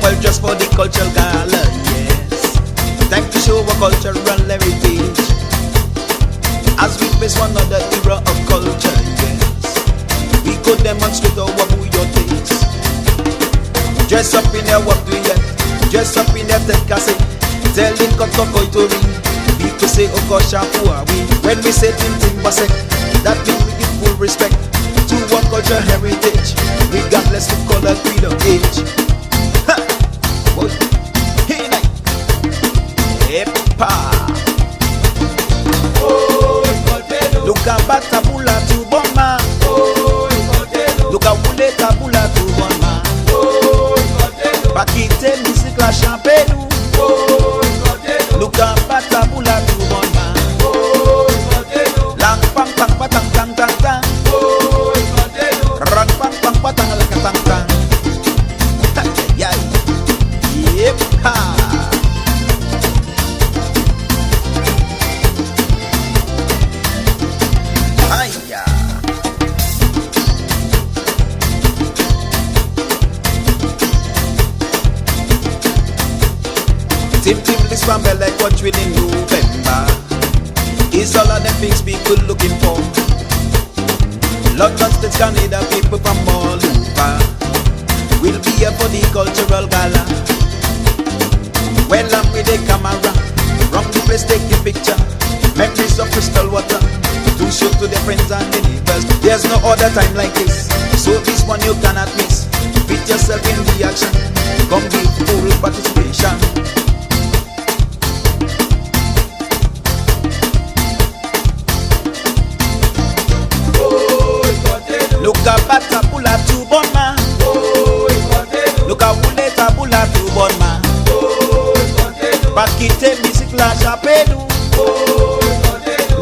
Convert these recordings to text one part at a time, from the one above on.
well dressed for the cultural gala, yes. Time to show our cultural heritage as we face one another era of culture, yes. We go demonstrate our bouillon taste. Dress up in their what do yet, dress up in their tekase, telling kotokoitori. People say oko shampoo are we. When we say tim tim basek, that means we give full respect to our cultural heritage, regardless of color, creed or age. Ha! What? Hey night. Epa. Look at Batabula to Boma. Look at Wule Tabula to Boma. Bakite music la champagne. Look at Batabula to Boma. Lang pang pang patang tang tang tang. Rang pang pang patang la katang tang. Yay. Yep. Tim Tim this from like what we in November. It's all of the things people looking for. London, States, Canada, people from all over will be here for the cultural gala. Well, I'm with the camera, from the place take the picture. Memories of crystal water to show to their friends and the neighbors. There's no other time like this, so this one you cannot miss. Fit yourself in the action, come give full participation. Look at Batabula to Bonma. Look at Wule Tabula to Bonma. Bakite music la chapelu.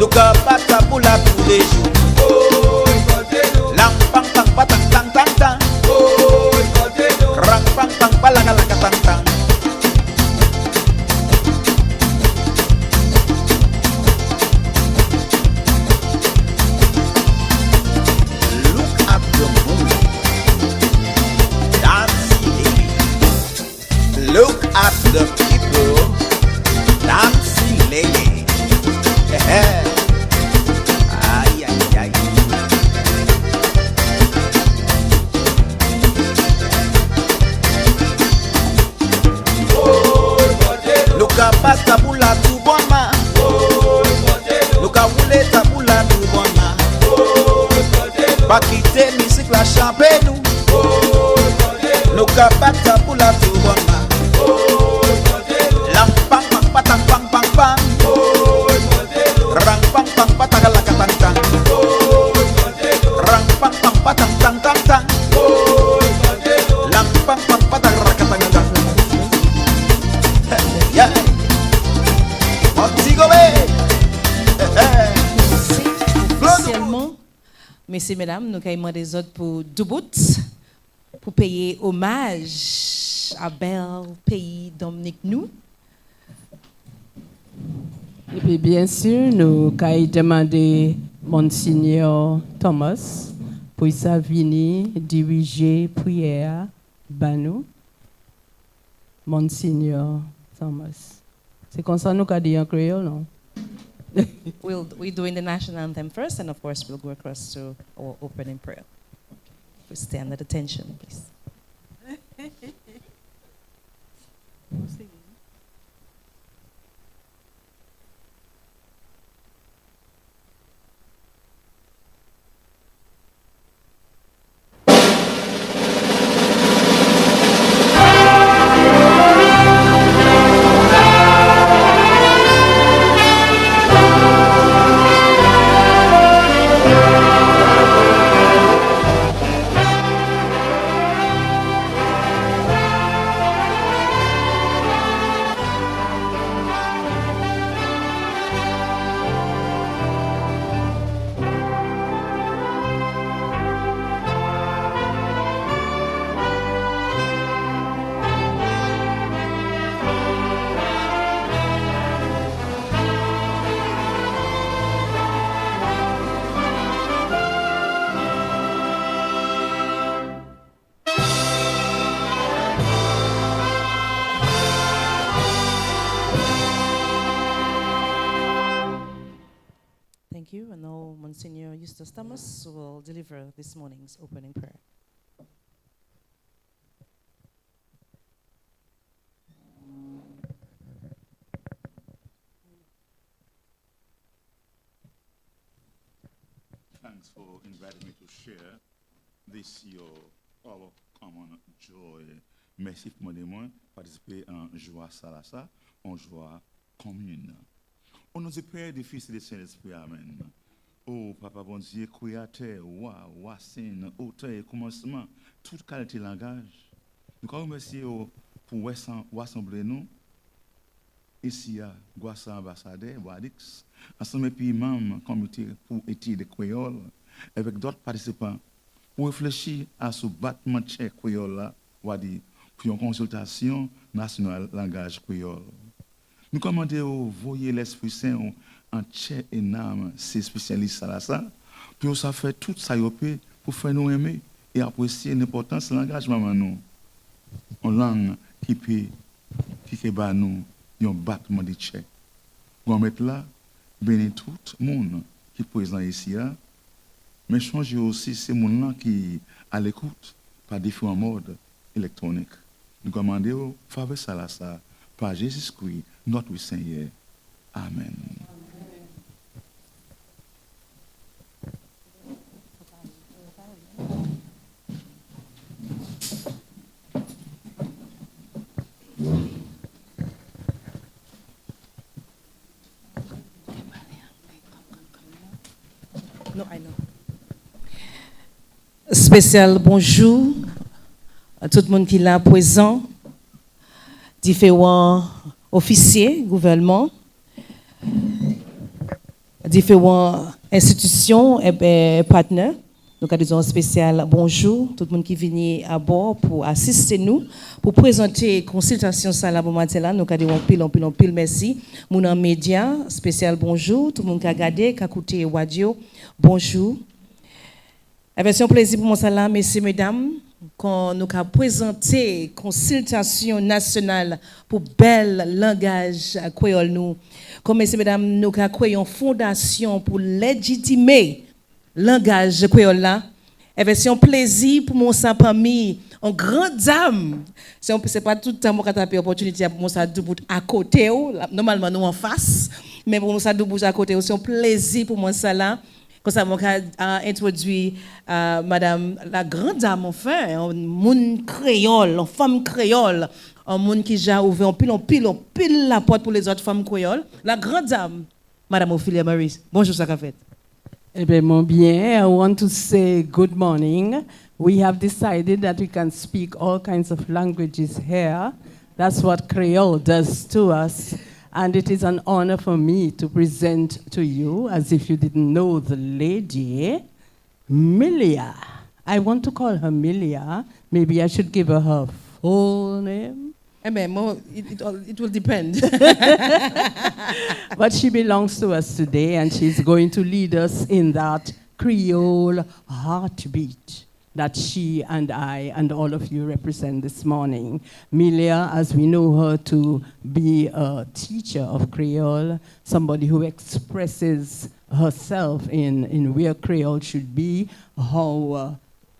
Look at Batabula to Leju. Lang pang pang patang tang tang tang. Rang pang pang palanga la katang tang. Look at the people dancing, lady. Yeah. Ay, ay, ay. Look at Batabula to Bonma. Look at Wule Tabula to Bonma. Bakite music la champagne. Look at Batabula to Bonma. Lang pang pang patang pang pang pang. Rang pang pang patang la katang tang. Rang pang pang patang tang tang tang. Lang pang pang patang rakatang tang. Yeah. Montigo Officiellement, messieurs, mesdames, nous avons des autres pour Dubout pour payer hommage à bel pays Dominique nous. Et puis bien sûr, nous avons demandé Monseigneur Thomas pour sa venir diriger prière Banou. Monseigneur Thomas. C'est comme ça nous avons dit en créole, non? We're doing the national anthem first, and of course we'll go across to our opening prayer. We stand at attention, please. Thank you. And now Monsignor Eustace Thomas will deliver this morning's opening prayer. Thanks for inviting me to share this your our common joy. Merci pour moi participer en joie salasa, en joie commune. On nous prie du Fils et du Saint-Esprit, amen. Oh, Papa bon Dieu, créateur, Wassin, auteur et commencement, toute qualité de langage. Nous remercions pour rassembler nous ici à Guassa ambassadeur, Wadix, ensemble puis même comité pour études créole, avec d'autres participants, pour réfléchir à ce battement de chèque créole là, Wadi, pour une consultation nationale langage créole. Nous commandons voyer l'Esprit Saint en chair et âme, ces spécialistes à ça, puis ça fait tout ça pour faire nous aimer et apprécier l'importance de langage maman nous. En langue qui peut nous un battement de chair. Nous mettre là, bénir tout le monde qui est présent ici, mais changer aussi ces gens qui à l'écoute par différents modes électroniques. Nous commandons faveur ça par Jésus-Christ, notre Seigneur. Amen. No, I know. Spécial bonjour à tout le monde qui est là présent, différents officiers, gouvernement, différentes institutions et partenaires. Donc, nous avons un spécial bonjour, tout le monde qui vient à bord pour assister nous, pour présenter la consultation ça pour matin là. Nous avons pile, merci. Mon média, spécial bonjour, tout le monde qui a regardé, qui a écouté radio, bonjour. Avec un plaisir pour moi, salam, messieurs, mesdames, quand nous avons présenté la consultation nationale pour bel langage créole nous. Comme messieurs, mesdames, nous avons créé une fondation pour légitimer le langage créole là. C'est un plaisir pour moi, ça parmi une grande dame. C'est pas tout le temps que j'ai l'opportunité pour moi ça debout à côté. Normalement, nous en face. Mais pour moi, ça debout à côté. C'est un plaisir pour moi, ça là. Comme ça, je introduit Madame la grande dame, enfin, un monde créole, une femme créole, un monde qui a ouvert un pile la porte pour les autres femmes créoles. La grande dame, Madame Ophélia Maurice. Bonjour, ça fait. Eh bien, mon bien, I want to say good morning. We have decided that we can speak all kinds of languages here. That's what Creole does to us. And it is an honor for me to present to you, as if you didn't know the lady, Milia. I want to call her Milia. Maybe I should give her full name. It will depend. But she belongs to us today, and she's going to lead us in that Creole heartbeat that she and I and all of you represent this morning. Milia, as we know her to be a teacher of Creole, somebody who expresses herself in where Creole should be, how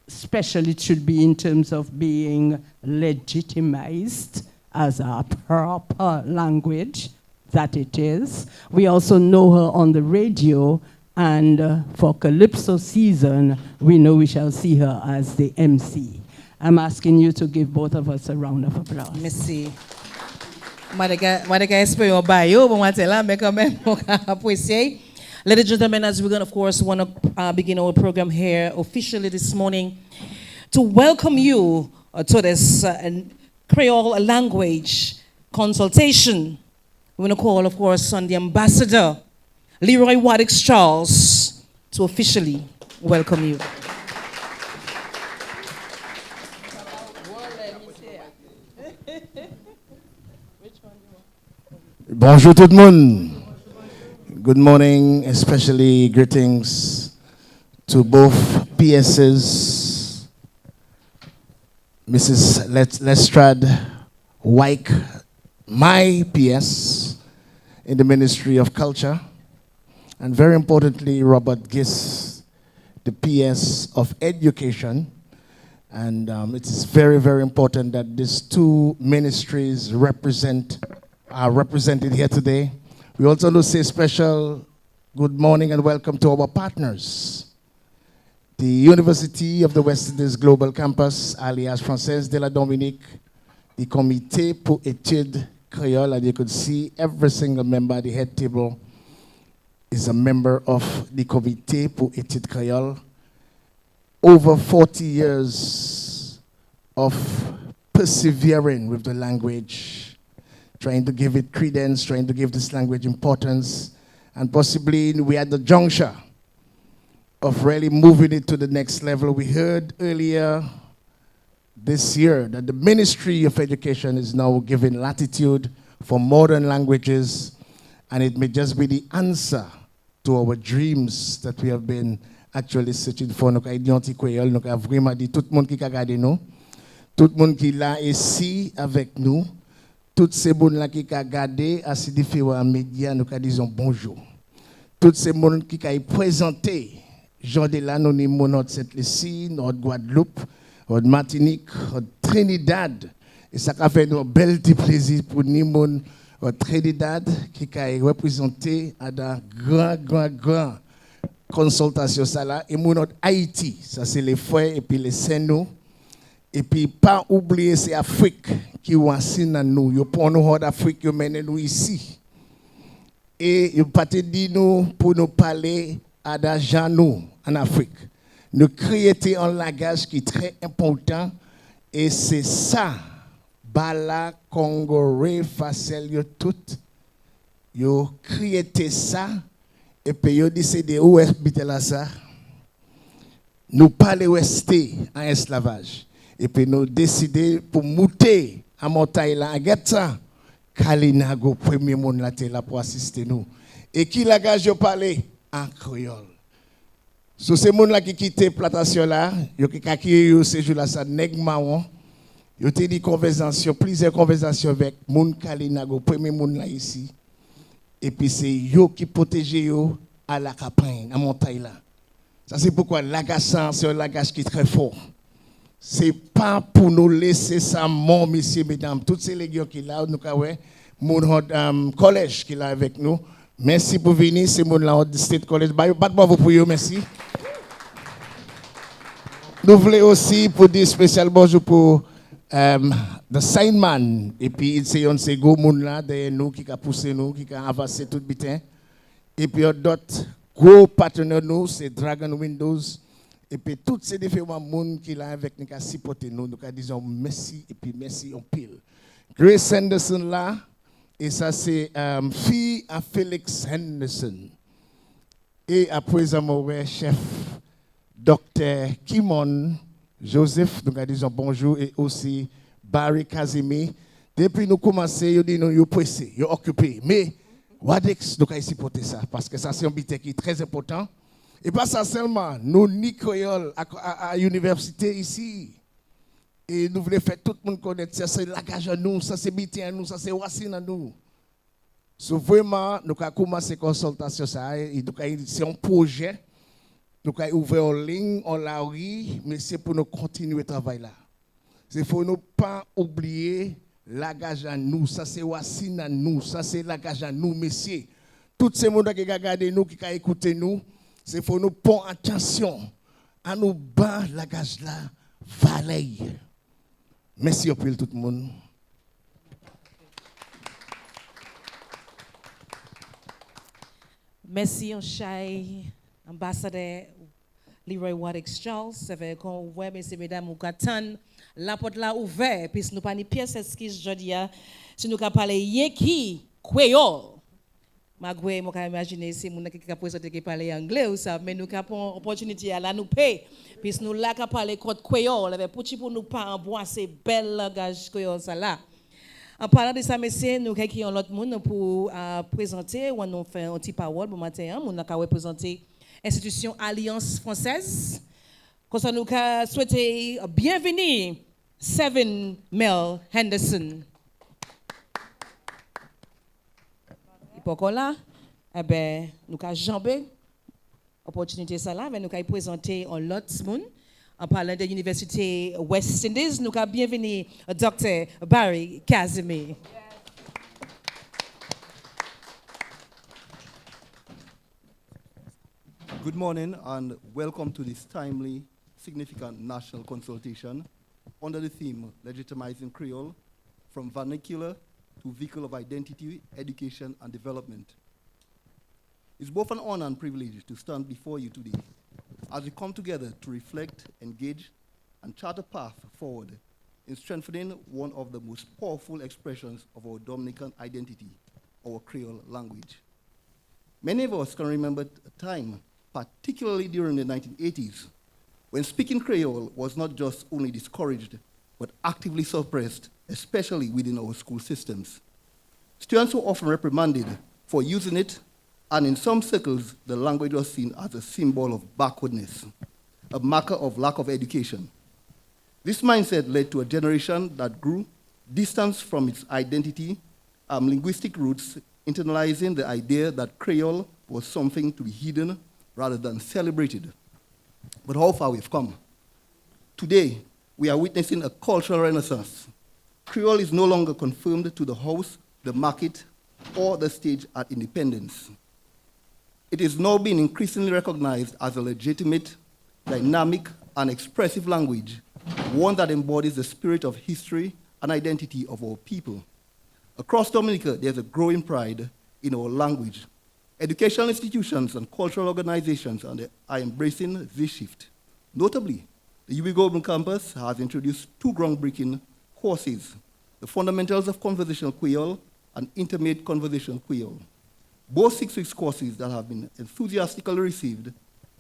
special it should be in terms of being legitimized as a proper language that it is. We also know her on the radio, and for Calypso season, we know we shall see her as the MC. I'm asking you to give both of us a round of applause. Merci. Espérons bio, bon matin là, mais quand même, on apprécier. Ladies and gentlemen, as we're going to, of course, want to begin our program here officially this morning, to welcome you to this Creole language consultation. We're going to call, of course, on the ambassador, Leroy Wadix Charles, to officially welcome you. Bonjour tout le monde. Good morning, especially greetings to both PSs, Mrs. Lestrade Wyke, my PS in the Ministry of Culture, And very importantly, Robert Gis, the PS of Education. And it is very, very important that these two ministries are represented here today. We also want to say special good morning and welcome to our partners. The University of the West Indies Global Campus, alias Française de la Dominique, the Comité pour Études Creole, and you could see every single member at the head table is a member of the Comité pour Études Creole. Over 40 years of persevering with the language, trying to give it credence, trying to give this language importance, and possibly we are at the juncture of really moving it to the next level. We heard earlier this year that the Ministry of Education is now giving latitude for modern languages, and it may just be the answer to our dreams that we have been actually searching for. Nous avons identifié Creole, nous avons vraiment dit tout le monde qui a regardé nous, tout le monde qui est là ici avec nous, tous ces gens qui ont regardé à ces différents médias, nous disons bonjour. Tous ces gens qui ont présenté, Jean de là, nous sommes notre Sainte-Lucie, notre Guadeloupe, notre Martinique, notre Trinidad. Et ça a fait un bel plaisir pour nous, notre Trinidad, qui a représenté à la grand Consultation ça là et mon autre Haïti, ça c'est les frères et puis les Sénaux et puis pas oublier c'est Afrique qui voici dans nous, yo pour nous hors d'Afrique yo mène nous ici et yo pas te dit nous pour nous parler à d'argent nous en Afrique. Nous créer un langage qui est très important et c'est ça bala congolais facile yo tout yo créer ça. Et puis, ils décidé où habiter là ça. Nous pas rester en esclavage. Et puis, nous décidé pour monter à montagne là, à ça. Kalinago, premier monde là pour assister nous. Et qui la gage yo parler en créole. Sur ces monde là qui quitté plantation là, yo qui kakiri yo séjour là ça nèg marron. Yo te dit plusieurs conversations avec monde Kalinago, premier monde là ici. Et puis c'est yo qui protège yo à la campagne, à montagne là. Ça c'est pourquoi l'agaçant, c'est un langage qui est très fort. C'est pas pour nous laisser ça mort, messieurs, mesdames. Toutes ces légions qui là, nous avons mon collège qui là avec nous. Merci pour venir, c'est mon là State College. Pas de bravo pour vous, merci. Nous voulons aussi pour dire spécial bonjour pour the sign man et puis c'est un ces gros monde là derrière nous qui a poussé nous qui a avancé tout bitin et puis d'autres gros partenaires nous c'est Dragon Windows et puis tous ces différents monde qui là avec nous qui a supporté nous disons merci et puis merci en pile. Grace Henderson là et ça c'est fille à Félix Henderson et après mon chef Dr. Kimon Joseph, nous disons bonjour et aussi Barry Kazimi. Depuis nous commençons, nous disons nous pressés, nous occupés. Mais Wadex, nous avons supporté ça parce que ça c'est un bité qui est très important. Et pas ça seulement, nous ni Creole à l'université ici. Et nous voulons faire tout le monde connaître ça, c'est langage à nous, ça c'est bité à nous, ça c'est racine à nous. So vraiment, nous avons commencé la consultation, c'est un projet. Nous avons ouvert en ligne, on l'a ri, mais c'est pour nous continuer le travail là. C'est pour nous pas oublier langage à nous, ça c'est racine à nous, ça c'est langage à nous, messieurs. Tous ces gens qui regardent nous, qui écoutent nous, c'est pour nous prendre attention à nous bas langage là, valet. Merci au tout le monde. Merci, ambassadeur Leroy Wadex Charles. Ça fait qu'on voit, messieurs, mesdames, nous attendons la porte là ouverte, puisque nous pas ni pièce esquisse jeudi, si nous parler Yeki, Creole. Malgré, moi, je imaginer si nous avons parler anglais ou ça, mais nous avons opportunité à la nous payer, puisque nous avons parler code Creole, avec pour nous pas embrasser bel langage Creole ça là. En parlant de ça, messieurs, nous avons l'autre monde pour présenter, ou nous fait un petit parole pour matin, nous avons représenté l'institution Alliance Française. Comme ça, nous souhaitons bienvenue, Seven Mel Henderson. Pourquoi là? eh ben, nous avons jambé l'opportunité ça là, mais nous avons présenté en l'autre monde. En parlant de l'Université West Indies, nous avons bienvenue Dr. Barry Casimir. Good morning and welcome to this timely, significant national consultation under the theme Legitimizing Creole from Vernacular to Vehicle of Identity, Education and Development. It's both an honor and privilege to stand before you today as we come together to reflect, engage, and chart a path forward in strengthening one of the most powerful expressions of our Dominican identity, our Creole language. Many of us can remember a time, particularly during the 1980s, when speaking Creole was not just only discouraged, but actively suppressed, especially within our school systems. Students were often reprimanded for using it, and in some circles, the language was seen as a symbol of backwardness, a marker of lack of education. This mindset led to a generation that grew distanced from its identity, linguistic roots, internalizing the idea that Creole was something to be hidden rather than celebrated. But how far we've come. Today, we are witnessing a cultural renaissance. Creole is no longer confined to the house, the market, or the stage at independence. It is now being increasingly recognized as a legitimate, dynamic, and expressive language, one that embodies the spirit of history and identity of our people. Across Dominica, there's a growing pride in our language. Educational institutions and cultural organizations are embracing this shift. Notably, the UB Global Campus has introduced two groundbreaking courses, the Fundamentals of Conversational Creole and Intermediate Conversational Creole. Both 6 week courses that have been enthusiastically received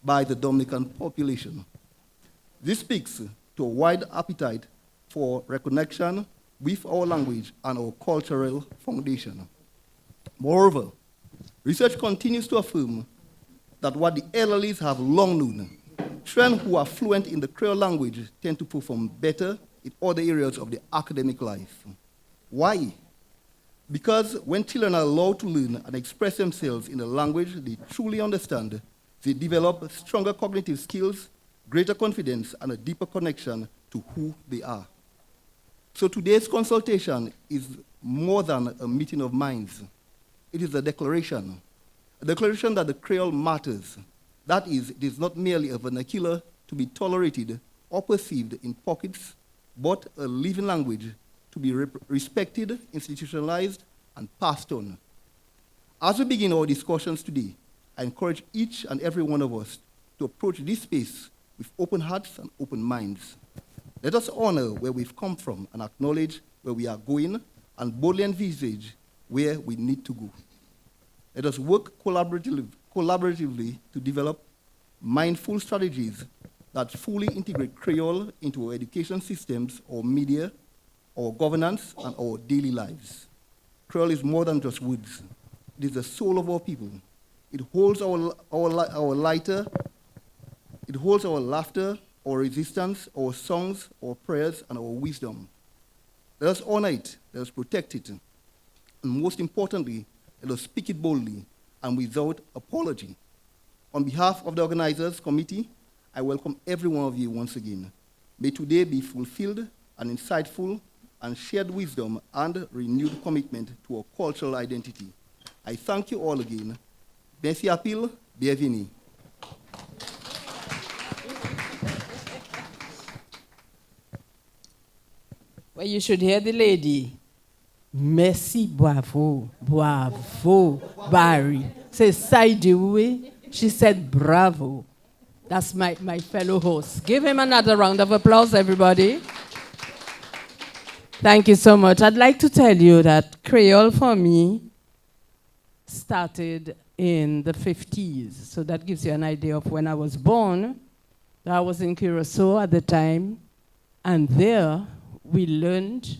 by the Dominican population. This speaks to a wide appetite for reconnection with our language and our cultural foundation. Moreover, research continues to affirm that what the elderlies have long known, children who are fluent in the Creole language tend to perform better in other areas of the academic life. Why? Because when children are allowed to learn and express themselves in a language they truly understand, they develop stronger cognitive skills, greater confidence, and a deeper connection to who they are. So today's consultation is more than a meeting of minds. It is a declaration that the Creole matters. That is, it is not merely a vernacular to be tolerated or perceived in pockets, but a living language to be respected, institutionalized, and passed on. As we begin our discussions today, I encourage each and every one of us to approach this space with open hearts and open minds. Let us honor where we've come from and acknowledge where we are going and boldly envisage where we need to go. Let us work collaboratively to develop mindful strategies that fully integrate Creole into our education systems, our media, our governance, and our daily lives. Creole is more than just words. It is the soul of our people. It holds our laughter, our resistance, our songs, our prayers, and our wisdom. Let us honor it, let us protect it, and most importantly, let us speak it boldly and without apology. On behalf of the organizers committee, I welcome every one of you once again. May today be fulfilled and insightful and shared wisdom and renewed commitment to our cultural identity. I thank you all again. Merci à pile, bienvenue. Well, you should hear the lady. Merci, bravo, bravo, Barry. Say, Saidiwe. She said, bravo. That's my fellow host. Give him another round of applause, everybody. Thank you so much. I'd like to tell you that Creole for me started in the 50s. So that gives you an idea of when I was born. I was in Curacao at the time, and there we learned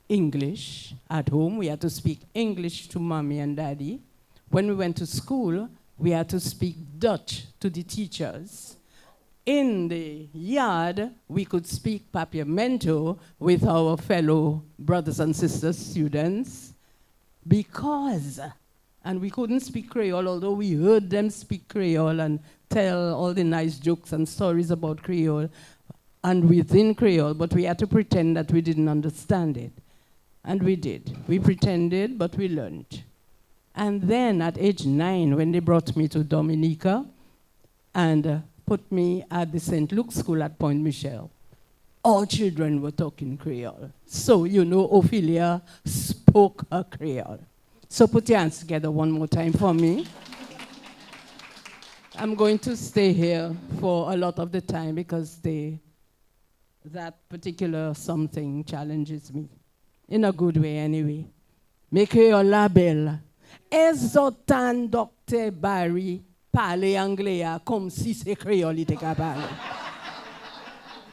English at home. We had to speak English to mommy and daddy. When we went to school, we had to speak Dutch to the teachers. In the yard, we could speak Papiamento with our fellow brothers and sisters students because, And we couldn't speak Creole, although we heard them speak Creole and tell all the nice jokes and stories about Creole and within Creole, but we had to pretend that we didn't understand it. And we did. We pretended, but we learned. And then at age 9, when they brought me to Dominica and put me at the St. Luke's School at Point Michel, all children were talking Creole. So, you know, Ophelia spoke a Creole. So put your hands together one more time for me. I'm going to stay here for a lot of the time because that particular something challenges me. In a good way, anyway. Make your label. Ezotan Dr. Barry parler anglais comme si c'est créole te parler.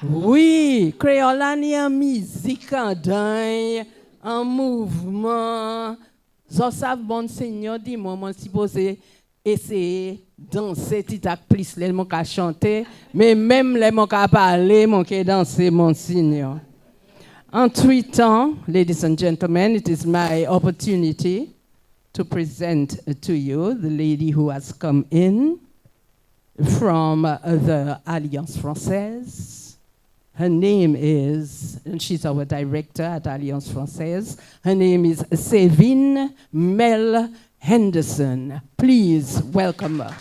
Oui, créole en musique, en danse, en mouvement. So savent bon Seigneur dit moi supposé essayer danser petit à plus les mon ka chanter mais même les mon ka parler mon ka danser mon Seigneur. En 8 ans, ladies and gentlemen, it is my opportunity to present to you the lady who has come in from the Alliance Française. Her name is, and she's our director at Alliance Française. Her name is Sévine Mel Henderson. Please welcome her.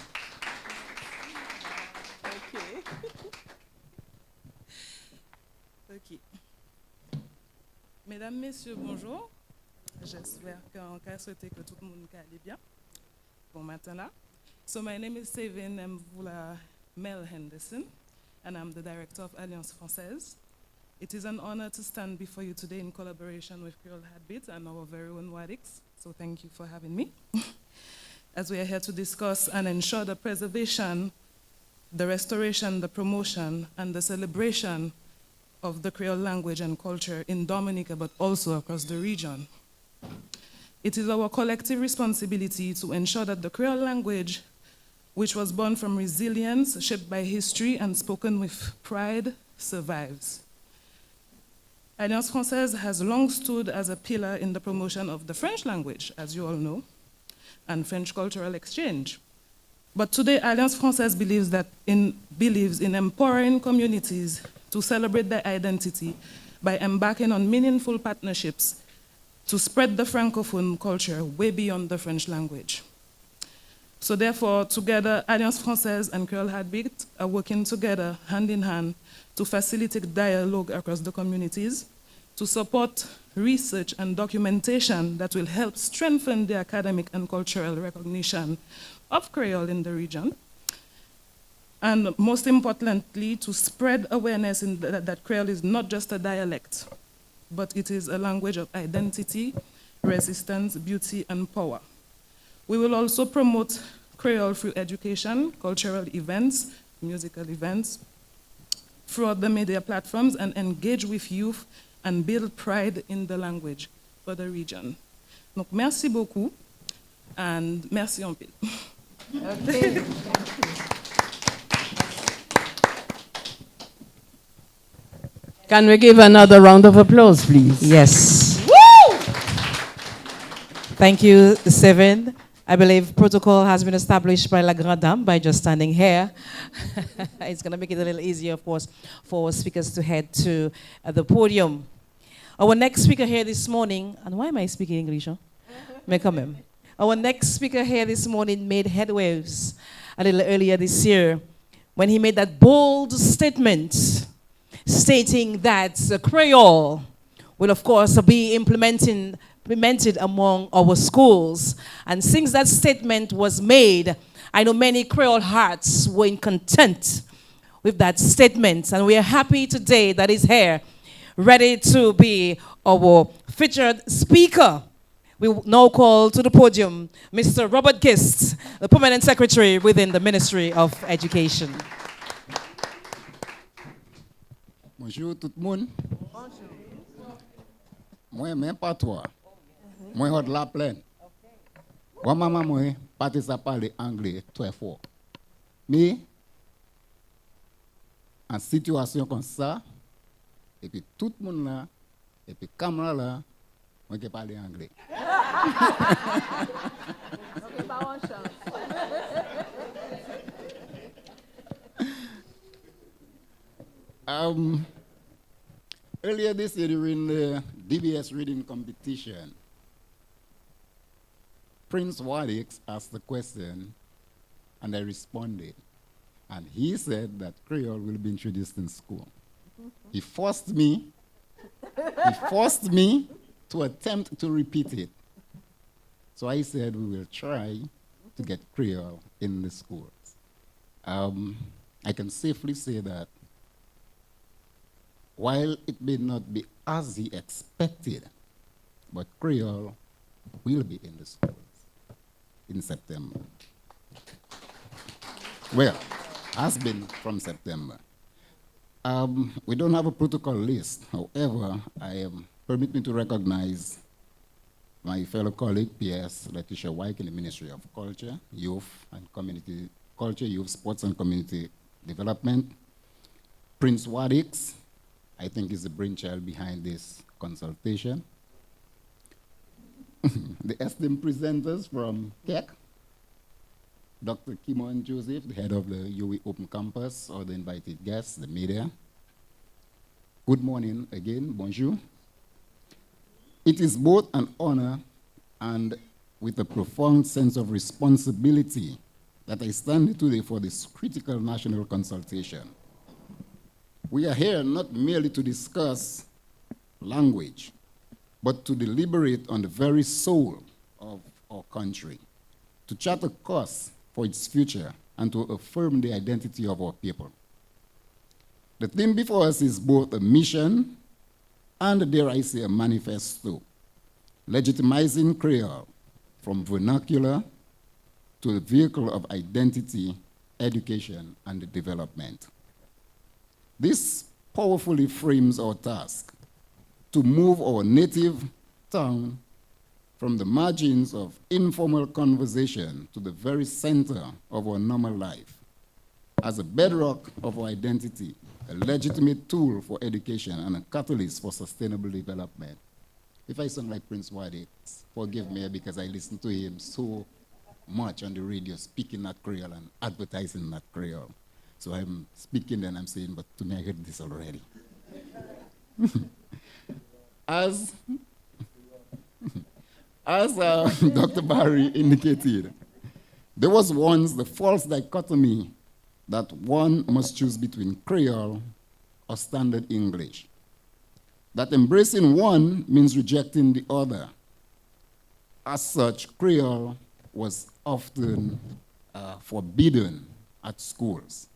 Ok. Mesdames, Messieurs, bonjour. J'espère qu'en cas souhaité que tout le monde allait bien. Bon matin là. So my name is Sévine Mel Henderson, and I'm the director of Alliance Française. It is an honor to stand before you today in collaboration with Creole Heartbeat and our very own Wadix, so thank you for having me. As we are here to discuss and ensure the preservation, the restoration, the promotion, and the celebration of the Creole language and culture in Dominica, but also across the region. It is our collective responsibility to ensure that the Creole language, which was born from resilience, shaped by history, and spoken with pride, survives. Alliance Française has long stood as a pillar in the promotion of the French language, as you all know, and French cultural exchange. But today, Alliance Française believes in empowering communities to celebrate their identity by embarking on meaningful partnerships to spread the Francophone culture way beyond the French language. So therefore, together, Alliance Française and Creole Heartbeat are working together, hand in hand, to facilitate dialogue across the communities, to support research and documentation that will help strengthen the academic and cultural recognition of Creole in the region, and most importantly, to spread awareness that Creole is not just a dialect, but it is a language of identity, resistance, beauty, and power. We will also promote Creole through education, cultural events, musical events, throughout the media platforms, and engage with youth and build pride in the language for the region. Donc, merci beaucoup, and merci en pile. Okay. Can we give another round of applause, please? Yes. Woo! Thank you, Seven. I believe protocol has been established by La Grande Dame by just standing here. It's going to make it a little easier, of course, for speakers to head to the podium. Our next speaker here this morning, and why am I speaking English? Huh? May come in. Our next speaker here this morning made headwaves a little earlier this year when he made that bold statement stating that Creole will, of course, be implemented among our schools. And since that statement was made, I know many Creole hearts were in content with that statement. And we are happy today that he's here, ready to be our featured speaker. We now call to the podium Mr. Robert Gist, the Permanent Secretary within the Ministry of Education. Bonjour tout le monde. Moi, même pas toi. Moi, je la plaine. Moi, maman, moi, pas de parler anglais très fort. Mais, en situation comme ça, et puis tout le monde là, et puis caméra là, Moi qui parle anglais. Earlier this year during the DBS reading competition, Prince Wadix asked the question and I responded. And he said that Creole will be introduced in school. He forced me to attempt to repeat it. So I said we will try to get Creole in the schools. I can safely say that while it may not be as he expected, but Creole will be in the schools in September. Well, has been from September. We don't have a protocol list. However, permit me to recognize my fellow colleague, P.S. Letitia Wyke in the Ministry of Culture, Youth and Community Culture, Youth, Sports and Community Development. Prince Wadix, I think, is the brainchild behind this consultation. The esteemed presenters from KEC, Dr. Kimon Joseph, the head of the UWI Open Campus, or the invited guests, the media. Good morning again, bonjour. It is both an honor and with a profound sense of responsibility that I stand today for this critical national consultation. We are here not merely to discuss language, but to deliberate on the very soul of our country, to chart a course for its future, and to affirm the identity of our people. The theme before us is both a mission and, dare I say, a manifesto, legitimizing Creole from vernacular to a vehicle of identity, education, and development. This powerfully frames our task to move our native tongue from the margins of informal conversation to the very center of our normal life, as a bedrock of our identity, a legitimate tool for education, and a catalyst for sustainable development. If I sound like Prince Wadix, forgive me because I listen to him so much on the radio, speaking that Creole and advertising that Creole. So I'm speaking and I'm saying, but to me I heard this already. As Dr. Barry indicated, there was once the false dichotomy that one must choose between Creole or standard English. That embracing one means rejecting the other. As such, Creole was often forbidden at schools.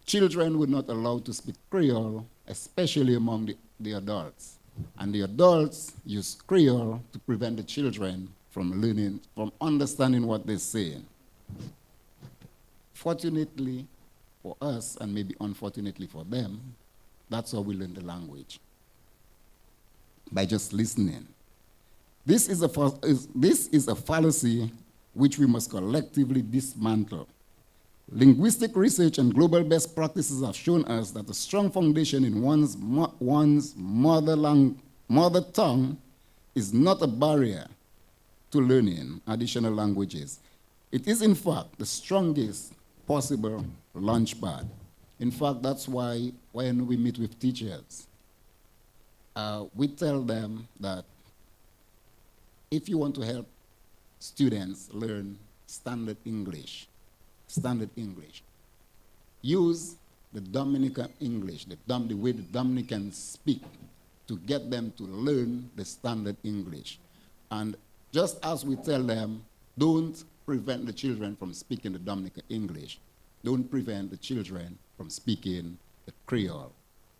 Children were not allowed to speak Creole, especially among the adults. And the adults used Creole to prevent the children from learning, from understanding what they're saying. Fortunately for us, and maybe unfortunately for them, that's how we learn the language, by just listening. This is a fallacy which we must collectively dismantle. Linguistic research and global best practices have shown us that a strong foundation in one's mother tongue is not a barrier to learning additional languages. It is, in fact, the strongest possible launchpad. In fact, that's why when we meet with teachers, we tell them that if you want to help students learn standard English, use the Dominican English, the way the Dominicans speak, to get them to learn the standard English. And just as we tell them, don't prevent the children from speaking the Dominican English, don't prevent the children from speaking the Creole.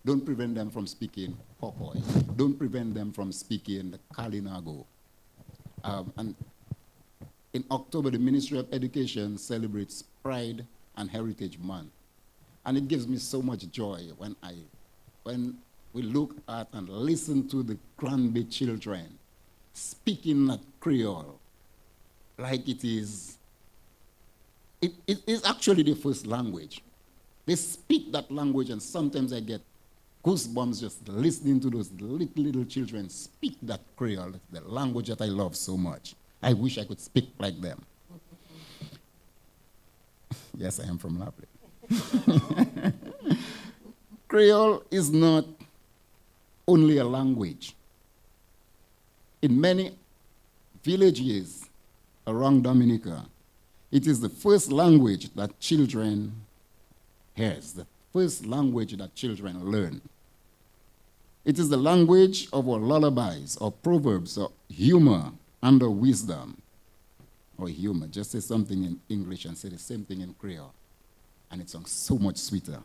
Don't prevent them from speaking Popoy. Don't prevent them from speaking the Kalinago. And in October, the Ministry of Education celebrates Pride and Heritage Month. And it gives me so much joy when we look at and listen to the Granby children speaking that Creole like it is actually their first language. They speak that language, and sometimes I get goosebumps just listening to those little children speak that Creole, the language that I love so much. I wish I could speak like them. Yes, I am from Lapland. Creole is not only a language. In many villages around Dominica, it is the first language that children hear, the first language that children learn. It is the language of our lullabies, or proverbs, or humor, and or wisdom. Or humor, just say something in English and say the same thing in Creole. And it sounds so much sweeter.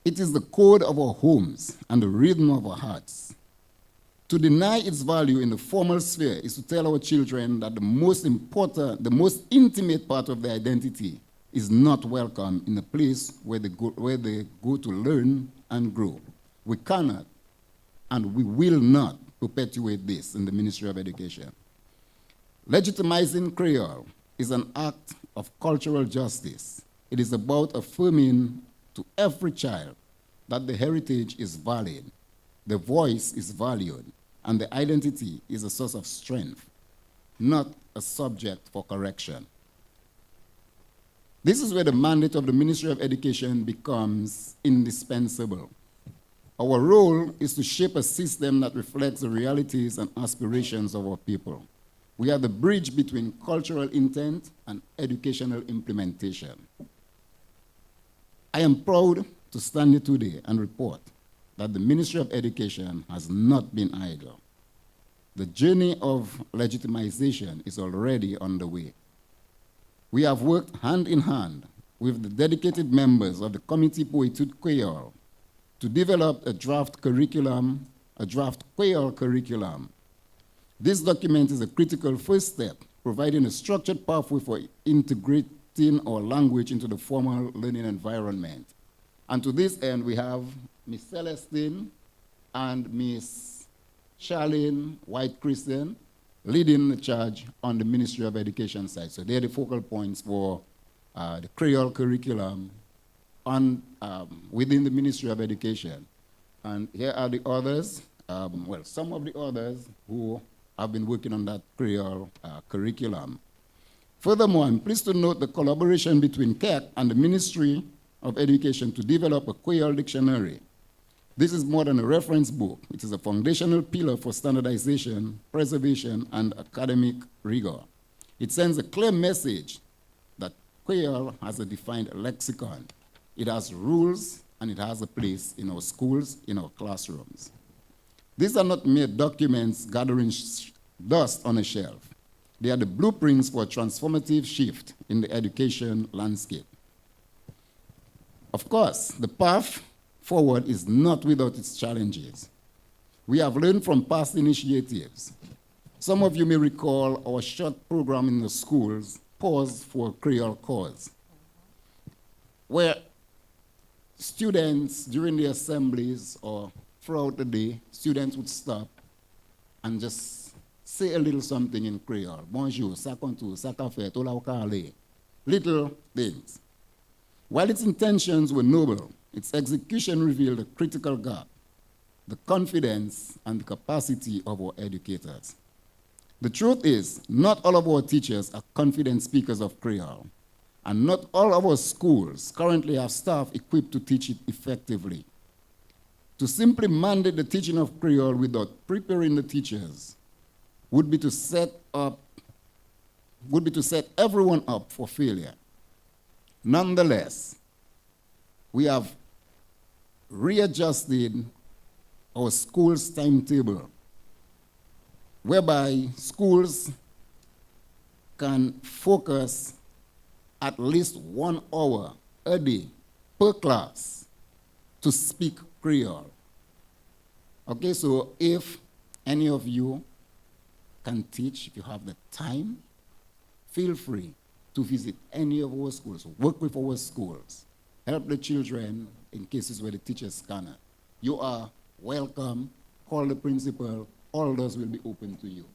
It is the code of our homes and the rhythm of our hearts. To deny its value in the formal sphere is to tell our children that the most important, the most intimate part of their identity is not welcome in a place where they go to learn and grow. We cannot and we will not perpetuate this in the Ministry of Education. Legitimizing Creole is an act of cultural justice. It is about affirming to every child that the heritage is valid, the voice is valued, and the identity is a source of strength, not a subject for correction. This is where the mandate of the Ministry of Education becomes indispensable. Our role is to shape a system that reflects the realities and aspirations of our people. We are the bridge between cultural intent and educational implementation. I am proud to stand here today and report that the Ministry of Education has not been idle. The journey of legitimization is already underway. We have worked hand in hand with the dedicated members of the Committee pour Études Creole to develop a draft Creole curriculum. This document is a critical first step, providing a structured pathway for integrating our language into the formal learning environment. And to this end, we have Ms. Celestine and Ms. Charlene White-Christian leading the charge on the Ministry of Education side. So they're the focal points for the Creole curriculum within the Ministry of Education. And here are the others, some of the others who have been working on that Creole curriculum. Furthermore, I'm pleased to note the collaboration between CAC and the Ministry of Education to develop a Creole dictionary. This is more than a reference book. It is a foundational pillar for standardization, preservation, and academic rigor. It sends a clear message that Creole has a defined lexicon. It has rules, and it has a place in our schools, in our classrooms. These are not mere documents gathering dust on a shelf. They are the blueprints for a transformative shift in the education landscape. Of course, the path forward is not without its challenges. We have learned from past initiatives. Some of you may recall our short program in the schools, Pause for a Creole Cause, where students during the assemblies or throughout the day, students would stop and just say a little something in Creole. Bonjour, ça contour, ça café, tout la kale. Little things. While its intentions were noble, its execution revealed a critical gap, the confidence and the capacity of our educators. The truth is, not all of our teachers are confident speakers of Creole, and not all of our schools currently have staff equipped to teach it effectively. To simply mandate the teaching of Creole without preparing the teachers would be to set everyone up for failure. Nonetheless, we have readjusted our school's timetable, whereby schools can focus at least 1 hour a day per class to speak Creole. Okay, so if any of you can teach, if you have the time, feel free to visit any of our schools, work with our schools, help the children in cases where the teachers cannot. You are welcome. Call the principal. All doors will be open to you.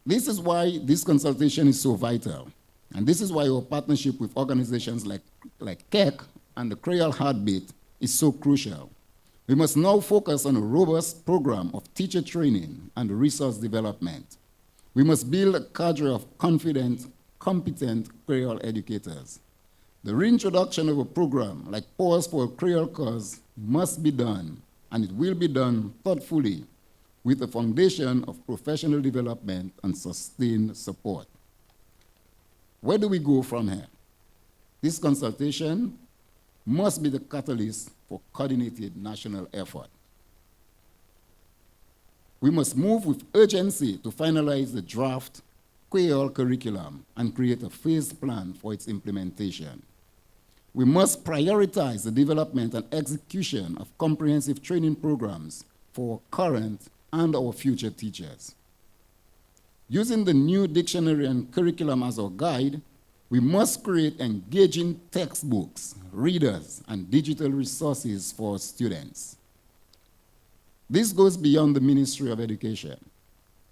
This is why this consultation is so vital. And this is why our partnership with organizations like CEC and the Creole Heartbeat is so crucial. We must now focus on a robust program of teacher training and resource development. We must build a cadre of confident, competent Creole educators. The reintroduction of a program like Pause for a Creole Cause must be done, and it will be done thoughtfully with a foundation of professional development and sustained support. Where do we go from here? This consultation must be the catalyst for coordinated national effort. We must move with urgency to finalize the draft Creole curriculum and create a phased plan for its implementation. We must prioritize the development and execution of comprehensive training programs for current and our future teachers. Using the new dictionary and curriculum as our guide, we must create engaging textbooks, readers, and digital resources for students. This goes beyond the Ministry of Education.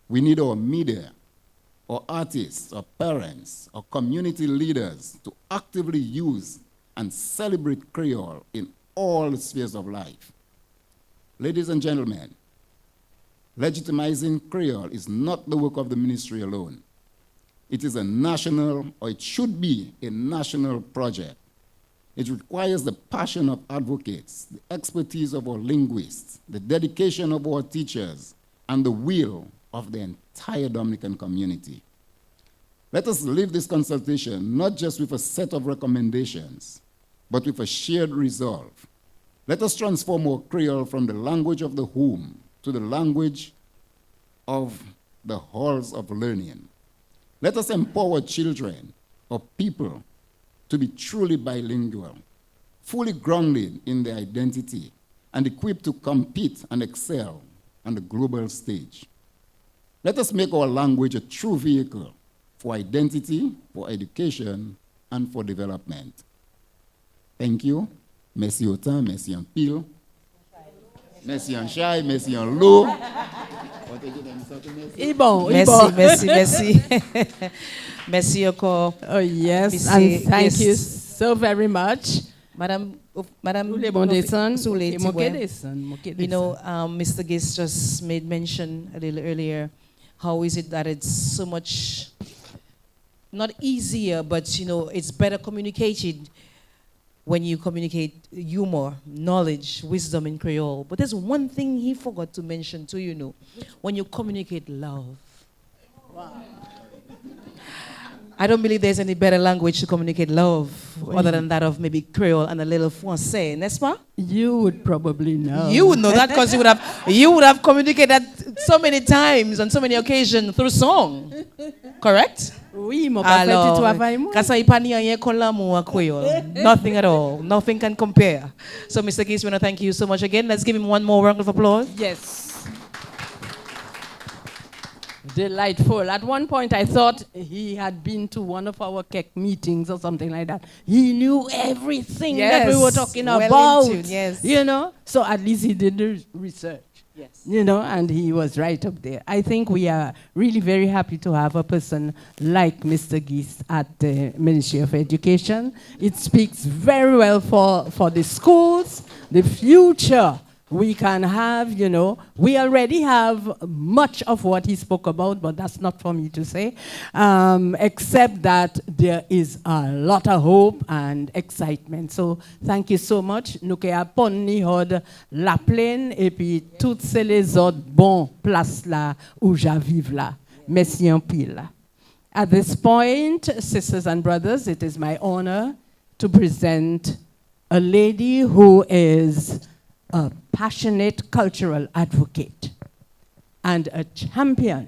We need our media, our artists, our parents, our community leaders to actively use and celebrate Creole in all spheres of life. Ladies and gentlemen, legitimizing Creole is not the work of the ministry alone. It is a national, or it should be a national project. It requires the passion of advocates, the expertise of our linguists, the dedication of our teachers, and the will of the entire Dominican community. Let us leave this consultation not just with a set of recommendations, but with a shared resolve. Let us transform our Creole from the language of the home to the language of the halls of learning. Let us empower children or people to be truly bilingual, fully grounded in their identity, and equipped to compete and excel on the global stage. Let us make our language a true vehicle for identity, for education, and for development. Thank you. Merci autant, merci en pile. Merci en chai, merci en l'eau. Merci. Merci encore. Oh, yes, Merci. and thank Yes. you so very much. Madam, you know, Mr. Gis just made mention a little earlier, how is it that it's so much, not easier, but you know, it's better communicated when you communicate humor, knowledge, wisdom in Creole. But there's one thing he forgot to mention too, you know, when you communicate love. Wow. I don't believe there's any better language to communicate love other than that of maybe Creole and a little Francais, n'est-ce pas? You would probably know. You would know that because you would have communicated that so many times on so many occasions through song. Correct? Oui, mon pas fait du travail moi. Nothing at all. Nothing can compare. So, Mr. Keys, we want to thank you so much again. Let's give him one more round of applause. Yes. Delightful. At one point, I thought he had been to one of our CEC meetings or something like that. He knew everything that we were talking about. Yes. You know? So at least he did the research. Yes. You know, and he was right up there. I think we are really very happy to have a person like Mr. Geese at the Ministry of Education. It speaks very well for the schools, the future we can have, you know. We already have much of what he spoke about, but that's not for me to say, except that there is a lot of hope and excitement. So thank you so much. Nous avons ponni hod la plaine et puis toutes ces les autres bons places là où j'avive là. Merci en pile. At this point, sisters and brothers, it is my honor to present a lady who is a passionate cultural advocate and a champion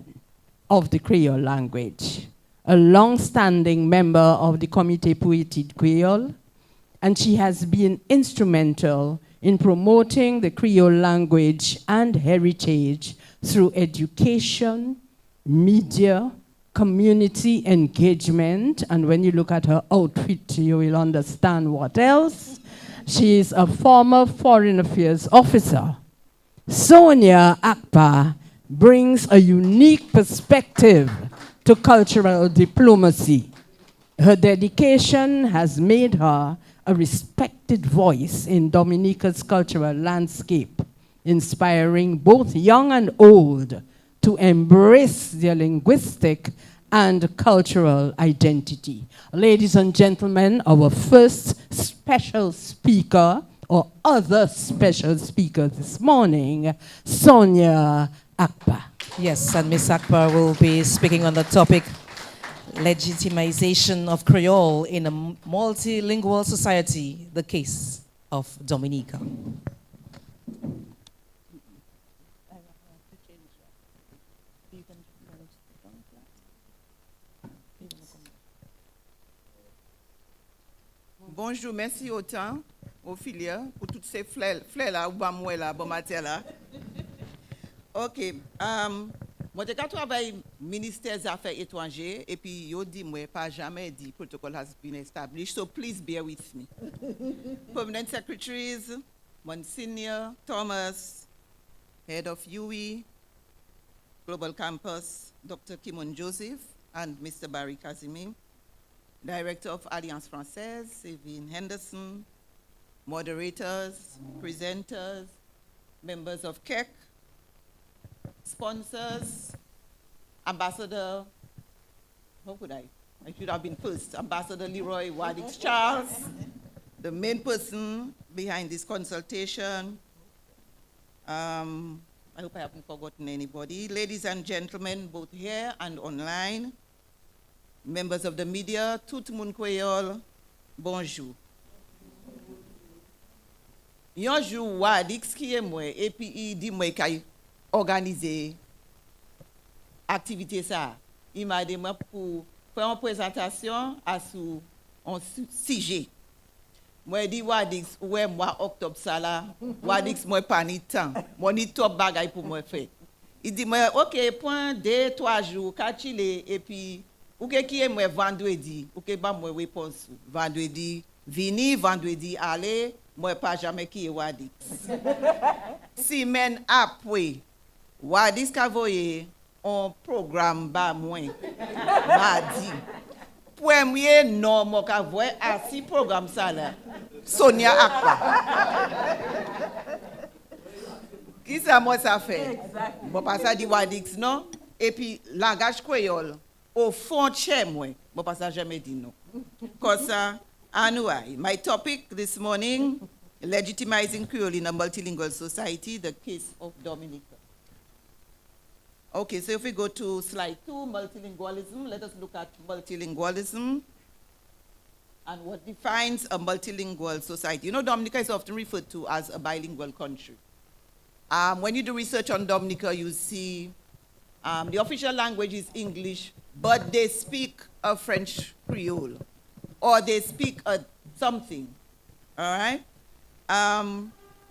of the Creole language, a long-standing member of the Comité pour Études Creole, and she has been instrumental in promoting the Creole language and heritage through education, media, community engagement, and when you look at her outfit, you will understand what else. She is a former Foreign Affairs officer. Sonia Akpa brings a unique perspective to cultural diplomacy. Her dedication has made her a respected voice in Dominica's cultural landscape, inspiring both young and old to embrace their linguistic and cultural identity. Ladies and gentlemen, our first special speaker, or other special speaker this morning, Sonia Akpa. Yes, and Ms. Akbar will be speaking on the topic legitimization of Creole in a multilingual society, the case of Dominica. Bonjour, merci autant aux filières pour toutes ces fleurs là, ou moi là, bon matin là. Ok, moi j'ai travaillé au ministère des Affaires étrangères et puis yo dit moi pas jamais dit protocol has been established, so please bear with me. Permanent secretaries, Monsignor Thomas, head of UE Global Campus, Dr. Kimon Joseph, and Mr. Barry Kazimi. Director of Alliance Française, Sylvain Henderson, moderators, presenters, members of KEC, sponsors, Ambassador, how could I should have been first, Ambassador Leroy Wadix Charles, the main person behind this consultation. I hope I haven't forgotten anybody. Ladies and gentlemen, both here and online, members of the media, tout le monde Creole, bonjour. Yon jour Wadix qui est moi et puis il dit moi qu'il organiser activité ça. Il m'a demandé pour faire une présentation à sur un sujet. Moi dit Wadix ouais moi octobre ça là. Wadix moi pas ni temps. Moi ni top bagay pour moi faire. Il dit moi OK point 2 3 jours kachile et puis ou que qui est moi vendredi, ou que ba moi réponse vendredi vini, vendredi aller, moi pas jamais qui est Wadix. Semaine après, Wadix ka voye un programme ba moi mardi. Premier nom moi ka voye à si programme ça là. Sonia Akpa. Qui ça moi ça fait? Bon pas ça dit Wadix non et puis langage créole. Au fond, moi, je ne jamais dit non. Because, anyway, my topic this morning, legitimizing Creole in a multilingual society, the case of Dominica. Okay, so if we go to slide 2, multilingualism, let us look at multilingualism and what defines a multilingual society. You know, Dominica is often referred to as a bilingual country. When you do research on Dominica, you see the official language is English, but they speak a French Creole, or they speak something, all right?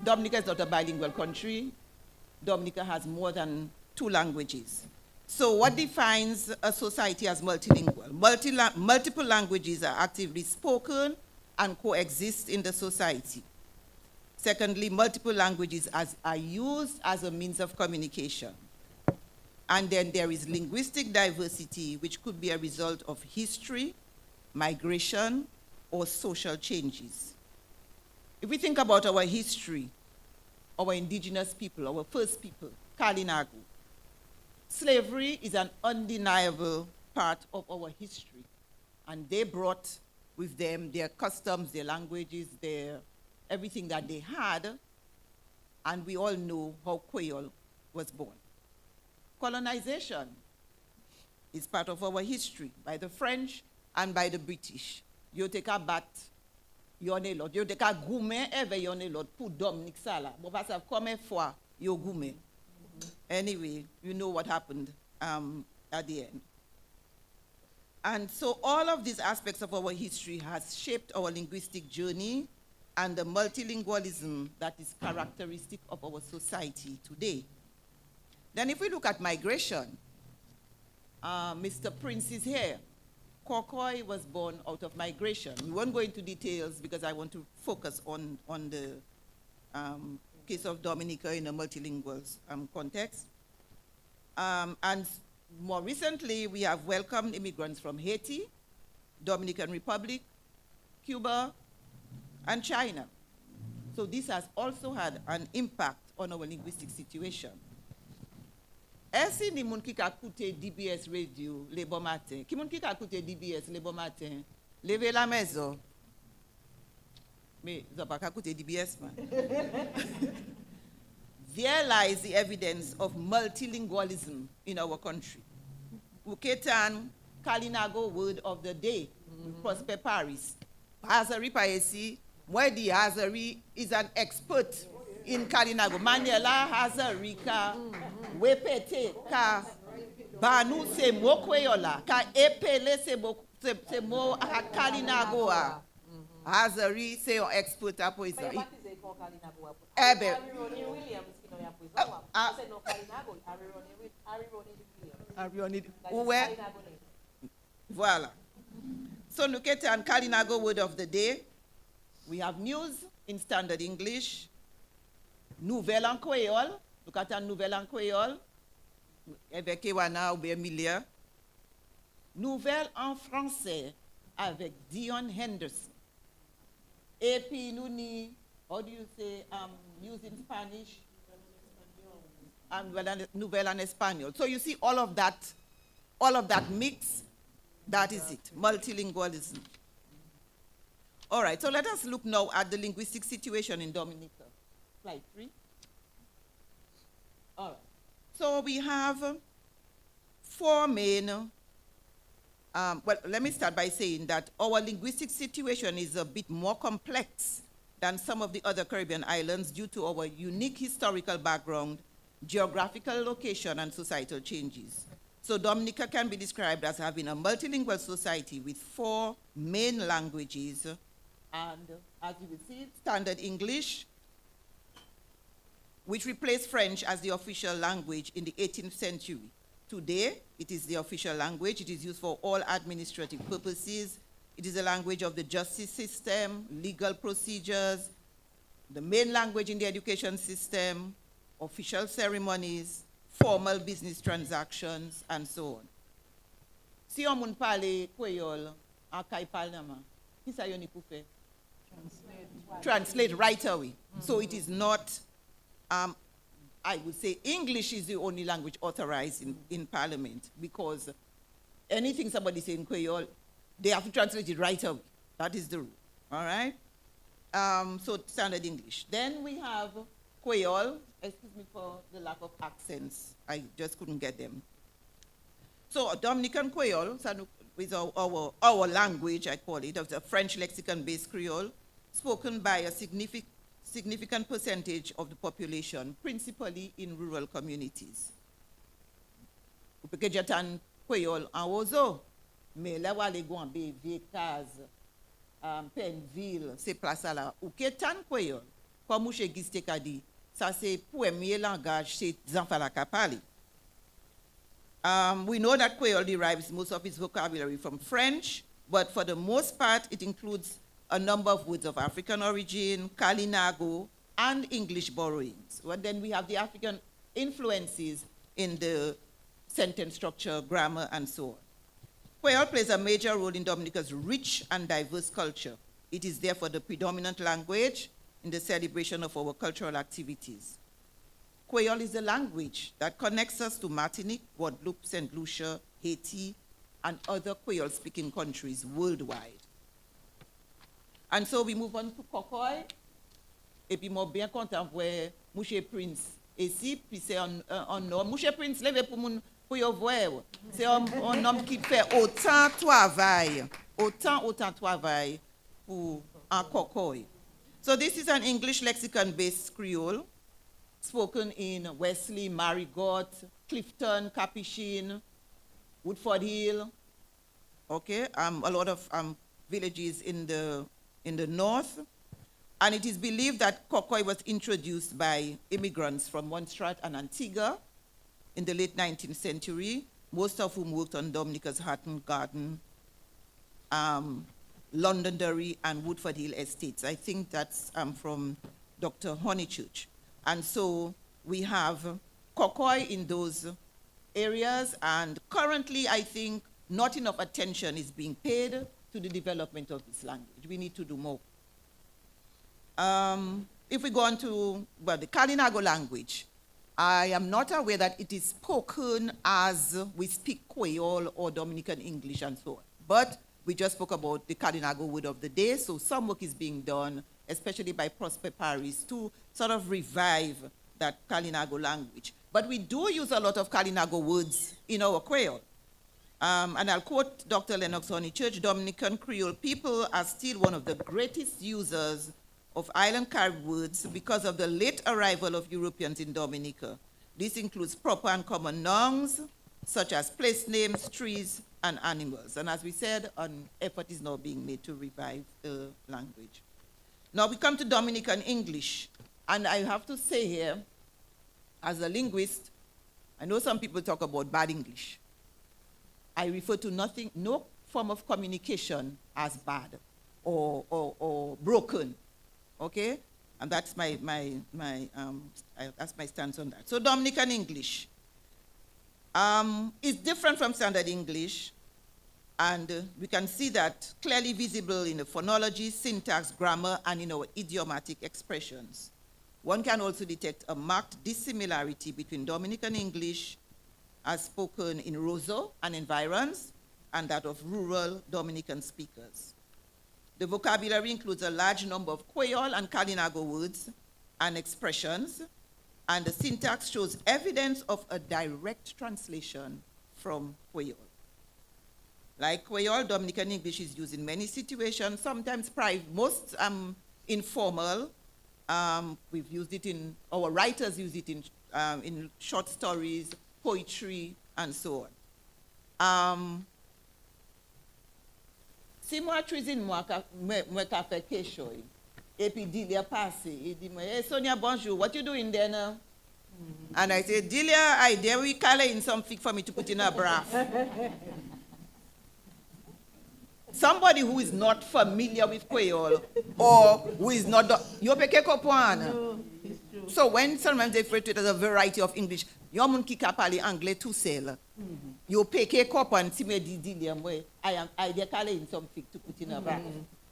Dominica is not a bilingual country. Dominica has more than 2 languages. So what defines a society as multilingual? Multiple languages are actively spoken and coexist in the society. Secondly, multiple languages are used as a means of communication. And then there is linguistic diversity, which could be a result of history, migration, or social changes. If we think about our history, our indigenous people, our first people, Kalinago, slavery is an undeniable part of our history. And they brought with them their customs, their languages, everything that they had. And we all know how Creole was born. Colonization is part of our history by the French and by the British. You take a bat, you ne lot. You take a goumen, ever you ne lot. Pour Dominique Sala. But vas have come fois you goumen. Anyway, you know what happened at the end. And so all of these aspects of our history has shaped our linguistic journey and the multilingualism that is characteristic of our society today. Then if we look at migration, Mr. Prince is here. Kokoi was born out of migration. We won't go into details because I want to focus on the case of Dominica in a multilingual context. And more recently, we have welcomed immigrants from Haiti, Dominican Republic, Cuba, and China. So this has also had an impact on our linguistic situation. Est-ce que moun ki ka koute DBS radio le bon matin? Ki moun ki ka koute DBS le bon matin? Levez la maison. Mais ils pas ka koute DBS man. There lies the evidence of multilingualism in our country. Uketan Kalinago word of the day, Prosper Paris. Hazari Paesi, Mwedi Hazari is an expert in Kalinago. Maniela Hazari ka wepete ka banu se mo kweyola ka epele se mo Kalinago a. Hazari se yon expert a poisa. Ebe. Voilà. So look at an Kalinago word of the day. We have news in standard English. Nouvelle en Creole. Look at an nouvelle en Creole. Avec Ewana ou Emilia. Nouvelle en français avec Dion Henderson. Et puis nous ni, how do you say, news in Spanish? Nouvelle en espagnol. So you see all of that mix, that is it, multilingualism. All right, so let us look now at the linguistic situation in Dominica. Slide 3. All right, so we have 4 main, well, let me start by saying that our linguistic situation is a bit more complex than some of the other Caribbean islands due to our unique historical background, geographical location, and societal changes. So Dominica can be described as having a multilingual society with 4 main languages, and as you will see, standard English, which replaced French as the official language in the 18th century. Today, it is the official language. It is used for all administrative purposes. It is a language of the justice system, legal procedures, the main language in the education system, official ceremonies, formal business transactions, and so on. Si on moun parle Creole, en kay parlement, ki sa yon ni pou fè? Translate right away. So it is not, I would say English is the only language authorized in Parliament, because anything somebody say in Creole, they have to translate it right away. That is the rule, all right? So standard English. Then we have Creole. Excuse me for the lack of accents. I just couldn't get them. So Dominican Creole is our language, I call it, of the French lexicon-based Creole, spoken by a significant percentage of the population, principally in rural communities. Upekejatan Creole en Ozo, mais là où les gouan BV, Caz, Penville, ces places-là, ou ketan Creole, comme Mouche Giste Kadi, ça c'est premier langage, c'est Zanfala Kapali. We know that Creole derives most of its vocabulary from French, but for the most part, it includes a number of words of African origin, Kalinago, and English borrowings. But then we have the African influences in the sentence structure, grammar, and so on. Creole plays a major role in Dominica's rich and diverse culture. It is therefore the predominant language in the celebration of our cultural activities. Creole is the language that connects us to Martinique, Guadeloupe, St. Lucia, Haiti, and other Creole-speaking countries worldwide. And so we move on to Kokoy. Et puis, moi, bien content pour Mouche Prince. Et si, puis c'est un homme. Mouche Prince, levez pour y voir. C'est un homme qui fait autant travail pour un Kokoy. So this is an English lexicon-based Creole, spoken in Wesley, Marigot, Clifton, Capuchin, Woodford Hill, okay, a lot of villages in the north. And it is believed that Kokoy was introduced by immigrants from Montserrat and Antigua in the late 19th century, most of whom worked on Dominica's Hatton Garden, Londonderry, and Woodford Hill estates. I think that's from Dr. Honeychurch. And so we have Kokoy in those areas, and currently I think not enough attention is being paid to the development of this language. We need to do more. If we go on to, well, the Kalinago language, I am not aware that it is spoken as we speak Creole or Dominican English and so on. But we just spoke about the Kalinago word of the day, so some work is being done, especially by Prosper Paris, to sort of revive that Kalinago language. But we do use a lot of Kalinago words in our Creole. And I'll quote Dr. Lennox Honeychurch, Dominican Creole people are still one of the greatest users of island Carib words because of the late arrival of Europeans in Dominica. This includes proper and common nouns, such as place names, trees, and animals. And as we said, an effort is now being made to revive the language. Now we come to Dominican English. And I have to say here, as a linguist, I know some people talk about bad English. I refer to no form of communication as bad or broken. Okay? And that's that's my stance on that. So Dominican English is different from Standard English, and we can see that clearly visible in the phonology, syntax, grammar, and in our idiomatic expressions. One can also detect a marked dissimilarity between Dominican English as spoken in Roseau and environs and that of rural Dominican speakers. The vocabulary includes a large number of Creole and Kalinago words and expressions, and the syntax shows evidence of a direct translation from Creole. Like Creole, Dominican English is used in many situations, sometimes private, most informal. We've used it our writers use it in short stories, poetry, and so on. Si moi cuisine moi ka fait quelque chose et puis Delia passe et dit moi hey Sonia bonjour, what you doing there now? And I say Delia, I dare we color in something for me to put in a broth. Somebody who is not familiar with Creole or who is not you peke comprendre. So when sometimes they refer to it as a variety of English, yo moun ki ka parler anglais tout seul. You peke comprendre si me di I dare color in something to put in a broth.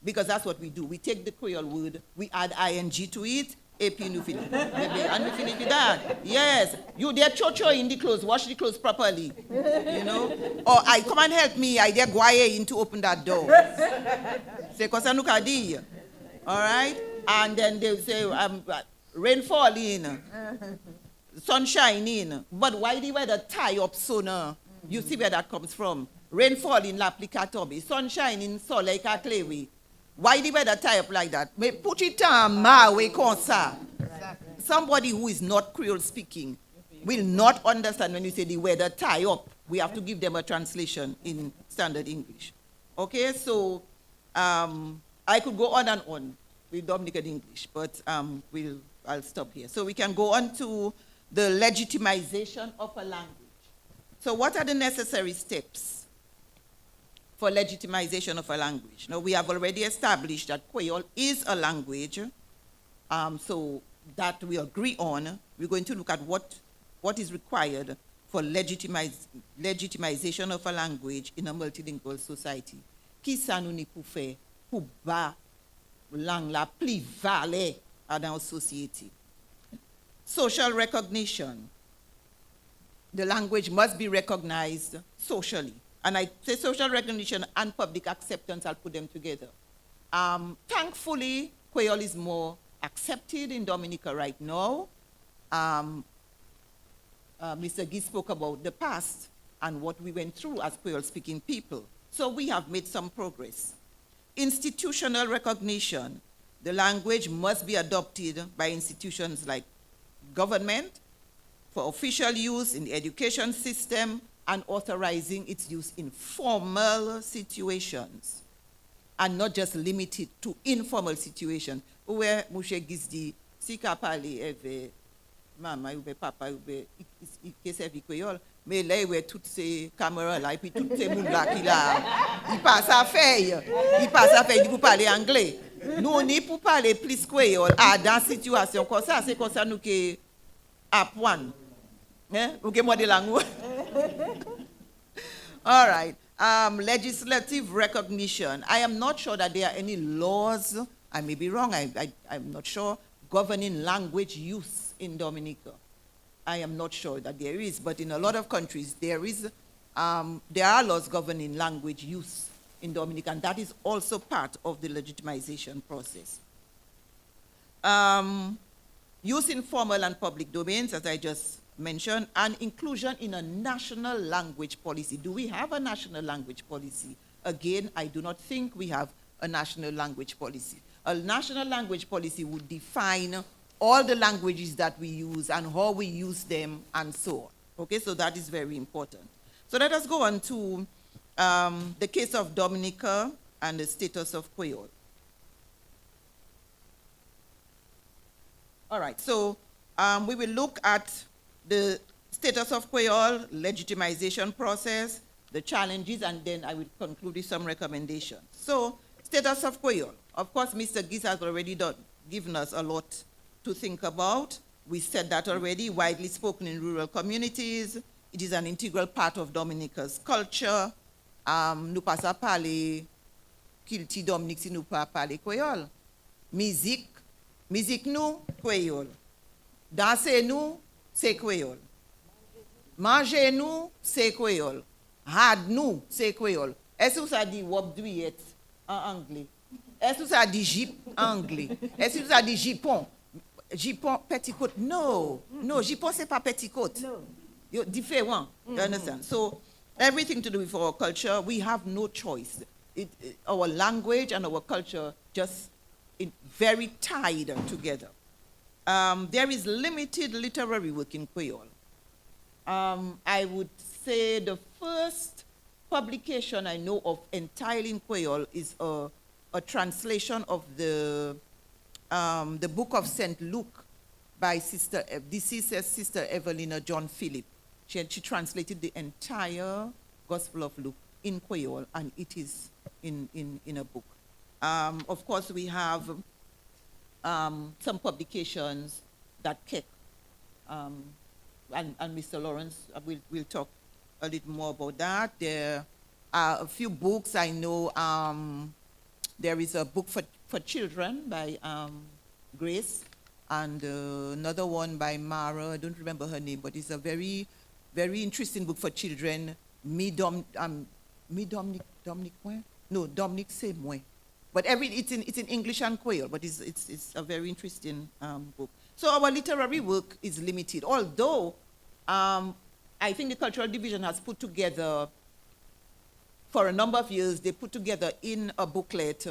Because that's what we do. We take the Creole word, we add ing to it, and we finish with that. Yes, you there cho in the clothes, wash the clothes properly, you know. Or I come and help me, I there guaye in to open that door. Say kosa nuka di. All right, and then they say rain falling, sun shining. But why the weather tie up so now? You see where that comes from. Rain falling, l'applicator, sun shining, soleil ka clewe. Why the weather tie up like that? Me put it on my way, consa. Somebody who is not Creole speaking will not understand when you say the weather tie up. We have to give them a translation in Standard English. Okay, so I could go on and on with Dominican English, but I'll stop here. So we can go on to the legitimization of a language. So what are the necessary steps for legitimization of a language? Now, we have already established that Creole is a language, so that we agree on. We're going to look at what is required for legitimization of a language in a multilingual society. Qui ça nous ni pour faire pour ba langue la plus valée dans la société? Social recognition. The language must be recognized socially. And I say social recognition and public acceptance, I'll put them together. Thankfully, Creole is more accepted in Dominica right now. Mr. Gee spoke about the past and what we went through as Creole-speaking people. So we have made some progress. Institutional recognition. The language must be adopted by institutions like government for official use in the education system, and authorizing its use in formal situations, and not just limited to informal situations. Where Mouche Gizdi, si ka pale eve mama ou papa ou qui servi Creole, mais là où toutes ces caméras là et puis toutes ces moun là qui là, il passe à faire, il pour parler anglais. Nous ni pour parler plus Creole, dans situation comme ça, c'est comme ça nous que apprendre. Hein? Ou que moi de langue. All right. legislative recognition. I am not sure that there are any laws, I may be wrong, I'm not sure, governing language use in Dominica. I am not sure that there is, but in a lot of countries there are laws governing language use in Dominica, and that is also part of the legitimization process. Use in formal and public domains, as I just mentioned, and inclusion in a national language policy. Do we have a national language policy? Again, I do not think we have a national language policy. A national language policy would define all the languages that we use and how we use them and so on. Okay, so that is very important. So let us go on to the case of Dominica and the status of Creole. All right, so we will look at the status of Creole, legitimization process, the challenges, and then I will conclude with some recommendations. So, status of Creole. Of course, Mr. Giss has already given us a lot to think about. We said that already, widely spoken in rural communities. It is an integral part of Dominica's culture. Nous pas à parler culture Dominique si nous pas parler Creole. Musique nous Creole. Danser nous c'est Creole. Manger nous c'est Creole. Had nous c'est Creole. Est-ce que ça dit wop douillet en anglais? Est-ce que ça dit jip en anglais? Est-ce que ça dit jipon? Jipon petticoat? No, jipon c'est pas petticoat. You're different. You understand? So everything to do with our culture, we have no choice. Our language and our culture just very tied together. There is limited literary work in Creole. I would say the first publication I know of entirely in Creole is a translation of the book of St. Luke by deceased Sister Evelina John Phillip. She translated the entire Gospel of Luke in Creole, and it is in a book. Of course, we have some publications that Keck and Mr. Lawrence will talk a little more about that. There are a few books I know. There is a book for children by Grace, and another one by Mara. I don't remember her name, but it's a very, very interesting book for children. Dominique c'est moi. But it's in English and Creole, but it's a very interesting book. So our literary work is limited, although I think the Cultural Division has put together, for a number of years, they put together in a booklet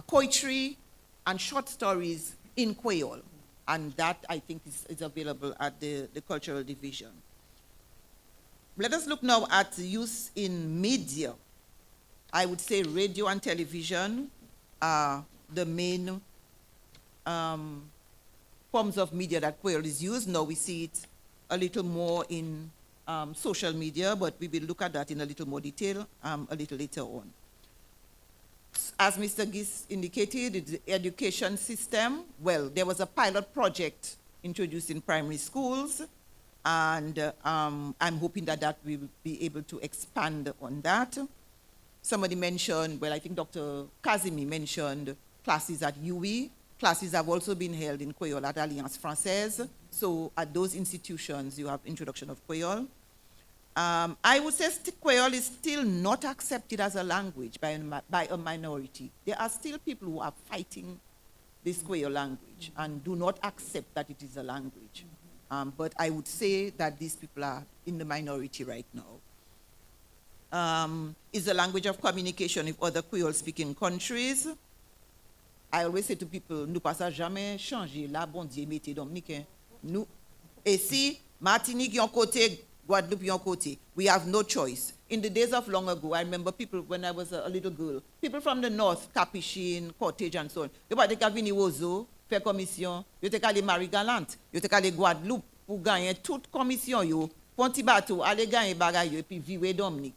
poetry and short stories in Creole. And that, I think, is available at the Cultural Division. Let us look now at use in media. I would say radio and television are the main forms of media that Creole is used. Now we see it a little more in social media, but we will look at that in a little more detail a little later on. As Mr. Giss indicated, the education system, well, there was a pilot project introduced in primary schools, and I'm hoping that we will be able to expand on that. Somebody mentioned, well, I think Dr. Kazimi mentioned classes at UE. Classes have also been held in Creole at Alliance Française. So at those institutions, you have introduction of Creole. I would say Creole is still not accepted as a language by a minority. There are still people who are fighting this Creole language and do not accept that it is a language. But I would say that these people are in the minority right now. Is a language of communication with other Creole-speaking countries. I always say to people, nous pas jamais changer la bon Dieu mettez dominicain. Nous, et si Martinique yon côté, Guadeloupe yon côté, we have no choice. In the days of long ago, I remember people when I was a little girl, people from the north, Capuchin, Cottage, and so on. Yo pas de vini Ozo, faire commission, yo te kale Marie-Galante, yo te kale Guadeloupe pour gagner toute commission yo, ponti bateau, aller gagner bagay yo, et puis vivre Dominique.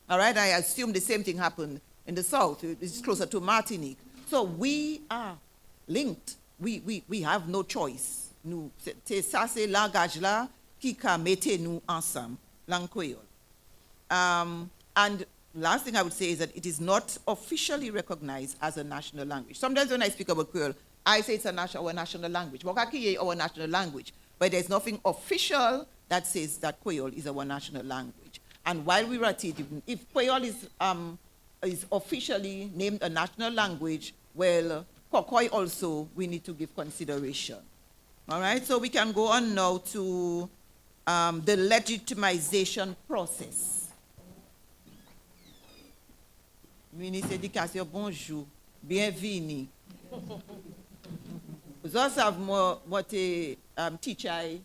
All right, I assume the same thing happened in the south. It's closer to Martinique. So we are linked. We have no choice. Nous, c'est ça, c'est langage là qui ka mette nous ensemble, langue créole. And last thing I would say is that it is not officially recognized as a national language. Sometimes when I speak about Creole, I say it's our national language. Wakaki our national language, but there's nothing official that says that Creole is our national language. And while we were at it, if Creole is officially named a national language, well, Kokoi also we need to give consideration. All right, so we can go on now to the legitimization process. Ministre d'Éducation, bonjour, bienvenue. Vous savez, moi, teacher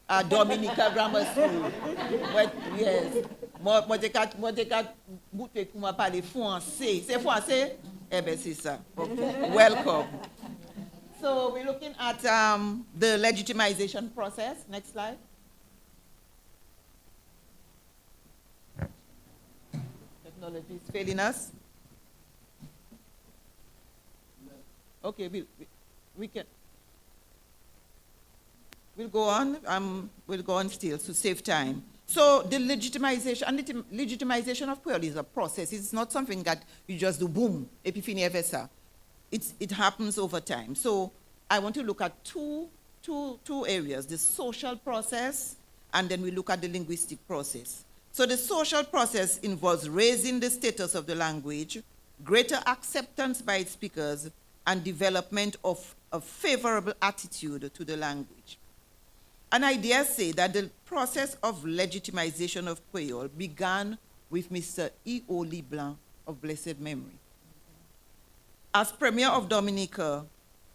à Dominica Grammar School. Yes. Moi, je parler français. C'est français? Eh bien, c'est ça. Okay. Welcome. So we're looking at the legitimization process. Next slide. Technology is failing us. Okay, we can. We'll go on. We'll go on still to save time. So the legitimization of Creole is a process. It's not something that you just do boom, epiphany evesa. It happens over time. So I want to look at two areas: the social process, and then we look at the linguistic process. So the social process involves raising the status of the language, greater acceptance by its speakers, and development of a favorable attitude to the language. And I dare say that the process of legitimization of Creole began with Mr. E.O. Leblanc of blessed memory. As Premier of Dominica,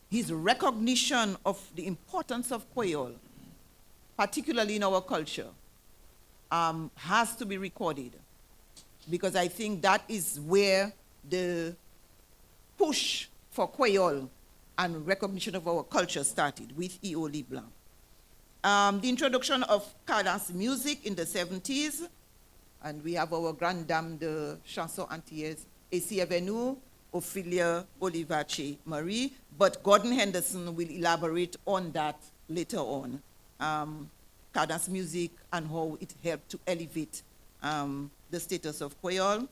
his recognition of the importance of Creole, particularly in our culture, has to be recorded, because I think that is where the push for Creole and recognition of our culture started, with E.O. Leblanc. The introduction of cadence music in the 70s, and we have our grande dame de chanson antillaise, ici avec nous, Ophelia Olivache Marie, but Gordon Henderson will elaborate on that later on. Cadence music and how it helped to elevate the status of Creole.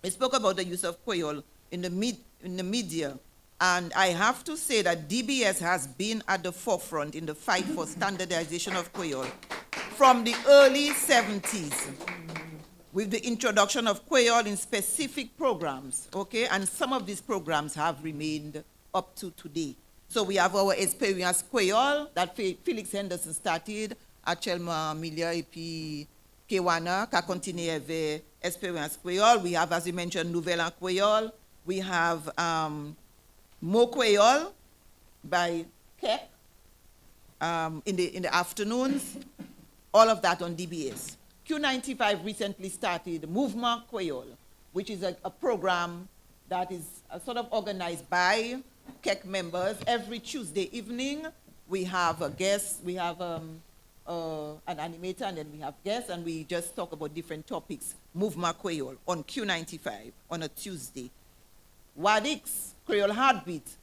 We spoke about the use of Creole in the media. And I have to say that DBS has been at the forefront in the fight for standardization of Creole from the early 70s, with the introduction of Creole in specific programs, okay? And some of these programs have remained up to today. So we have our Experience Creole that Felix Henderson started, actuellement Milia et puis Kewana, qui a continué avec Experience Creole. We have, as you mentioned, Nouvelle en Creole. We have Mo Creole by Keck in the afternoons, all of that on DBS. Q95 recently started Mouvement Creole, which is a program that is sort of organized by Keck members. Every Tuesday evening, we have a guest, we have an animator, and then we have guests, and we just talk about different topics. Mouvement Creole on Q95 on a Tuesday. Wadix Creole Heartbeat.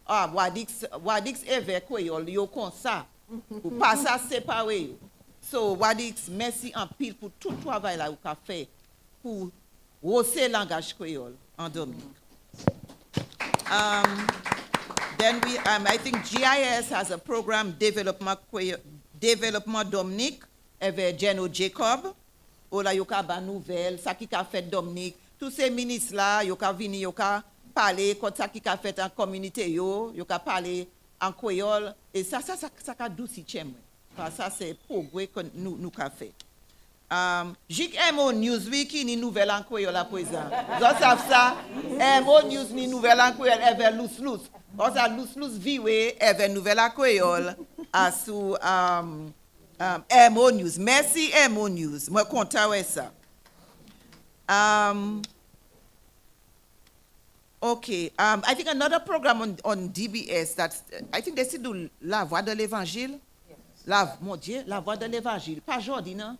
Wadix ever Creole yo kon sa. Ou pas ça séparé. So Wadix merci en pile pour tout travail là ou qu'a fait pour hausser langage créole en Dominique. Then we I think GIS has a program Développement Dominique avec Geno Jacob. Ou là yo ka ba nouvelle, ça qui ka fait Dominique. Tous ces ministres là yo ka vini yo ka parler quand ça qui a fait en communauté yo ka parler en créole et ça ka douci chem. Ça c'est progrès que nous ka fait. JMO News Week ni nouvelle en créole à présent. Vous savez ça, MO News ni nouvelle en créole ever lous. On ça lous viwe ever nouvelle en créole à sous MO News. Merci MO News. Moi content ouais ça. Okay, I think another program on DBS that I think they still do La Voix de l'Évangile. Yes. Mon Dieu, La Voix de l'Évangile. Pas aujourd'hui, non?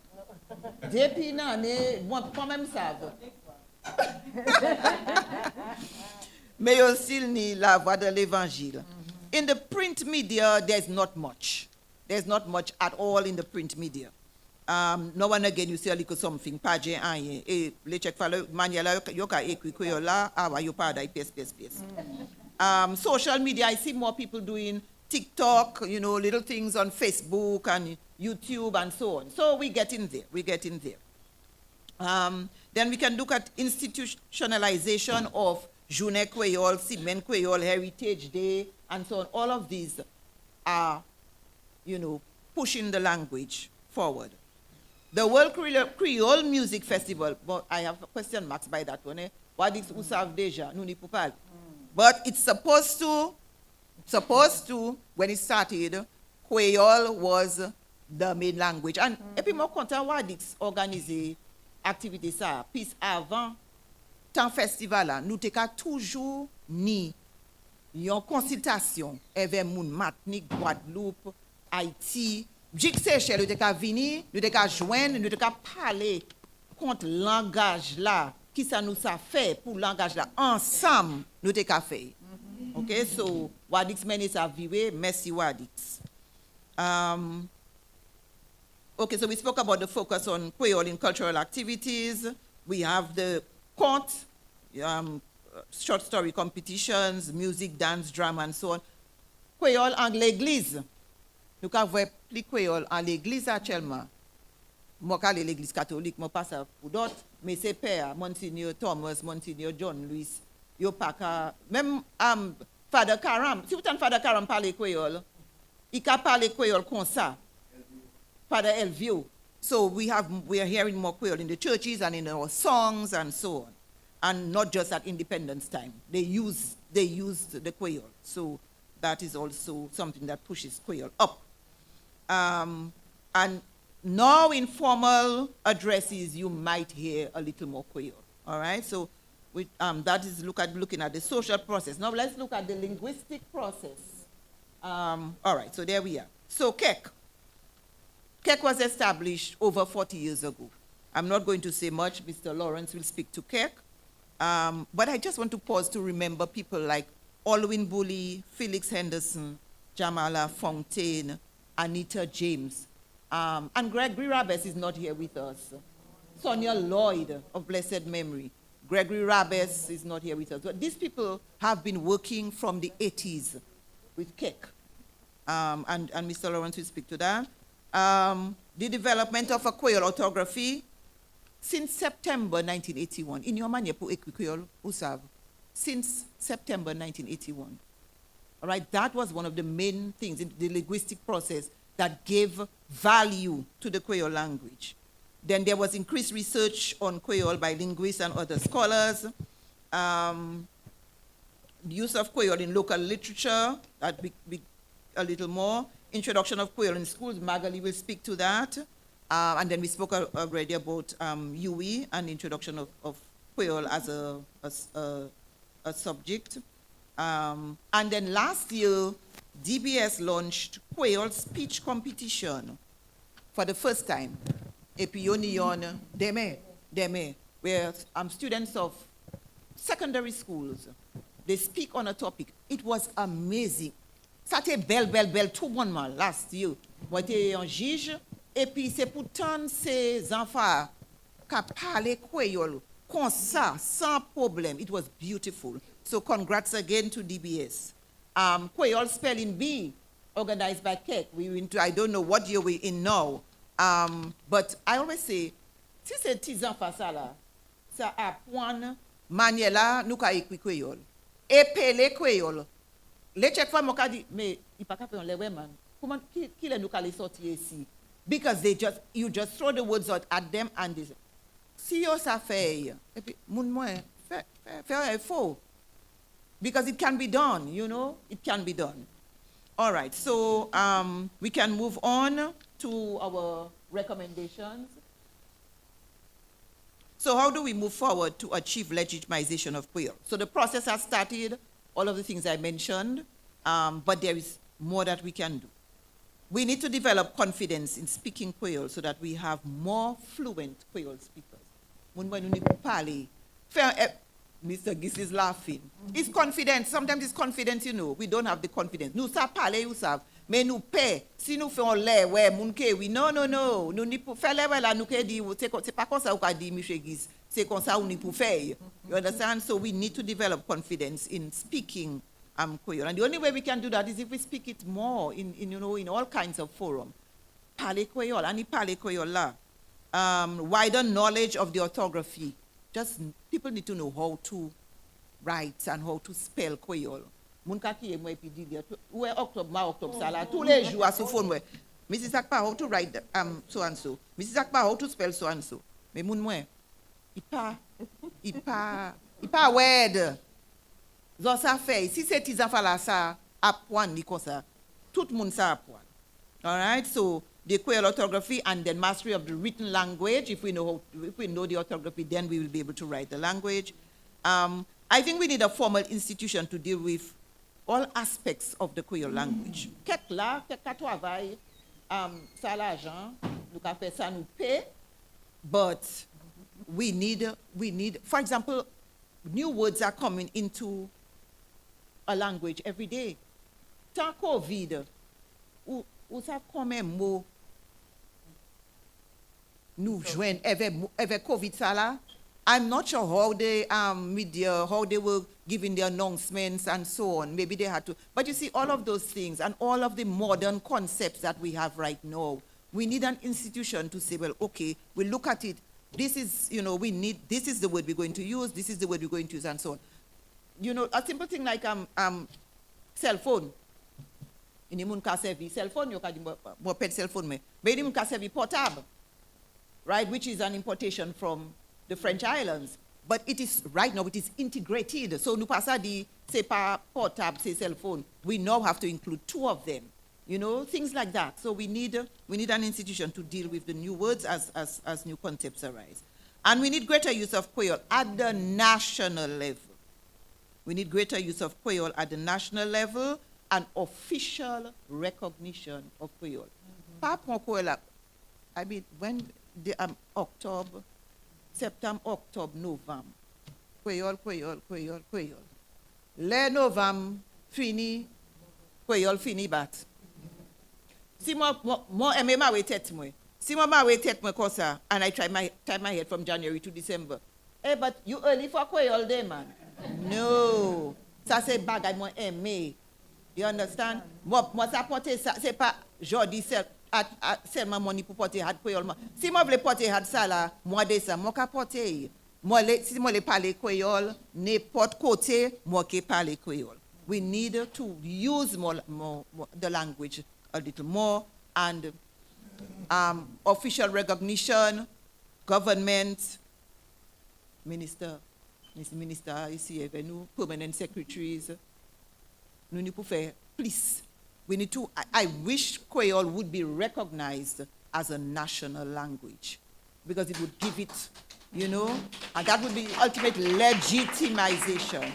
Depuis l'année, moi, quand même ça. Mais aussi ni La Voix de l'Évangile. In the print media, there's not much. There's not much at all in the print media. Now and again, you see a little something, paje anye. Le check follow, manuela, you can ekwi Creole, awa, you pada, PS. Social media, I see more people doing TikTok, little things on Facebook and YouTube and so on. So we're getting there. Then we can look at institutionalization of Journée Creole, Semaine Creole, Heritage Day, and so on. All of these are, pushing the language forward. The World Creole Music Festival, but I have question marks by that one. What is Usav Deja? But it's supposed to, when it started, Creole was the main language. And epi mo kontan Wadix organize activités ça, puis avant tant festival là, nous te ka toujours ni yon consultation avec moun Martinique, Guadeloupe, Haïti, Jik Seychelles, nous te ka vini, nous te ka joindre, nous te ka parler contre langage là, qui ça nous a fait pour langage là ensemble, nous te ka fait. Okay, so Wadix many sa viwe, merci Wadix. Okay, so we spoke about the focus on Creole in cultural activities. We have the conte, short story competitions, music, dance, drama, and so on. Creole en l'église. Nous avons plus Creole en l'église actuellement. Moi, je suis l'église catholique, je passe pour d'autres, mais c'est père, Monsignor Thomas, Monsignor John Louis, yo pas même Father Karam, si vous entendez Father Karam parler Creole, il peut parler Creole comme ça. Father Elvio. So we are hearing more Creole in the churches and in our songs and so on. And not just at independence time. They used the Creole. So that is also something that pushes Creole up. And now in formal addresses, you might hear a little more Creole. All right? So that is looking at the social process. Now let's look at the linguistic process. All right, so there we are. So KEK. KEK was established over 40 years ago. I'm not going to say much. Mr. Lawrence will speak to KEK. But I just want to pause to remember people like Alwyn Bully, Felix Henderson, Jamala Fontaine, Anita James. And Gregory Rabes is not here with us. Sonia Lloyd of blessed memory. Gregory Rabes is not here with us. But these people have been working from the 80s with KEK. And Mr. Lawrence will speak to that. The development of a Creole orthography since September 1981. In your manière pour écrire Creole, vous savez, since September 1981. All right, that was one of the main things in the linguistic process that gave value to the Creole language. Then there was increased research on Creole by linguists and other scholars. The use of Creole in local literature, that be a little more. Introduction of Creole in schools, Magali will speak to that. And then we spoke already about UE and introduction of Creole as a subject. And then last year, DBS launched Creole speech competition for the first time. Epionion Deme, where students of secondary schools, they speak on a topic. It was amazing. C'était belle, tout bon mal last year. Moi, j'étais un juge, et puis c'est pourtant ces enfants qui parlaient Creole comme ça, sans problème. It was beautiful. So congrats again to DBS. Creole Spelling Bee, organized by KEK. I don't know what year we're in now. But I always say, si ces petits enfants ça là, ça apprend manière là, nous ka écrit Creole. Épeler Creole. Les check fois moi dit mais il pas capable les man. Comment qui les nous aller sortir ici? Because you just throw the words out at them and they say, si yo ça fait et puis moun moi faire effort. Because it can be done, it can be done. All right, so we can move on to our recommendations. So how do we move forward to achieve legitimization of Creole? So the process has started, all of the things I mentioned, but there is more that we can do. We need to develop confidence in speaking Creole so that we have more fluent Creole speakers. Mr. Giss is laughing. It's confidence. Sometimes it's confidence, we don't have the confidence. Nous, ça parler, you have. Mais nous paie, si nous faisons l'air, ouais, moun ke, oui, non, non, non, nous n'y pour faire l'air, là, nous ke dit, c'est pas comme ça, ou ka dit, M. Guise, c'est comme ça, ou n'y pour faire. You understand? So we need to develop confidence in speaking Creole. And the only way we can do that is if we speak it more in in all kinds of forums. Parler Creole, and parler Creole là. Wider knowledge of the orthography. Just people need to know how to write and how to spell Creole. Moun ka ki moi pi di ou octobre ça là tous les jours à sous phone moi. Mrs. Akpa how to write so and so. Mrs. Akpa how to spell so and so. Mais moun moi il pas word. Zo ça fait si ces petits enfants là ça apprendre ni comme ça. Tout le monde ça apprendre. All right? So the Creole orthography and then mastery of the written language. If we know the orthography, then we will be able to write the language. I think we need a formal institution to deal with all aspects of the Creole language. Quelques là, quelques travail, ça l'argent, nous avons fait ça nous paie, but we need, for example, new words are coming into a language every day. Tant COVID, ou ça combien mots nous joignent avec COVID ça là? I'm not sure how the media, how they were giving the announcements and so on. Maybe they had to. But you see, all of those things and all of the modern concepts that we have right now, we need an institution to say, well, okay, we look at it. This is, this is the word we're going to use, this is the word we're going to use, and so on. A simple thing like cell phone. Ini moun ka servi cell phone, yo ka di mo pet cell phone me. But ini moun ka servi portable, right? Which is an importation from the French islands. But it is, right now, it is integrated. So nous pas ça dit, c'est pas portable, c'est cell phone. We now have to include two of them. Things like that. So we need an institution to deal with the new words as new concepts arise. And we need greater use of Creole at the national level. We need greater use of Creole at the national level and official recognition of Creole. Pas pour Creole. I mean, when the October, Septembre, Octobre, Novembre. Creole. Le Novembre fini, Creole fini bat. Si moi aime ma tête moi. Si moi ma tête moi comme ça, and I tie my head from January to December. Hey, but you early for Creole day, man. No. Ça c'est bagay moi aimé. You understand? Moi ça porter ça, c'est pas jodi seulement money pour porter had Creole. Si moi voulais porter had ça là, moi décembre, moi ka porter. Si moi les parler Creole, n'importe côté, moi qui parler Creole. We need to use more the language a little more, and official recognition, government, minister ici avec nous, permanent secretaries. Nous pouvons faire plus. We need to. I wish Creole would be recognized as a national language, because it would give it, and that would be ultimate legitimization.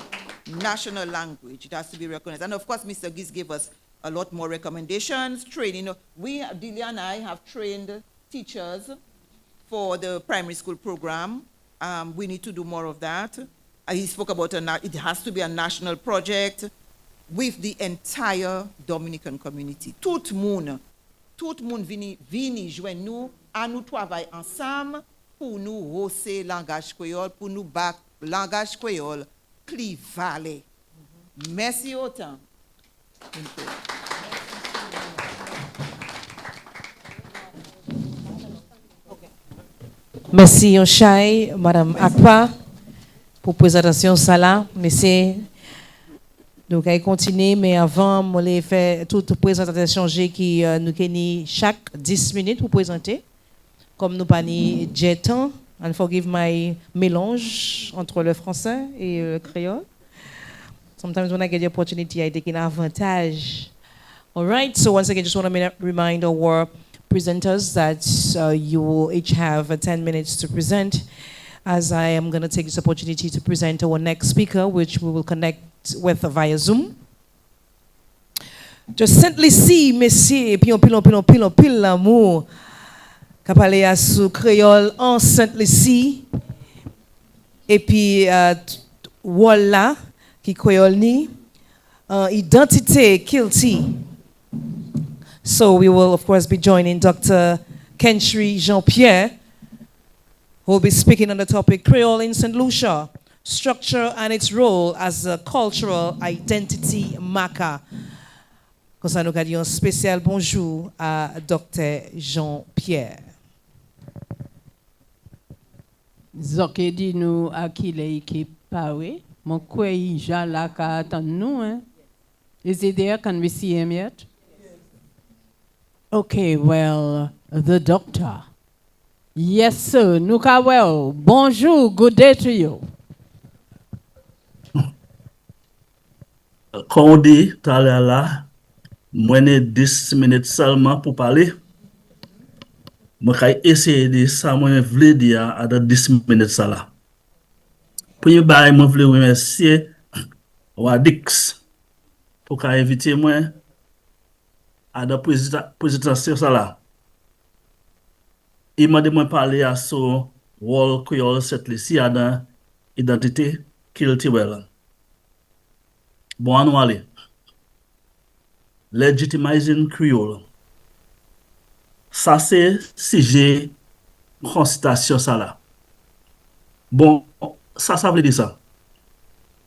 National language, it has to be recognized. And of course, Mr. Giz gave us a lot more recommendations, training. Delia and I have trained teachers for the primary school program. We need to do more of that. He spoke about it has to be a national project with the entire Dominican community. Tout le monde vini joindre nous, à nous travailler ensemble pour nous hausser le langage créole, pour nous battre le langage créole, clivaler. Merci autant. Merci Yonchai, Madame Akpa, pour la présentation ça là. Merci. Donc, on continue, mais avant, je vais faire toute présentation qui nous gagne chaque 10 minutes pour présenter. Comme nous pas ni temps, and forgive my mélange entre le français et le créole. Sometimes when I get the opportunity, I take an advantage. All right, so once again, just want to remind our presenters that you will each have 10 minutes to present, as I am going to take this opportunity to present our next speaker, which we will connect with via Zoom. Just simply see, messieurs, et puis on pile l'amour, qu'a parlé à sous créole en Saint-Lucie, et puis voilà, qui créole ni, identité, kilti, So we will, of course, be joining Dr. Kenshri Jean-Pierre, who will be speaking on the topic Creole in St. Lucia, structure and its role as a cultural identity marker. Comme ça, nous avons un spécial bonjour à Dr. Jean-Pierre. Zoke di nou a ki le ekip pawe. Mon kwe ija la ka atan nou, hein? Is he there? Can we see him yet? Okay, well, the doctor. Yes, sir. Nuka well. Bonjour. Good day to you. Comme on dit, tout à l'heure là, moi j'ai 10 minutes seulement pour parler. Moi vais essayer de ça, moi voulais dire à 10 minutes ça là. Premier bail, moi voulais remercier Wadix pour qu'il invité moi à la présentation ça là. Il m'a demandé de parler à son rôle Creole cette ici à dans identité culturelle. Bon, on va aller. Legitimizing Creole. Ça, c'est sujet consultation ça là. Bon, ça veut dire ça.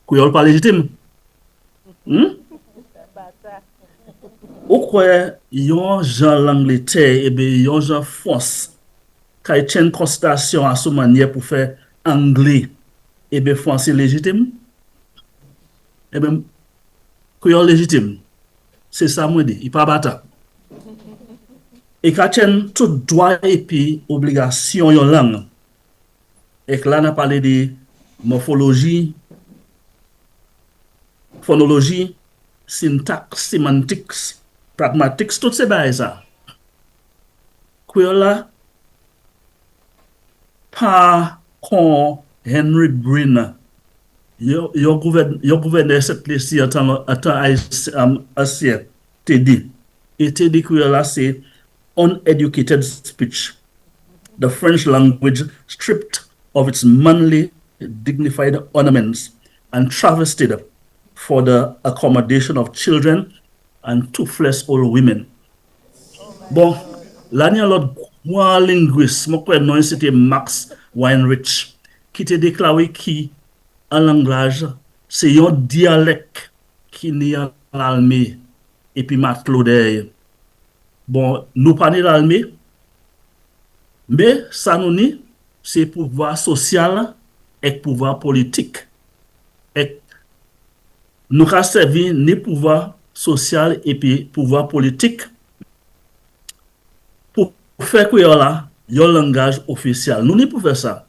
Creole pas légitime. Ou quoi, yon Jean l'Angleterre, et bien, yon Jean France, quand il tient une consultation à ce manière pour faire anglais, et bien, français légitime. Et bien, Creole légitime. C'est ça, moi, dit. Il pas battre. Et quand il tout droit et puis obligation yon langue. Et que là, on a parlé de morphologie, phonologie, syntaxe, sémantiques, pragmatics, tout ces bails ça. Creole là, pas comme Henry Bryn. Yo gouverneur cette place attend ancien te dit. Et te dit que là c'est uneducated speech. The French language stripped of its manly dignified ornaments and travestied for the accommodation of children and toothless old women. Bon, là il y a l'autre grand linguiste, mon nom c'était Max Weinrich, qui te déclaré qui en langage, c'est un dialecte qui n'est en l'almé et puis matelot derrière. Bon, nous parlons l'almé, mais ça nous dit, c'est pouvoir social et pouvoir politique. Et nous avons servi ni pouvoir social et puis pouvoir politique pour faire que là, il y a un langage officiel. Nous n'y pouvons faire ça.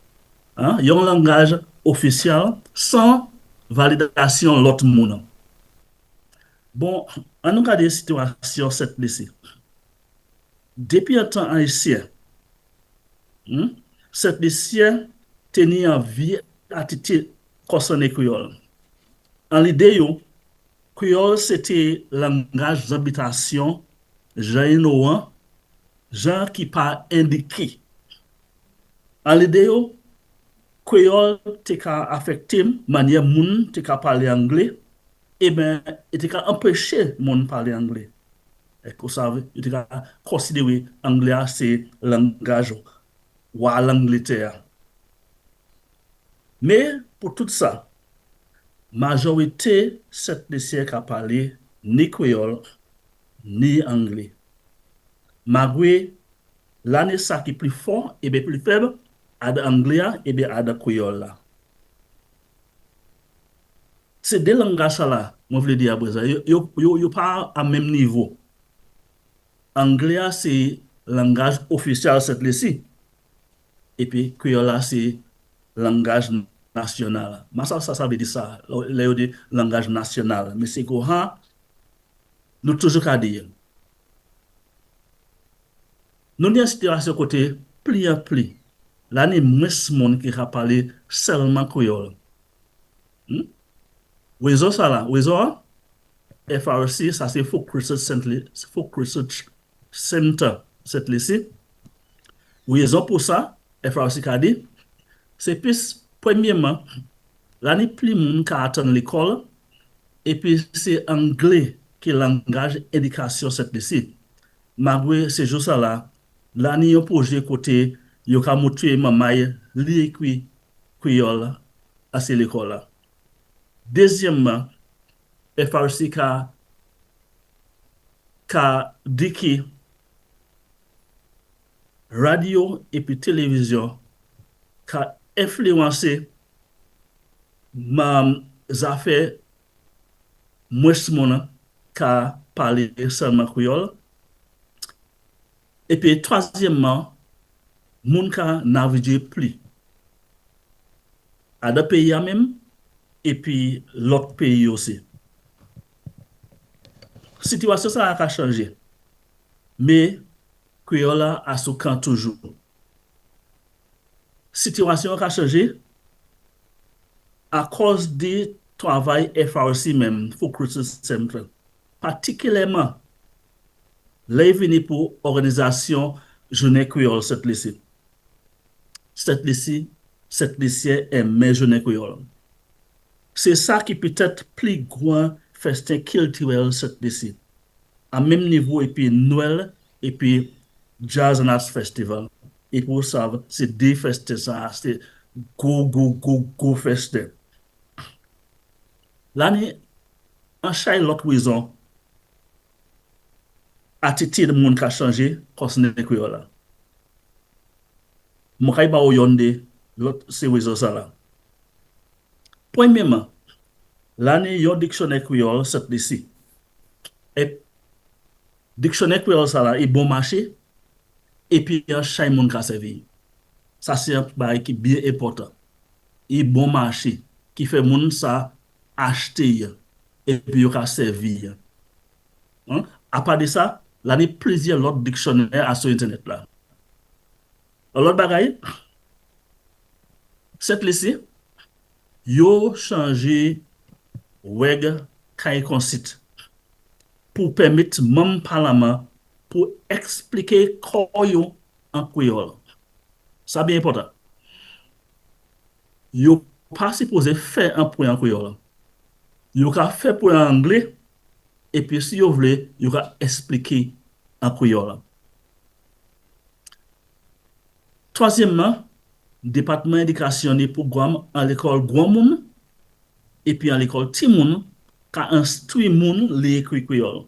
Il y a un langage officiel sans validation de l'autre monde. Bon, en nous cas des situations cette lycée. Depuis un temps haïtien, cette lycée tenait en vie attitude concernant Creole. En l'idée, Creole c'était langage d'habitation, gens ignorants, gens qui pas indiqué. En l'idée, Creole te ka affecté manière moun te ka parler anglais et ben te ka empêcher moun parler anglais. Et que ça veut te ka considérer anglais c'est langage ou à l'Angleterre. Mais pour tout ça, majorité cette lycée ka parler ni créole ni anglais. Malgré l'année ça qui plus fort et bien plus faible à l'anglais et bien à la créole. C'est des langages là, moi je veux dire, yo pas à même niveau. Anglais c'est langage officiel cette ici. Et puis créole c'est langage national. Mais ça veut dire ça, le langage national. Mais c'est quoi nous toujours qu'à dire. Nous avons une situation côté pli à pli. Là, il y a moins qui a parlé seulement créole. Raison ça là, raison FRC, ça c'est Folk Research Center, cette lycée. Raison pour ça, FRC a dit, c'est plus, premièrement, là, il y a plus de monde qui attend l'école, et puis c'est anglais qui est langage éducation cette lycée. malgré ces jours là, là ni un projet côté yo ka montrer maman li écrit créole à cette l'école là. Deuxièmement, FRC ka dit que radio et puis télévision ka influencé ma affaires moins mon ka parler seulement créole. Et puis troisièmement, moun ka naviguer plus à deux pays même et puis l'autre pays aussi. Situation ça a changé. Mais créole a son camp toujours. Situation a changé à cause du travail FRC même, Focus Center. Particulièrement, les venu pour organisation Journée Créole cette lycée. Cette lycée est mes Journée Créole. C'est ça qui peut être plus grand festin culturel cette lycée. À même niveau et puis Noël et puis Jazz and Arts Festival. Et pour ça, c'est des festins ça, c'est go festin. L'année, en chaque autre raison, attitude de monde a changé concernant les créoles. Mon kay ba o yonde l'autre c'est raison ça là. Premièrement, l'année yon dictionnaire créole cette ici. Et dictionnaire créole ça là est bon marché et puis yon chaque monde ka servi. Ça c'est un bail qui bien important. Et bon marché qui fait monde ça acheter et puis yon ka servir. Hein? À part de ça, l'année plusieurs autres dictionnaires à sur internet là. L'autre bagaille, cette lycée, yo changé weg kay site pour permettre mon parlement pour expliquer quoi en créole. Ça bien important. Yo pas supposé faire un point en créole. Yo ka fait point en anglais et puis si vous voulez, yo ka expliquer en créole. Troisièmement, département d'éducation des programmes à l'école Grand Moun et puis à l'école Timoun qui instruit moun l'écrit créole.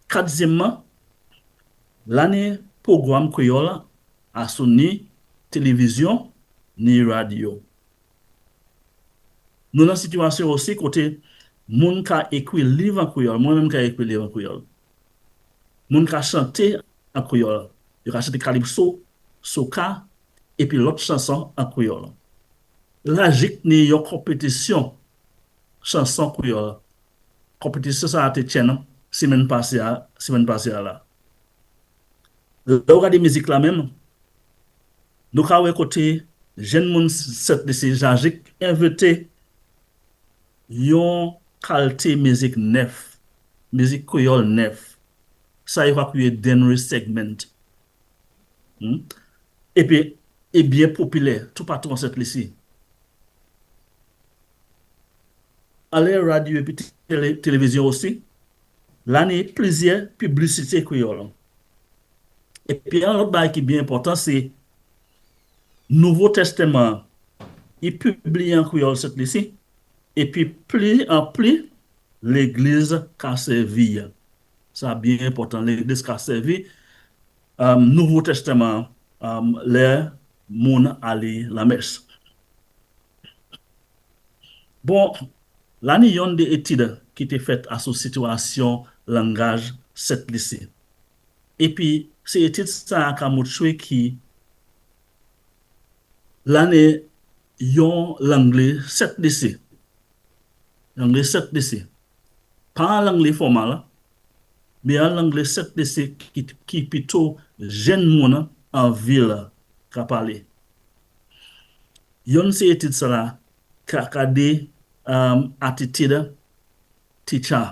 Quatrièmement, l'année programme créole a sonné télévision ni radio. Nous dans une situation aussi côté moun qui écrit livre en créole, moi-même qui écrit livre en créole. Moun qui chanter en créole. Il a chanté Calypso, Soca, et puis l'autre chanson en créole. Là, j'ai une compétition chanson créole. Compétition ça a été tienne, semaine passée là. Là, on regarde musique là même. Nous avons côté jeune monde cette de ces gens, j'ai invité yon qualité musique neuf, musique créole neuf. Ça évacué dernier segment. Et puis, est bien populaire, tout partout dans cette lycée. Allez, radio et puis télévision aussi, l'année, plusieurs publicités créoles. Et puis, un autre bail qui est bien important, c'est Nouveau Testament. Il publie en créole cette lycée. Et puis, plus en plus, l'église qui a servi. Ça bien important, l'église qui a servi. Nouveau Testament, les moun aller la messe. Bon, l'année yon des études qui étaient faites à cette situation langage cette lycée. Et puis, ces études ça a montré qui l'année yon l'anglais cette lycée. L'anglais cette lycée. Pas l'anglais formal, mais l'anglais cette lycée qui plutôt jeune monde en ville qu'a parlé. Yon ces études ça là qu'a des attitude teacher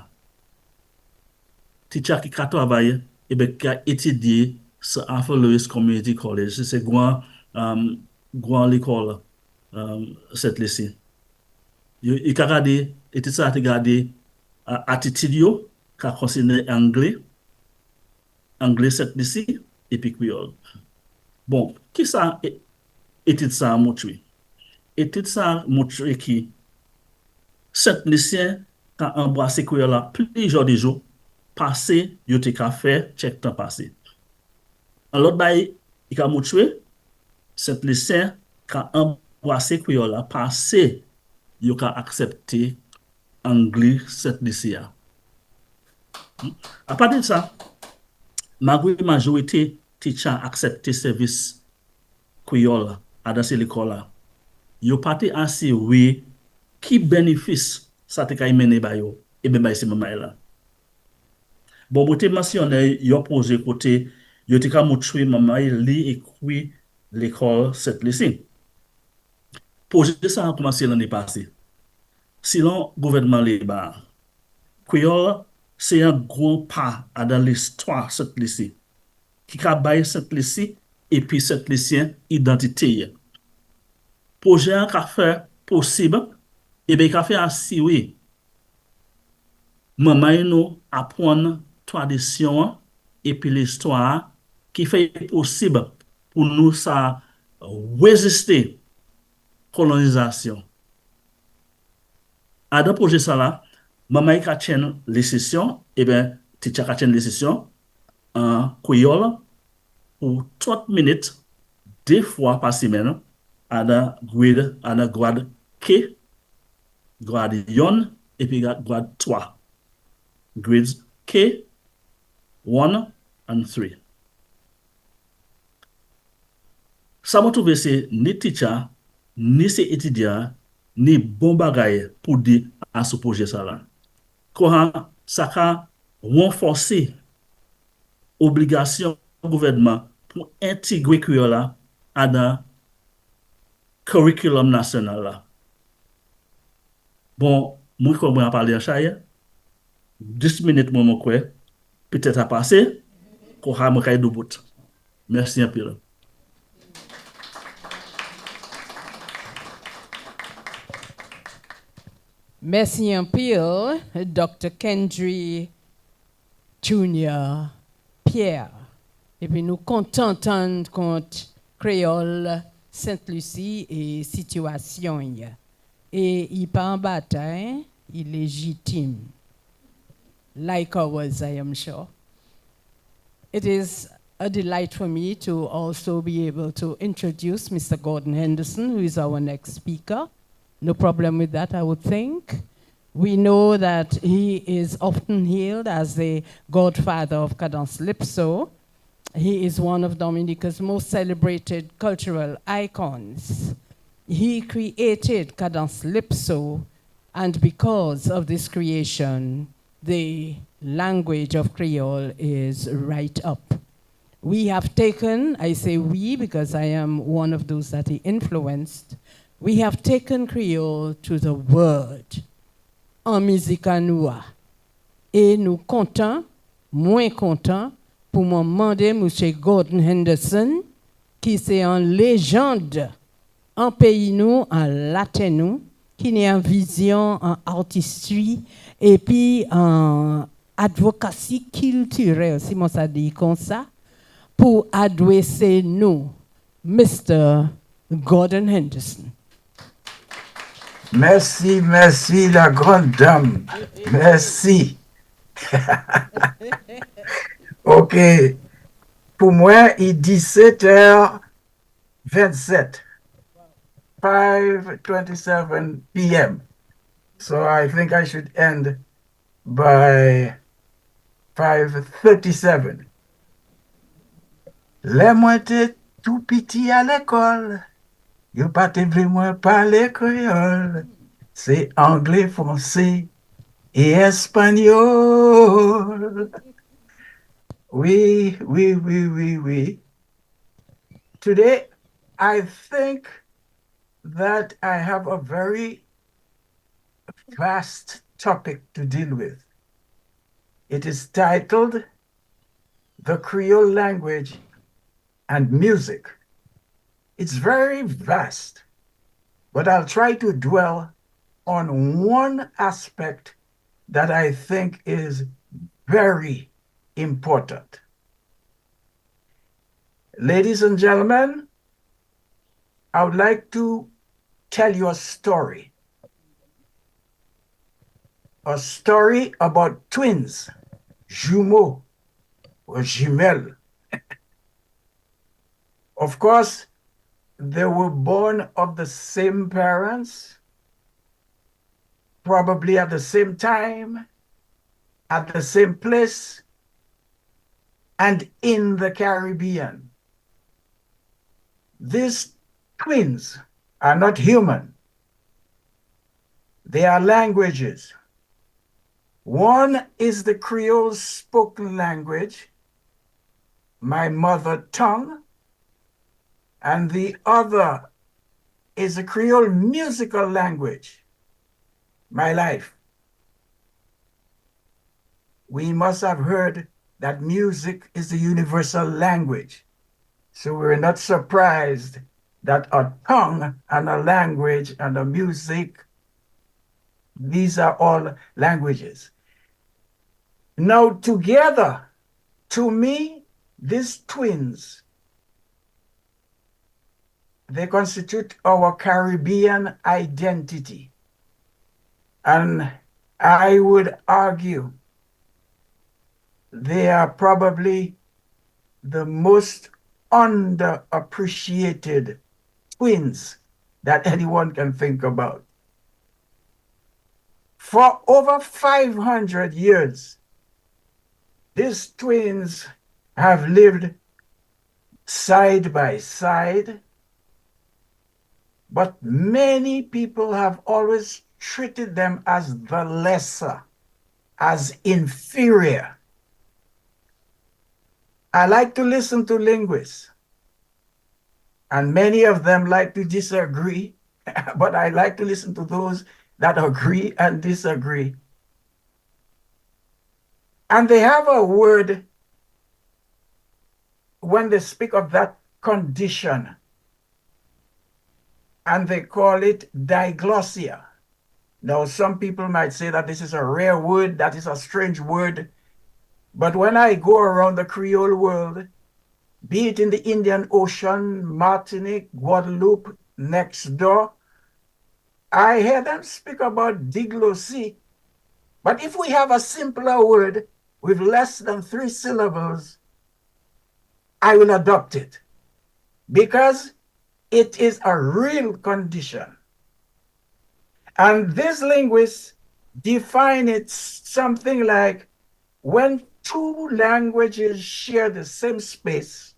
qui a travaillé et ben qui a étudié ce Arthur Lewis Community College. C'est grand l'école cette lycée. Il a regardé étude ça a regardé attitude yo qu'a concerné anglais anglais set lycée et puis créole. Bon, qui ça étude ça montre? Étude ça montre qui cet lycéen qui a embrassé créole là plusieurs des jours passé, il a fait check temps passé. Alors il a montré cet lycéen qui a embrassé créole là passé, il a accepté anglais cet lycée. À part de ça, malgré la majorité teacher accepté service créole à dans l'école là, yo pas assez oui qui bénéfice ça te kay mené ba yo et ben ba c'est maman là. Bon, vous te mentionné yo posé côté yo te ka montrer maman li écrit l'école cette lycée. Projet ça a commencé l'année passée. Sinon gouvernement les ba créole c'est un gros pas dans l'histoire de cette lycée qui a baillé cette lycée et puis cette lycéen identité. Projet a fait possible et bien a fait assurer maman nous apprendre tradition et puis l'histoire qui fait possible pour nous ça résister colonisation. À dans projet ça là, maman a tient les sessions et bien teacher a tient les sessions en créole pour 30 minutes 2 fois par semaine à la grade K, grade Yon et puis grade 3. Grades K, 1 and 3. Ça m'a trouvé c'est ni teacher, ni ces étudiants, ni bon bagaille pour dire à ce projet ça là. Comment ça a renforcé obligation du gouvernement pour intégrer créole là à dans curriculum national là. Bon, moi comme on a parlé en chaye, 10 minutes moi quoi, peut-être à passer, qu'on a mon de bout. Merci un peu. Merci un peu, Dr. Kendry Junior Pierre. Et puis nous comptons entendre contre Créole, Sainte-Lucie et situation. Et il pas en bataille, il est légitime. Like ours, I am sure. It is a delight for me to also be able to introduce Mr. Gordon Henderson, who is our next speaker. No problem with that, I would think. We know that he is often hailed as the godfather of Cadence Lypso. He is one of Dominica's most celebrated cultural icons. He created Cadence Lypso, and because of this creation, the language of Creole is right up. We have taken, I say we because I am one of those that he influenced, we have taken Creole to the world en musique à nous. Et nous contents, moins contents, pour me demander M. Gordon Henderson, qui c'est une légende en pays nous, en latin nous, qui n'est en vision, en artistrie, et puis en advocacy culturelle, si on ça dit comme ça, pour adresser nous, Mr. Gordon Henderson. Merci, merci, la grande dame. Merci. OK. Pour moi, il est 17h27. 5:27 p.m. So I think I should end by 5:37. Les moi t'es tout petit à l'école. Yo pas te vraiment parler créole. C'est anglais, français et espagnol. Oui, oui, oui, oui, oui. Today, I think that I have a very vast topic to deal with. It is titled The Creole Language and Music. It's very vast, but I'll try to dwell on one aspect that I think is very important. Ladies and gentlemen, I would like to tell you a story. A story about twins, jumeaux, or jumelles. Of course, they were born of the same parents, probably at the same time, at the same place, and in the Caribbean. These twins are not human. They are languages. One is the Creole spoken language, my mother tongue, and the other is a Creole musical language, my life. We must have heard that music is the universal language. So we're not surprised that a tongue and a language and a music, these are all languages. Now together, to me, these twins, they constitute our Caribbean identity. And I would argue they are probably the most underappreciated twins that anyone can think about. For over 500 years, these twins have lived side by side, but many people have always treated them as the lesser, as inferior. I like to listen to linguists, and many of them like to disagree, but I like to listen to those that agree and disagree. And they have a word when they speak of that condition, and they call it diglossia. Now, some people might say that this is a rare word, that is a strange word. But when I go around the Creole world, be it in the Indian Ocean, Martinique, Guadeloupe, next door, I hear them speak about diglossie. But if we have a simpler word with less than 3 syllables, I will adopt it because it is a real condition. And these linguists define it something like when two languages share the same space,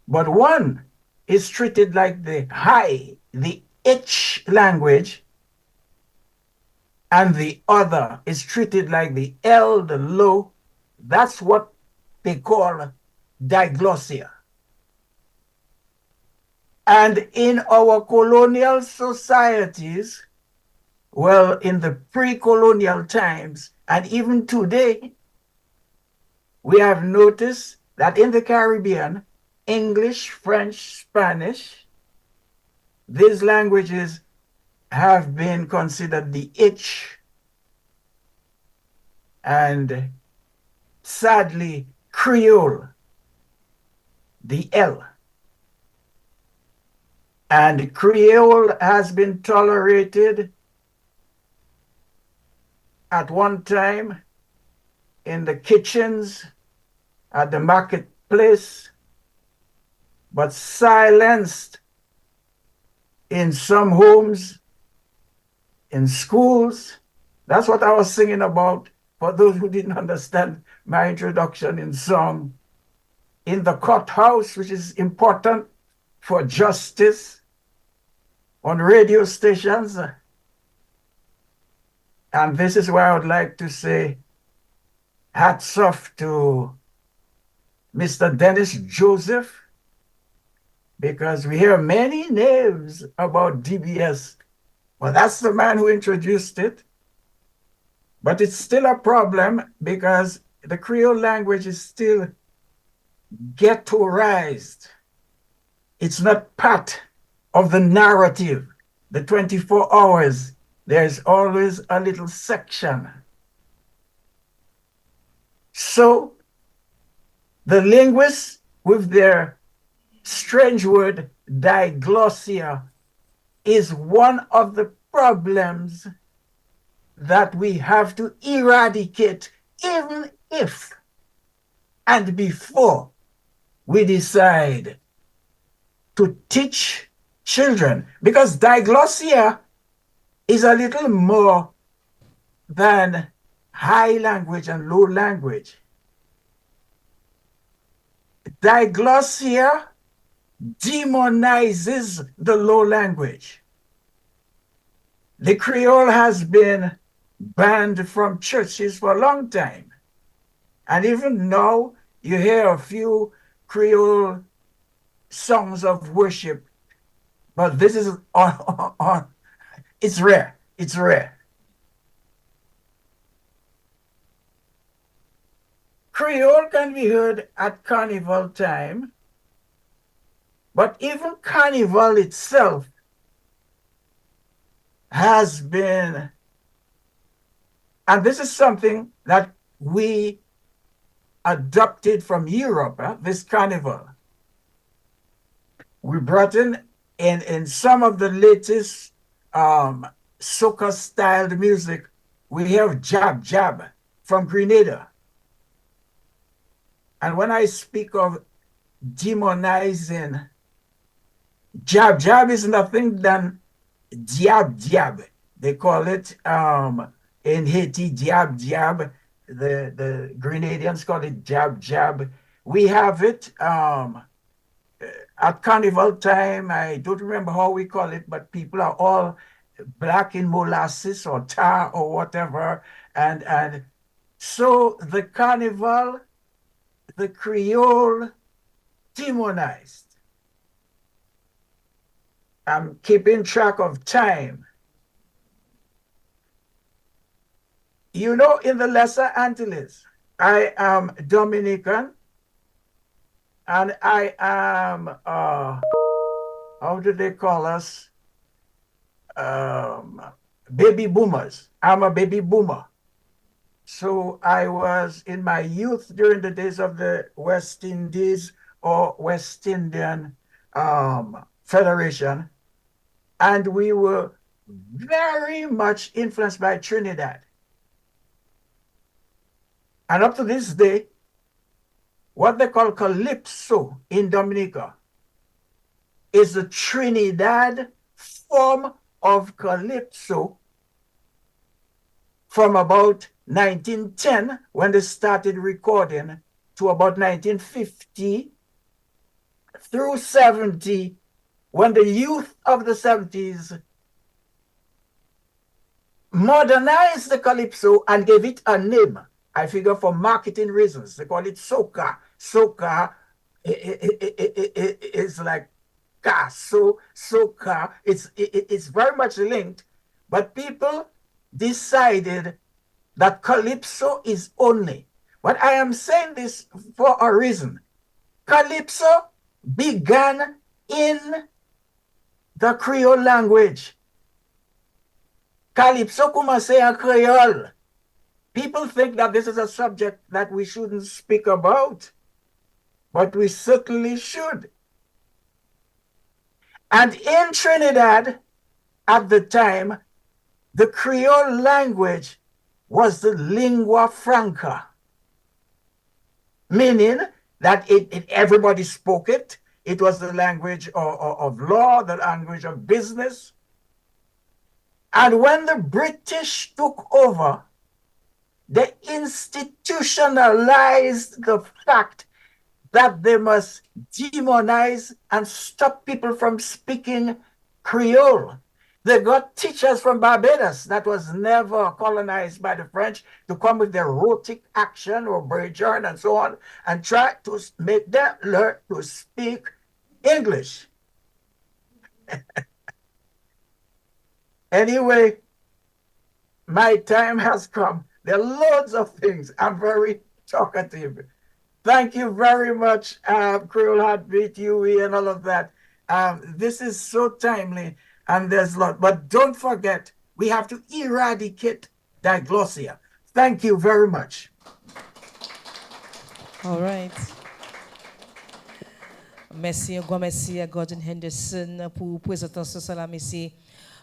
but one is treated like the high, the H language, and the other is treated like the L, the low. That's what they call diglossia. And in our colonial societies, well, in the pre-colonial times, and even today, we have noticed that in the Caribbean, English, French, Spanish, these languages have been considered the H, and sadly, Creole, the L. And Creole has been tolerated at one time in the kitchens, at the marketplace, but silenced in some homes, in schools. That's what I was singing about for those who didn't understand my introduction in song. In the courthouse, which is important for justice, on radio stations. And this is where I would like to say hats off to Mr. Dennis Joseph, because we hear many names about DBS. Well, that's the man who introduced it. But it's still a problem because the Creole language is still ghettoized. It's not part of the narrative. The 24 hours, there's always a little section. So the linguists with their strange word diglossia is one of the problems that we have to eradicate, even if and before we decide to teach children. Because diglossia is a little more than high language and low language. Diglossia demonizes the low language. The Creole has been banned from churches for a long time. And even now, you hear a few Creole songs of worship, but this is it's rare. It's rare. Creole can be heard at carnival time, but even carnival itself has been, and this is something that we adopted from Europe, this carnival. We brought in some of the latest soca styled music. We have Jab Jab from Grenada. And when I speak of demonizing, Jab Jab is nothing than Diab Diab. They call it in Haiti Diab Diab. The Grenadians call it Jab Jab. We have it at carnival time. I don't remember how we call it, but people are all black in molasses or tar or whatever. And so the carnival, the Creole demonized. I'm keeping track of time. You know, in the Lesser Antilles, I am Dominican, and I am, how do they call us? Baby boomers. I'm a baby boomer. So I was in my youth during the days of the West Indies or West Indian Federation, and we were very much influenced by Trinidad. And up to this day, what they call calypso in Dominica is the Trinidad form of calypso from about 1910, when they started recording, to about 1950 through 70, when the youth of the 70s modernized the calypso and gave it a name. I figure for marketing reasons. They call it soca. Soca is like ka, soca. It's very much linked, but people decided that calypso is only. But I am saying this for a reason. Calypso began in the Creole language. Calypso commençait en Creole. People think that this is a subject that we shouldn't speak about, but we certainly should. And in Trinidad, at the time, the Creole language was the lingua franca, meaning that everybody spoke it. It was the language of law, the language of business. And when the British took over, they institutionalized the fact that they must demonize and stop people from speaking Creole. They got teachers from Barbados that was never colonized by the French to come with their rhotic action or Bergeron and so on and try to make them learn to speak English. Anyway, my time has come. There are loads of things. I'm very talkative. Thank you very much, Creole Heartbeat, UE, and all of that. This is so timely, and there's a lot. But don't forget, we have to eradicate diglossia. Thank you very much. All right. Merci, un grand merci à Gordon Henderson pour la présentation sur la merci.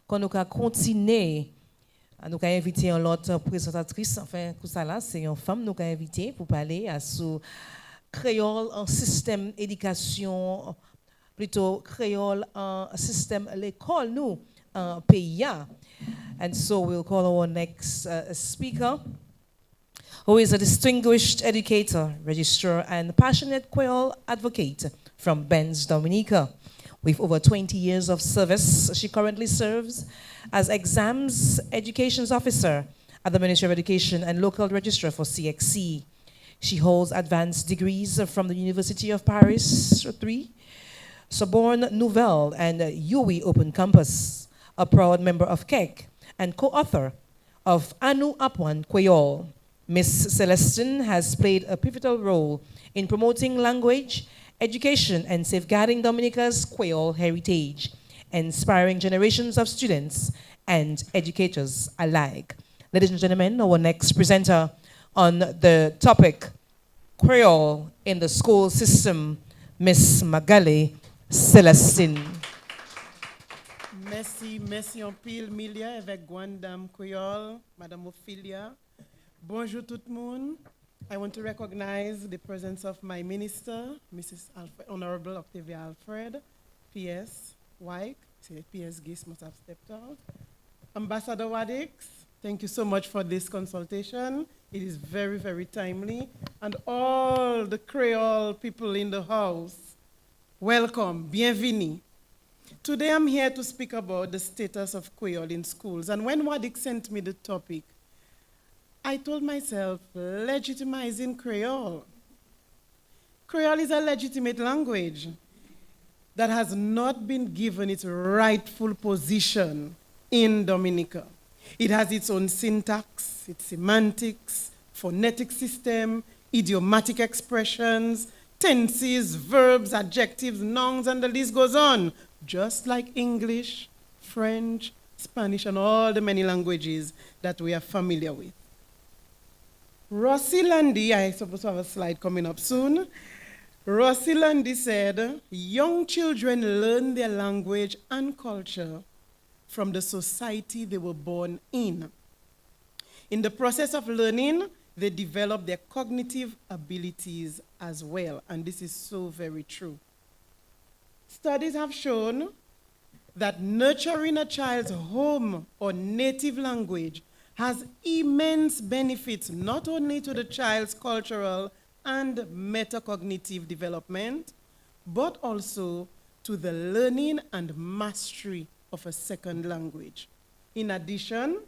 Quand nous avons continué, nous avons invité une autre présentatrice, enfin, tout ça là, c'est une femme nous avons invité pour parler à ce créole en système éducation, plutôt créole en système l'école, nous, en pays. And so we'll call our next speaker, who is a distinguished educator, registrar, and passionate Creole advocate from Benz, Dominica. With over 20 years of service, she currently serves as exams education officer at the Ministry of Education and local registrar for CXC. She holds advanced degrees from the University of Paris 3, Sorbonne Nouvelle, and UWI Open Campus, a proud member of KEC and co-author of Anu Apwan Creole. Miss Celestine has played a pivotal role in promoting language, education, and safeguarding Dominica's Creole heritage, inspiring generations of students and educators alike. Ladies and gentlemen, our next presenter on the topic, Creole in the school system, Miss Magali Celestine. Merci en pile, Milia, avec Gwandam Creole, Madame Ophelia. Bonjour tout le monde. I want to recognize the presence of my minister, Mrs. Honorable Octavia Alfred, PS White, PS Gis must have stepped out. Ambassador Wadix, thank you so much for this consultation. It is very, very timely. And all the Creole people in the house, welcome, bienvenue. Today I'm here to speak about the status of Creole in schools. And when Wadix sent me the topic, I told myself, legitimizing Creole. Creole is a legitimate language that has not been given its rightful position in Dominica. It has its own syntax, its semantics, phonetic system, idiomatic expressions, tenses, verbs, adjectives, nouns, and the list goes on, just like English, French, Spanish, and all the many languages that we are familiar with. Rossi Landy, I suppose to have a slide coming up soon. Rossi Landy said, young children learn their language and culture from the society they were born in. In the process of learning, they develop their cognitive abilities as well, and this is so very true. Studies have shown that nurturing a child's home or native language has immense benefits, not only to the child's cultural and metacognitive development, but also to the learning and mastery of a second language. In addition,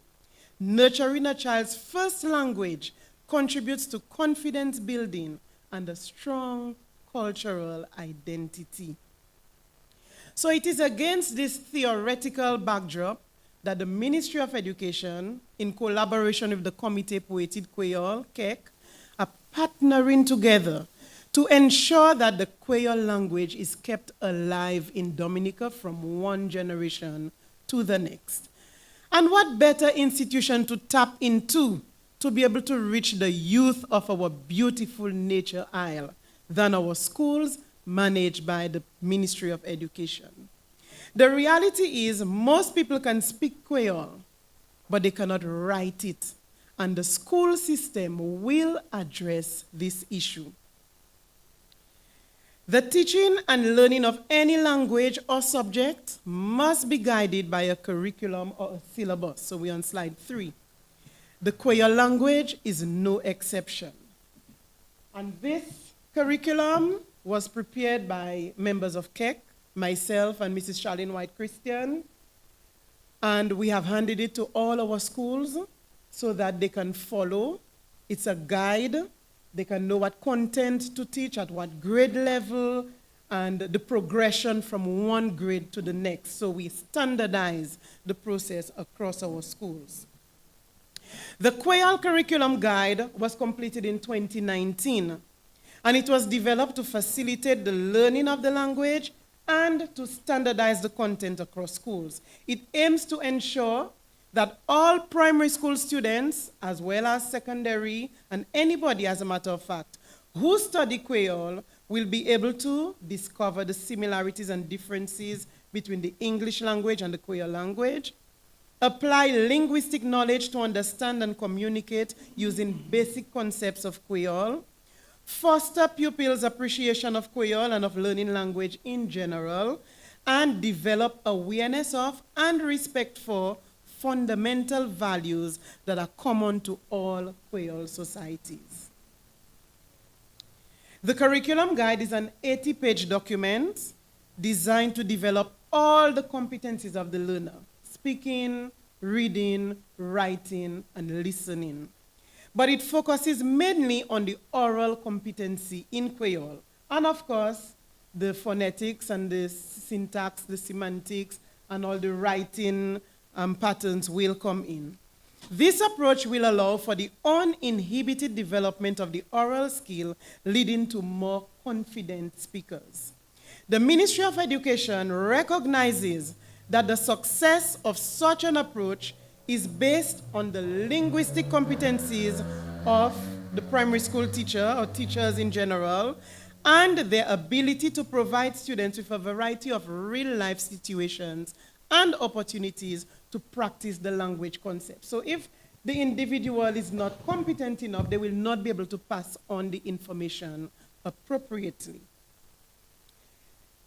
nurturing a child's first language contributes to confidence building and a strong cultural identity. So it is against this theoretical backdrop that the Ministry of Education, in collaboration with the Comité Poétique Creole, KEC, are partnering together to ensure that the Creole language is kept alive in Dominica from one generation to the next. And what better institution to tap into to be able to reach the youth of our beautiful nature isle than our schools managed by the Ministry of Education. The reality is most people can speak Creole, but they cannot write it. And the school system will address this issue. The teaching and learning of any language or subject must be guided by a curriculum or a syllabus. So we're on slide 3. The Creole language is no exception. And this curriculum was prepared by members of KEC, myself and Mrs. Charlene White Christian, and we have handed it to all our schools so that they can follow. It's a guide. They can know what content to teach, at what grade level, and the progression from one grade to the next. So we standardize the process across our schools. The Creole Curriculum Guide was completed in 2019, and it was developed to facilitate the learning of the language and to standardize the content across schools. It aims to ensure that all primary school students, as well as secondary, and anybody, as a matter of fact, who study Creole, will be able to discover the similarities and differences between the English language and the Creole language, apply linguistic knowledge to understand and communicate using basic concepts of Creole, foster pupils' appreciation of Creole and of learning language in general, and develop awareness of and respect for fundamental values that are common to all Creole societies. The curriculum guide is an 80-page document designed to develop all the competencies of the learner: speaking, reading, writing, and listening. But it focuses mainly on the oral competency in Creole. And of course, the phonetics and the syntax, the semantics, and all the writing patterns will come in. This approach will allow for the uninhibited development of the oral skill, leading to more confident speakers. The Ministry of Education recognizes that the success of such an approach is based on the linguistic competencies of the primary school teacher or teachers in general, and their ability to provide students with a variety of real-life situations and opportunities to practice the language concept. So if the individual is not competent enough, they will not be able to pass on the information appropriately.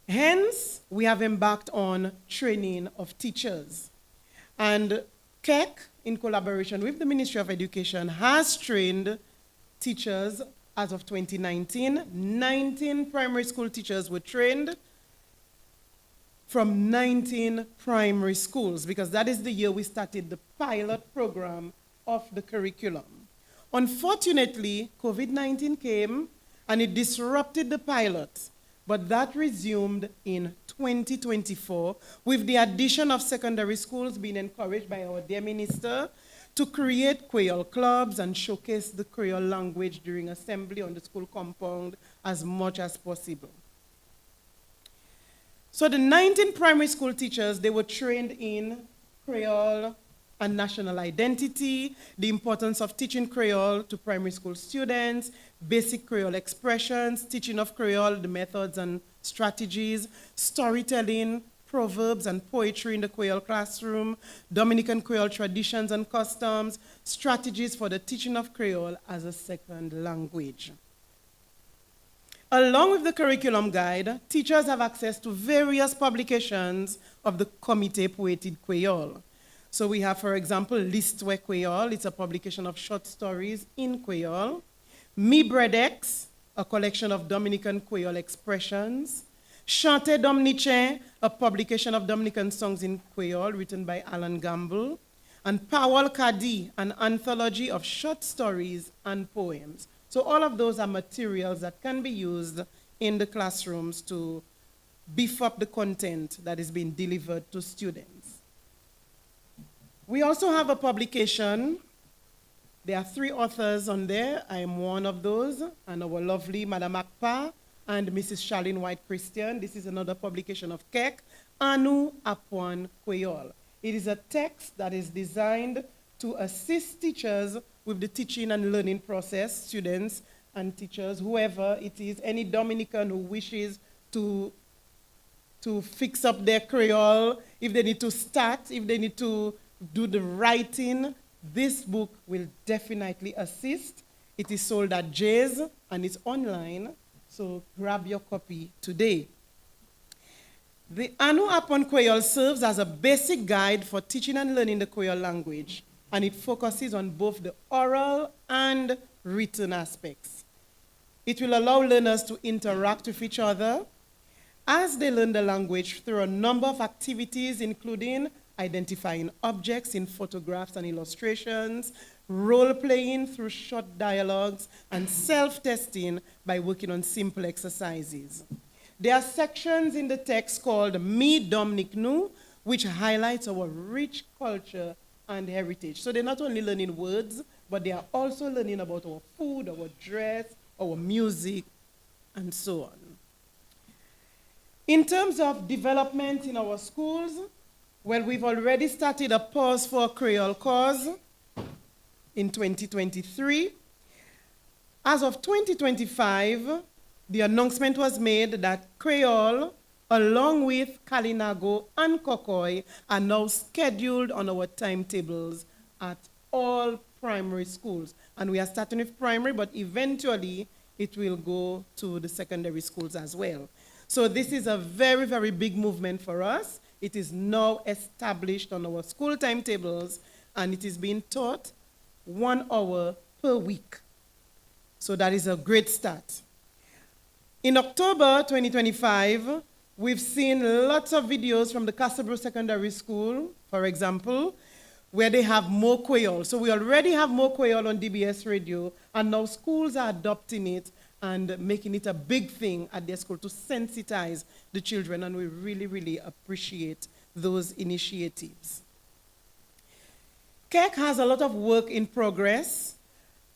Hence, we have embarked on training of teachers. And CEC, in collaboration with the Ministry of Education, has trained teachers as of 2019. 19 primary school teachers were trained from 19 primary schools, because that is the year we started the pilot program of the curriculum. Unfortunately, COVID-19 came and it disrupted the pilot, but that resumed in 2024 with the addition of secondary schools being encouraged by our dear minister to create Creole clubs and showcase the Creole language during assembly on the school compound as much as possible. So the 19 primary school teachers, they were trained in Creole and national identity, the importance of teaching Creole to primary school students, basic Creole expressions, teaching of Creole, the methods and strategies, storytelling, proverbs and poetry in the Creole classroom, Dominican Creole traditions and customs, strategies for the teaching of Creole as a second language. Along with the curriculum guide, teachers have access to various publications of the Comité Poétique Creole. So we have, for example, L'Histoire Creole. It's a publication of short stories in Creole. Mi Bredex, a collection of Dominican Creole expressions. Chante Dominicain, a publication of Dominican songs in Creole written by Alan Gamble. And Powell Kadi, an anthology of short stories and poems. So all of those are materials that can be used in the classrooms to beef up the content that is being delivered to students. We also have a publication. There are 3 authors on there. I am one of those, and our lovely Madame Akpa and Mrs. Charlene White Christian. This is another publication of CEC, Anu Apwan Creole. It is a text that is designed to assist teachers with the teaching and learning process, students and teachers, whoever it is, any Dominican who wishes to fix up their Creole, if they need to start, if they need to do the writing, this book will definitely assist. It is sold at Jay's and it's online, so grab your copy today. The Anu Apon Creole serves as a basic guide for teaching and learning the Creole language, and it focuses on both the oral and written aspects. It will allow learners to interact with each other as they learn the language through a number of activities, including identifying objects in photographs and illustrations, role-playing through short dialogues, and self-testing by working on simple exercises. There are sections in the text called Mi Dominic Nu, which highlights our rich culture and heritage. So they're not only learning words, but they are also learning about our food, our dress, our music, and so on. In terms of development in our schools, well, we've already started a Pause for Creole cause in 2023. As of 2025, the announcement was made that Creole, along with Kalinago and Kokoi, are now scheduled on our timetables at all primary schools. And we are starting with primary, but eventually it will go to the secondary schools as well. So this is a very, very big movement for us. It is now established on our school timetables, and it is being taught 1 hour per week. So that is a great start. In October 2025, we've seen lots of videos from the Castleboro Secondary School, for example, where they have more Creole. So we already have more Creole on DBS radio, and now schools are adopting it and making it a big thing at their school to sensitize the children, and we really, really appreciate those initiatives. KEC has a lot of work in progress.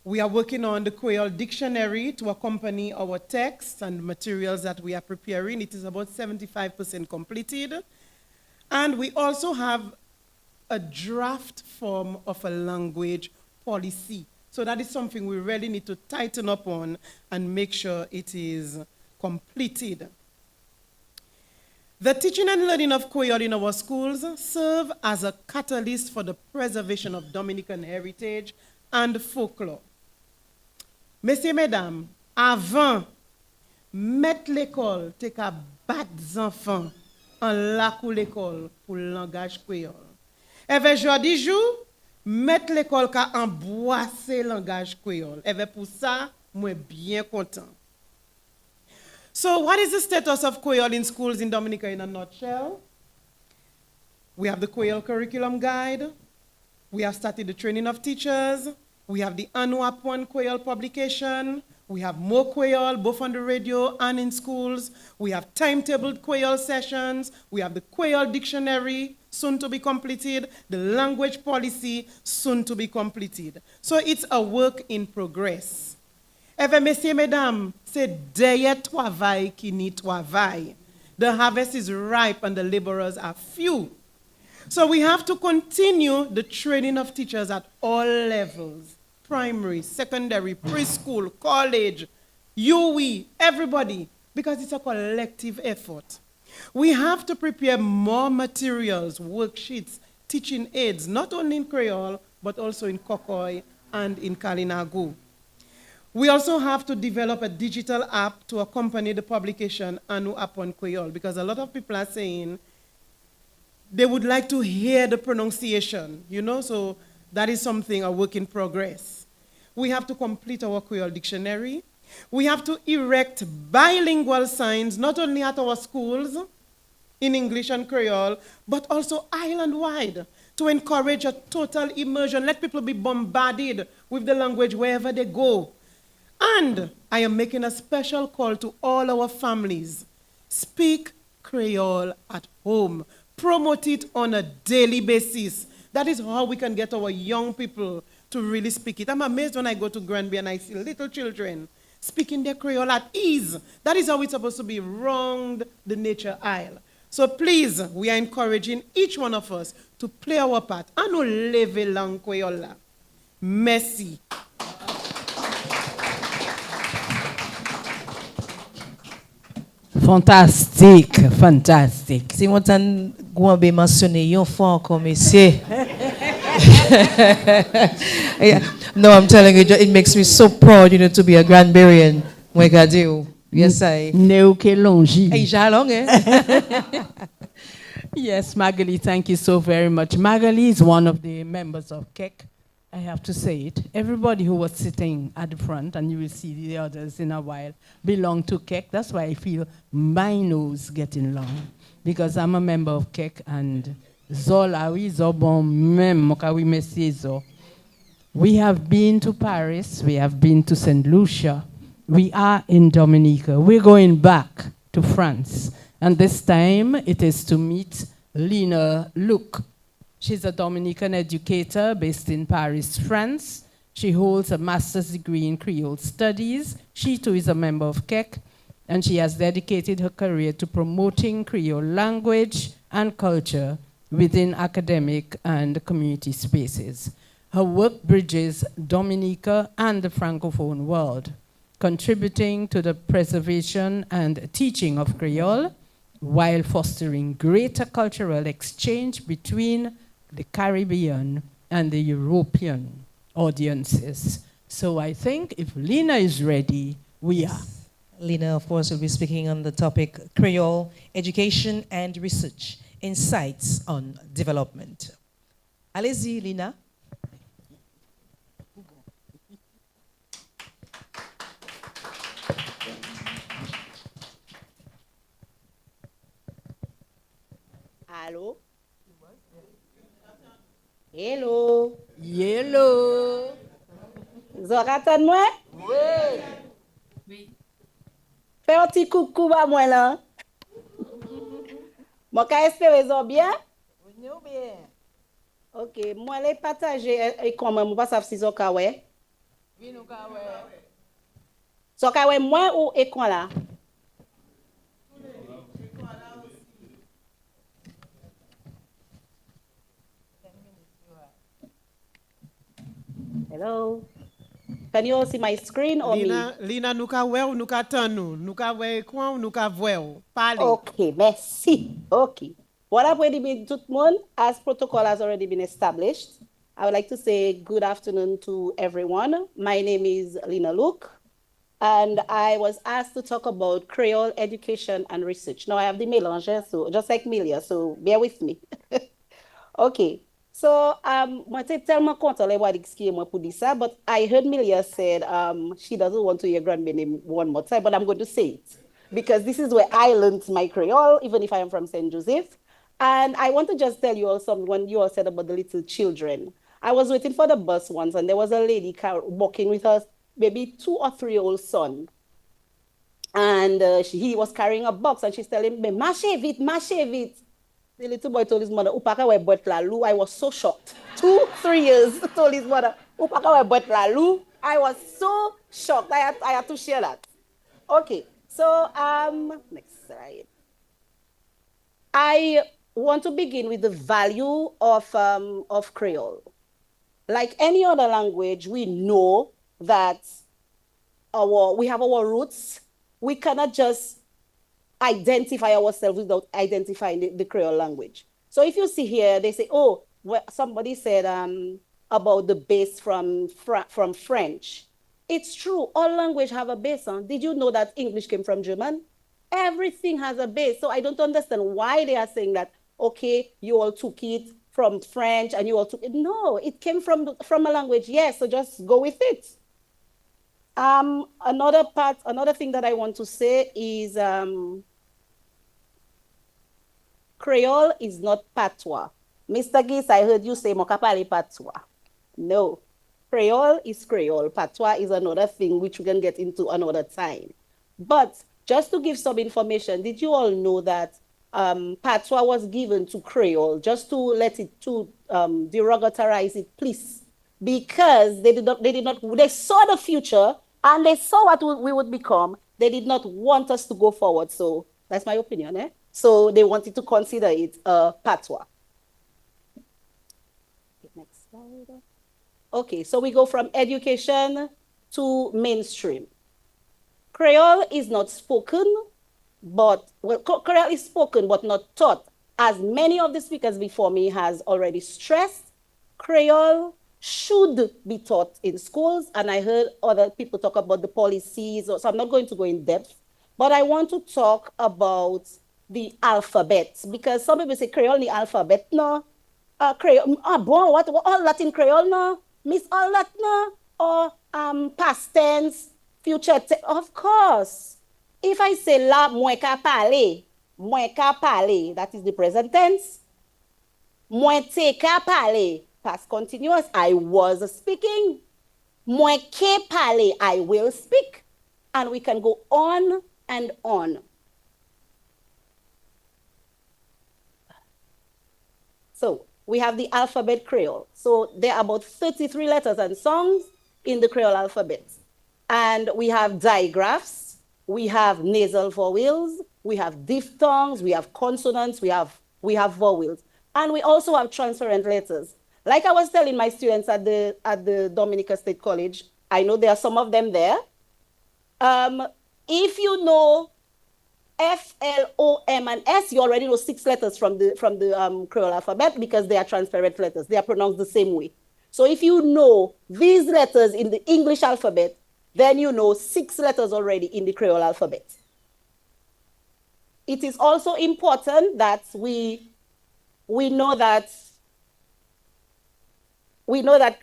We are working on the Creole dictionary to accompany our texts and materials that we are preparing. It is about 75% completed. And we also have a draft form of a language policy. So that is something we really need to tighten up on and make sure it is completed. The teaching and learning of Creole in our schools serve as a catalyst for the preservation of Dominican heritage and folklore. Messieurs, mesdames, avant, mettre l'école, te ka bat enfants en lakou l'école pour le langage créole. Et ve jodi jou, mettre l'école ka emboîser le langage créole. Et ve pour ça, moi bien content. So what is the status of Creole in schools in Dominica in a nutshell? We have the Creole curriculum guide. We have started the training of teachers. We have the ANUAP 1 Creole publication. We have more Creole, both on the radio and in schools. We have timetabled Creole sessions. We have the Creole dictionary, soon to be completed. The language policy, soon to be completed. So it's a work in progress. Eve, messieurs, mesdames, c'est derrière travail qui n'y travail. The harvest is ripe and the laborers are few. So we have to continue the training of teachers at all levels. Primary, secondary, preschool, college, UE, everybody, because it's a collective effort. We have to prepare more materials, worksheets, teaching aids, not only in Creole, but also in Kokoi and in Kalinago. We also have to develop a digital app to accompany the publication Anu App on Creole, because a lot of people are saying they would like to hear the pronunciation, so that is something, a work in progress. We have to complete our Creole dictionary. We have to erect bilingual signs, not only at our schools, in English and Creole, but also island-wide, to encourage a total immersion. Let people be bombarded with the language wherever they go. And I am making a special call to all our families. Speak Creole at home. Promote it on a daily basis. That is how we can get our young people to really speak it. I'm amazed when I go to Granby and I see little children speaking their Creole at ease. That is how it's supposed to be round the nature aisle. So please, we are encouraging each one of us to play our part. And nous lever langue Creole. Merci. Fantastic, fantastic. Si mon tan Gouambe mentionné yon fois encore, messieurs. Yeah. No, I'm telling you, it makes me so proud, to be a Granburian. Yes, I. Yes, Magali, thank you so very much. Magali is one of the members of KEC. I have to say it. Everybody who was sitting at the front, and you will see the others in a while, belong to KEC. That's why I feel my nose getting long, because I'm a member of KEC, and we have been to Paris, we have been to St. Lucia, we are in Dominica. We're going back to France, and this time it is to meet Lina Luc. She's a Dominican educator based in Paris, France. She holds a master's degree in Creole studies. She too is a member of KEC, and she has dedicated her career to promoting Creole language and culture within academic and community spaces. Her work bridges Dominica and the Francophone world. contributing to the preservation and teaching of Creole while fostering greater cultural exchange between the Caribbean and the European audiences. So I think if Lina is ready, we are. Lina, of course, will be speaking on the topic Creole Education and Research, Insights on Development. Allez-y, Lina. Allô? Hello. Hello. Vous entendez moi? Oui. Fais un petit coucou à moi là. Moi, espérer bien? Oui, bien. Ok, moi, les partager et comment moi pas savoir si vous avez. Oui, nous avons. So, moi ou écran là? Hello. Can you all see my screen or Lina, me? Lina, nous ka ou nous ka tan nous ka écran ou nous ka ou. Parlez. Okay, merci. Okay. What I've already been tout le monde, as protocol has already been established, I would like to say good afternoon to everyone. My name is Lina Luke, and I was asked to talk about Creole education and research. Now I have the mélange, so just like Milia, so bear with me. Okay. So, moi, c'est tellement content de voir moi pour dire ça, but I heard Milia said she doesn't want to hear grandma name one more time, but I'm going to say it because this is where I learned my Creole, even if I am from Saint Joseph. And I want to just tell you all something when you all said about the little children. I was waiting for the bus once, and there was a lady walking with her maybe 2 or 3-year-old son. And he was carrying a box, and she's telling me, Marchez vite, marchez vite. The little boy told his mother, Upaka we bought la lou. I was so shocked. 2, 3 years, told his mother, Upaka we bought la lou. I was so shocked. I had to share that. Okay, so next slide. I want to begin with the value of Creole. Like any other language, we know that we have our roots. We cannot just identify ourselves without identifying the Creole language. So if you see here, they say, oh, well, somebody said about the base from French. It's true, all language have a base. Huh? Did you know that English came from German? Everything has a base. So I don't understand why they are saying that, okay, you all took it from French and you all took it. No, it came from a language, yes, so just go with it. Another thing that I want to say is Creole is not patois. Mr. Gis, I heard you say Mokapali patois. No, Creole is Creole. Patois is another thing which we can get into another time. But just to give some information, did you all know that patois was given to Creole just to let it to derogatorize it, please? Because they saw the future and they saw what we would become. They did not want us to go forward. So that's my opinion. Eh? So they wanted to consider it patois. Next slide. Okay, so we go from education to mainstream. Creole is not spoken, but Creole is spoken but not taught. As many of the speakers before me has already stressed, Creole should be taught in schools, and I heard other people talk about the policies, so I'm not going to go in depth, but I want to talk about the alphabet, because some people say Creole the alphabet, no. Creole, bon, what all Latin Creole, no? Miss all that, no? Or past tense, future tense, of course. If I say la mwen ka pale, that is the present tense. Mwen te ka pale, past continuous, I was speaking. Mwen ke pale, I will speak. And we can go on and on. So we have the alphabet Creole. So there are about 33 letters and songs in the Creole alphabet. And we have digraphs, we have nasal vowels, we have diphthongs, we have consonants, we have vowels. And we also have transparent letters. Like I was telling my students at the Dominica State College, I know there are some of them there. If you know F, L, O, M, and S, you already know 6 letters from the Creole alphabet because they are transparent letters. They are pronounced the same way. So if you know these letters in the English alphabet, then you know 6 letters already in the Creole alphabet. It is also important that we know that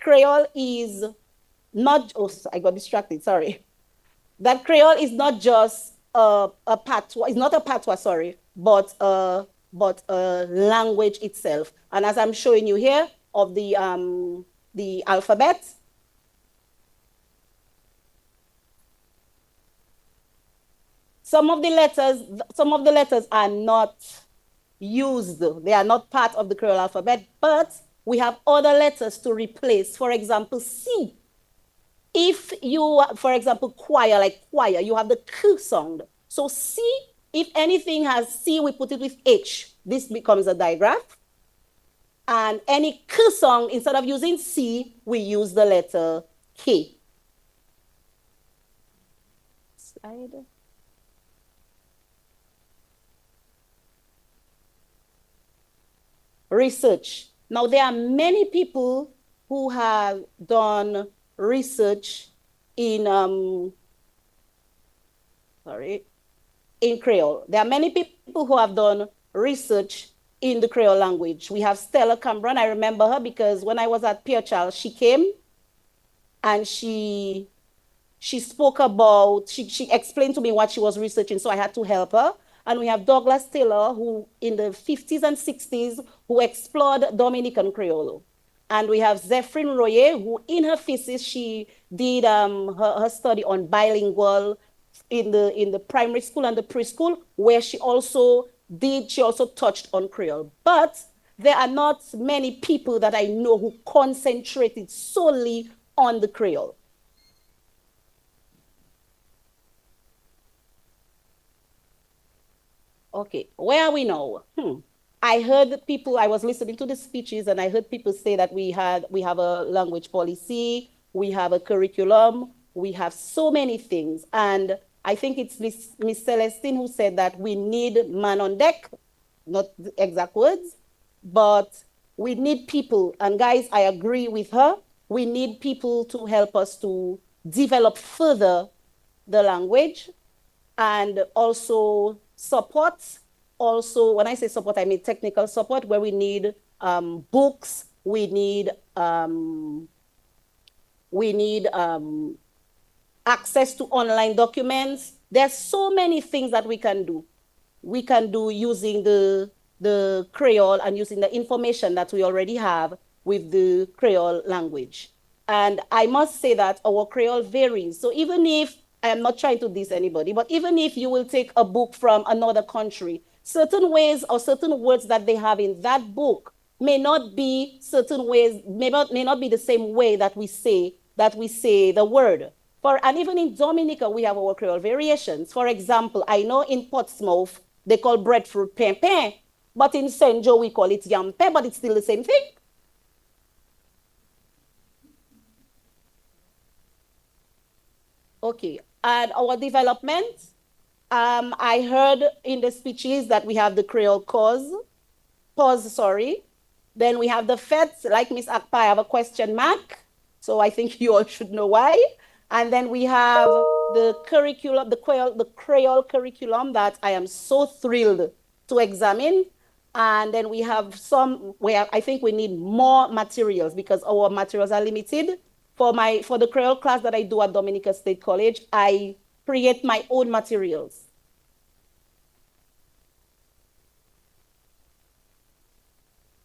Creole is not, oh, I got distracted, sorry. That Creole is not just a patois, it's not a patois, sorry, but a language itself. And as I'm showing you here of the alphabet, some of the letters are not used. They are not part of the Creole alphabet, but we have other letters to replace. For example, C. If you, for example, choir, you have the K sound. So C, if anything has C, we put it with H. This becomes a digraph. And any K sound, instead of using C, we use the letter K. Slide. Research. Now, there are many people who have done research in Creole. There are many people who have done research in the Creole language. We have Stella Cambron. I remember her because when I was at Pierre Charles, she came and she spoke about, she explained to me what she was researching, so I had to help her. And we have Douglas Taylor, who in the 50s and 60s, who explored Dominican Creole. And we have Zephyrin Royer, who in her thesis, she did her study on bilingual in the primary school and the preschool, where she also touched on Creole. But there are not many people that I know who concentrated solely on the Creole. Okay, where are we now? I heard people, I was listening to the speeches and I heard people say that we have a language policy, we have a curriculum, we have so many things. And I think it's Miss Celestine who said that we need man on deck, not the exact words, but we need people. And guys, I agree with her. We need people to help us to develop further the language and also support. Also, when I say support, I mean technical support, where we need books, we need access to online documents. There's so many things that we can do. We can do using the Creole and using the information that we already have with the Creole language. And I must say that our Creole varies. So even if, I am not trying to diss anybody, but even if you will take a book from another country, certain ways or certain words that they have in that book may not be certain ways, may not be the same way that we say the word. And even in Dominica, we have our Creole variations. For example, I know in Portsmouth, they call breadfruit pain pain, but in Saint Joe, we call it yampe, but it's still the same thing. Okay, and our development, I heard in the speeches that we have the Creole pause, Then we have the FETs, like Miss Akpa, I have a question mark. So I think you all should know why. And then we have the curriculum, the Creole curriculum that I am so thrilled to examine. And then we have some where I think we need more materials because our materials are limited. For the Creole class that I do at Dominica State College, I create my own materials.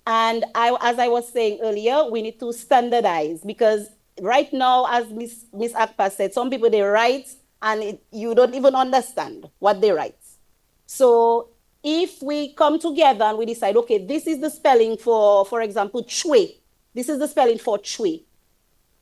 And as I was saying earlier, we need to standardize because right now, as Miss Akpa said, some people, they write and you don't even understand what they write. So if we come together and we decide, okay, this is the spelling for example, chwe. This is the spelling for chwe.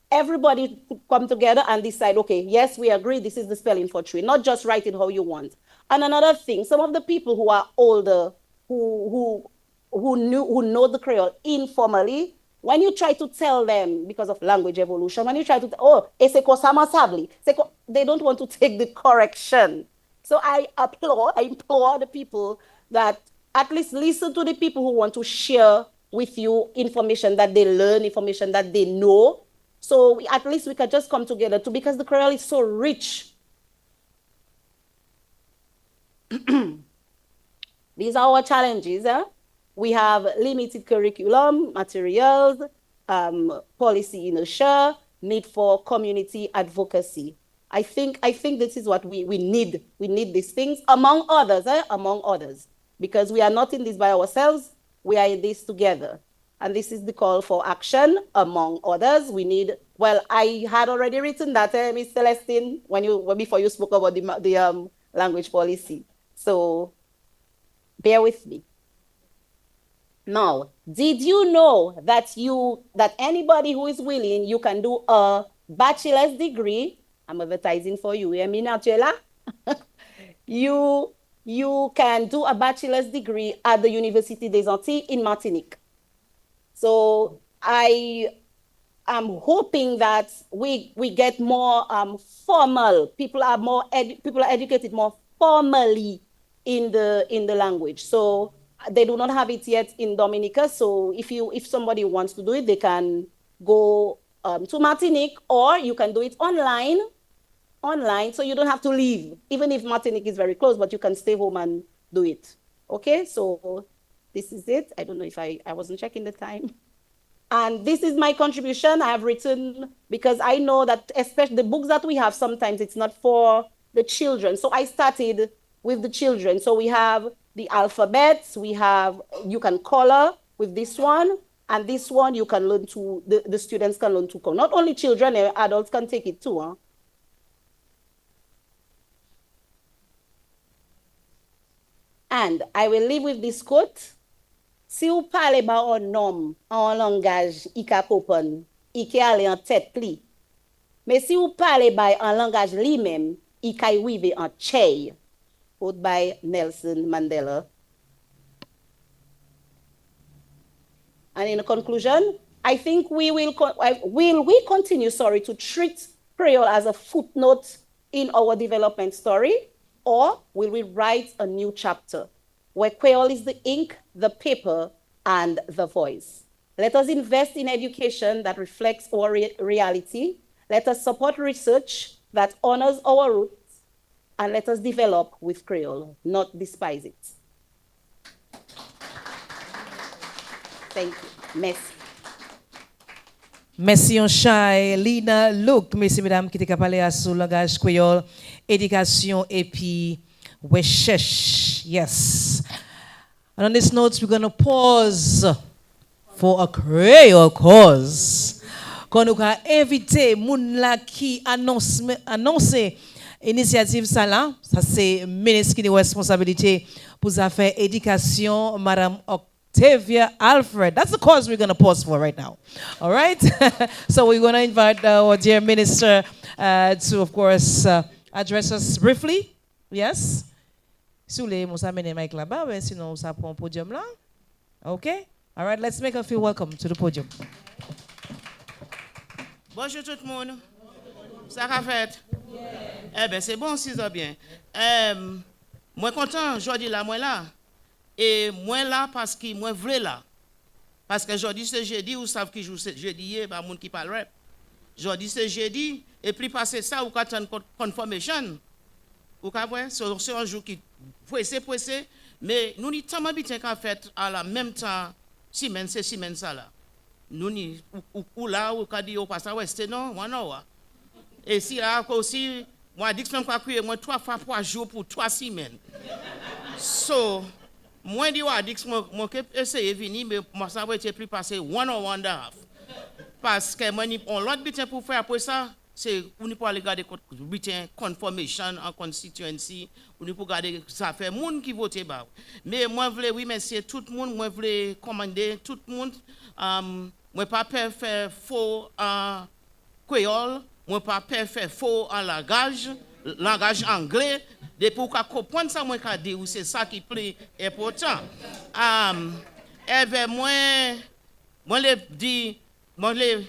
Everybody could come together and decide, okay, yes, we agree, this is the spelling for tree, not just write it how you want. And another thing, some of the people who are older, who know the Creole informally, when you try to tell them, because of language evolution, when you try to, they don't want to take the correction. So I implore the people that at least listen to the people who want to share with you information that they learn, information that they know. So at least we can just come together too, because the Creole is so rich. These are our challenges. We have limited curriculum, materials, policy inertia, need for community advocacy. I think this is what we need. We need these things, among others, because we are not in this by ourselves. We are in this together. And this is the call for action, among others. We need, well, I had already written that, Ms. Celestine, before you spoke about the language policy. So bear with me. Now, did you know that anybody who is willing, you can do a bachelor's degree? I'm advertising for you, Natchela. You can do a bachelor's degree at the Université des Antilles in Martinique. So I am hoping that we get more formal. People are educated more formally in the language. So they do not have it yet in Dominica. So if somebody wants to do it, they can go to Martinique, or you can do it online, so you don't have to leave, even if Martinique is very close, but you can stay home and do it. Okay, so this is it. I don't know if I wasn't checking the time. And this is my contribution. I have written, because I know that especially the books that we have, sometimes it's not for the children. So I started with the children. So we have the alphabets, you can color with this one, and this one you can learn to, the students can learn to color. Not only children, adults can take it too. Huh? And I will leave with this quote. Si ou pale ba un nom en langage I ka kopon, I ke ale en tête pli. Mais si ou pale ba en langage li même, I ka wive en chey. Quote by Nelson Mandela. And in conclusion, I think we will continue to treat Creole as a footnote in our development story, or will we write a new chapter where Creole is the ink, the paper, and the voice? Let us invest in education that reflects our reality. Let us support research that honors our roots, and let us develop with Creole, not despise it. Thank you. Merci. Merci, on chay, Lina, Luke, merci, mesdames, qui étaient parlé sur le langage créole, éducation et puis recherche. Yes. And on this note, we're going to pause for a Creole cause. Quand nous avons invité moun la qui annonce initiative ça là, ça c'est ministre qui a responsabilité pour les affaires éducation, Madame Octavia Alfred. That's the cause we're going to pause for right now. All right? So we're going to invite our dear minister to, of course, address us briefly. Yes? Si vous voulez, vous amenez le mic là-bas, mais sinon, ça prend un podium là. Okay? All right, let's make her feel welcome to the podium. Bonjour tout le monde. Ça va fait? Eh bien, c'est bon, si ça bien. Moi content, aujourd'hui là, moi là. Et moi là parce que moi vrai là. Parce que aujourd'hui c'est jeudi, vous savez qui joue jeudi, bah monde qui parle rap. Aujourd'hui c'est jeudi, et puis passer ça, vous attendre confirmation. Vous comprenez? C'est un jour qui pressé, mais nous n'y tellement bien qu'en fait à la même temps, semaine ça là. Nous ni ou là ou quand dit au passage ouest non moi non et si là aussi moi dit que je peux crier moi 3 fois par jour pour 3 semaines. So moi ditว่าdit moi que essayer venir mais moi ça va être plus passer 1 or 1.5 parce que moi ni on l'autre bulletin pour faire après ça c'est on ne peut aller regarder bulletin confirmation en constituency on ne peut regarder ça fait monde qui voter ba mais moi voulais oui merci tout le monde moi voulais commander tout le monde moi pas faire faux en créole, moi pas faire faux en langage anglais, de pour comprendre ça moi ka dire c'est ça qui est important. Moi Moi les dit moi les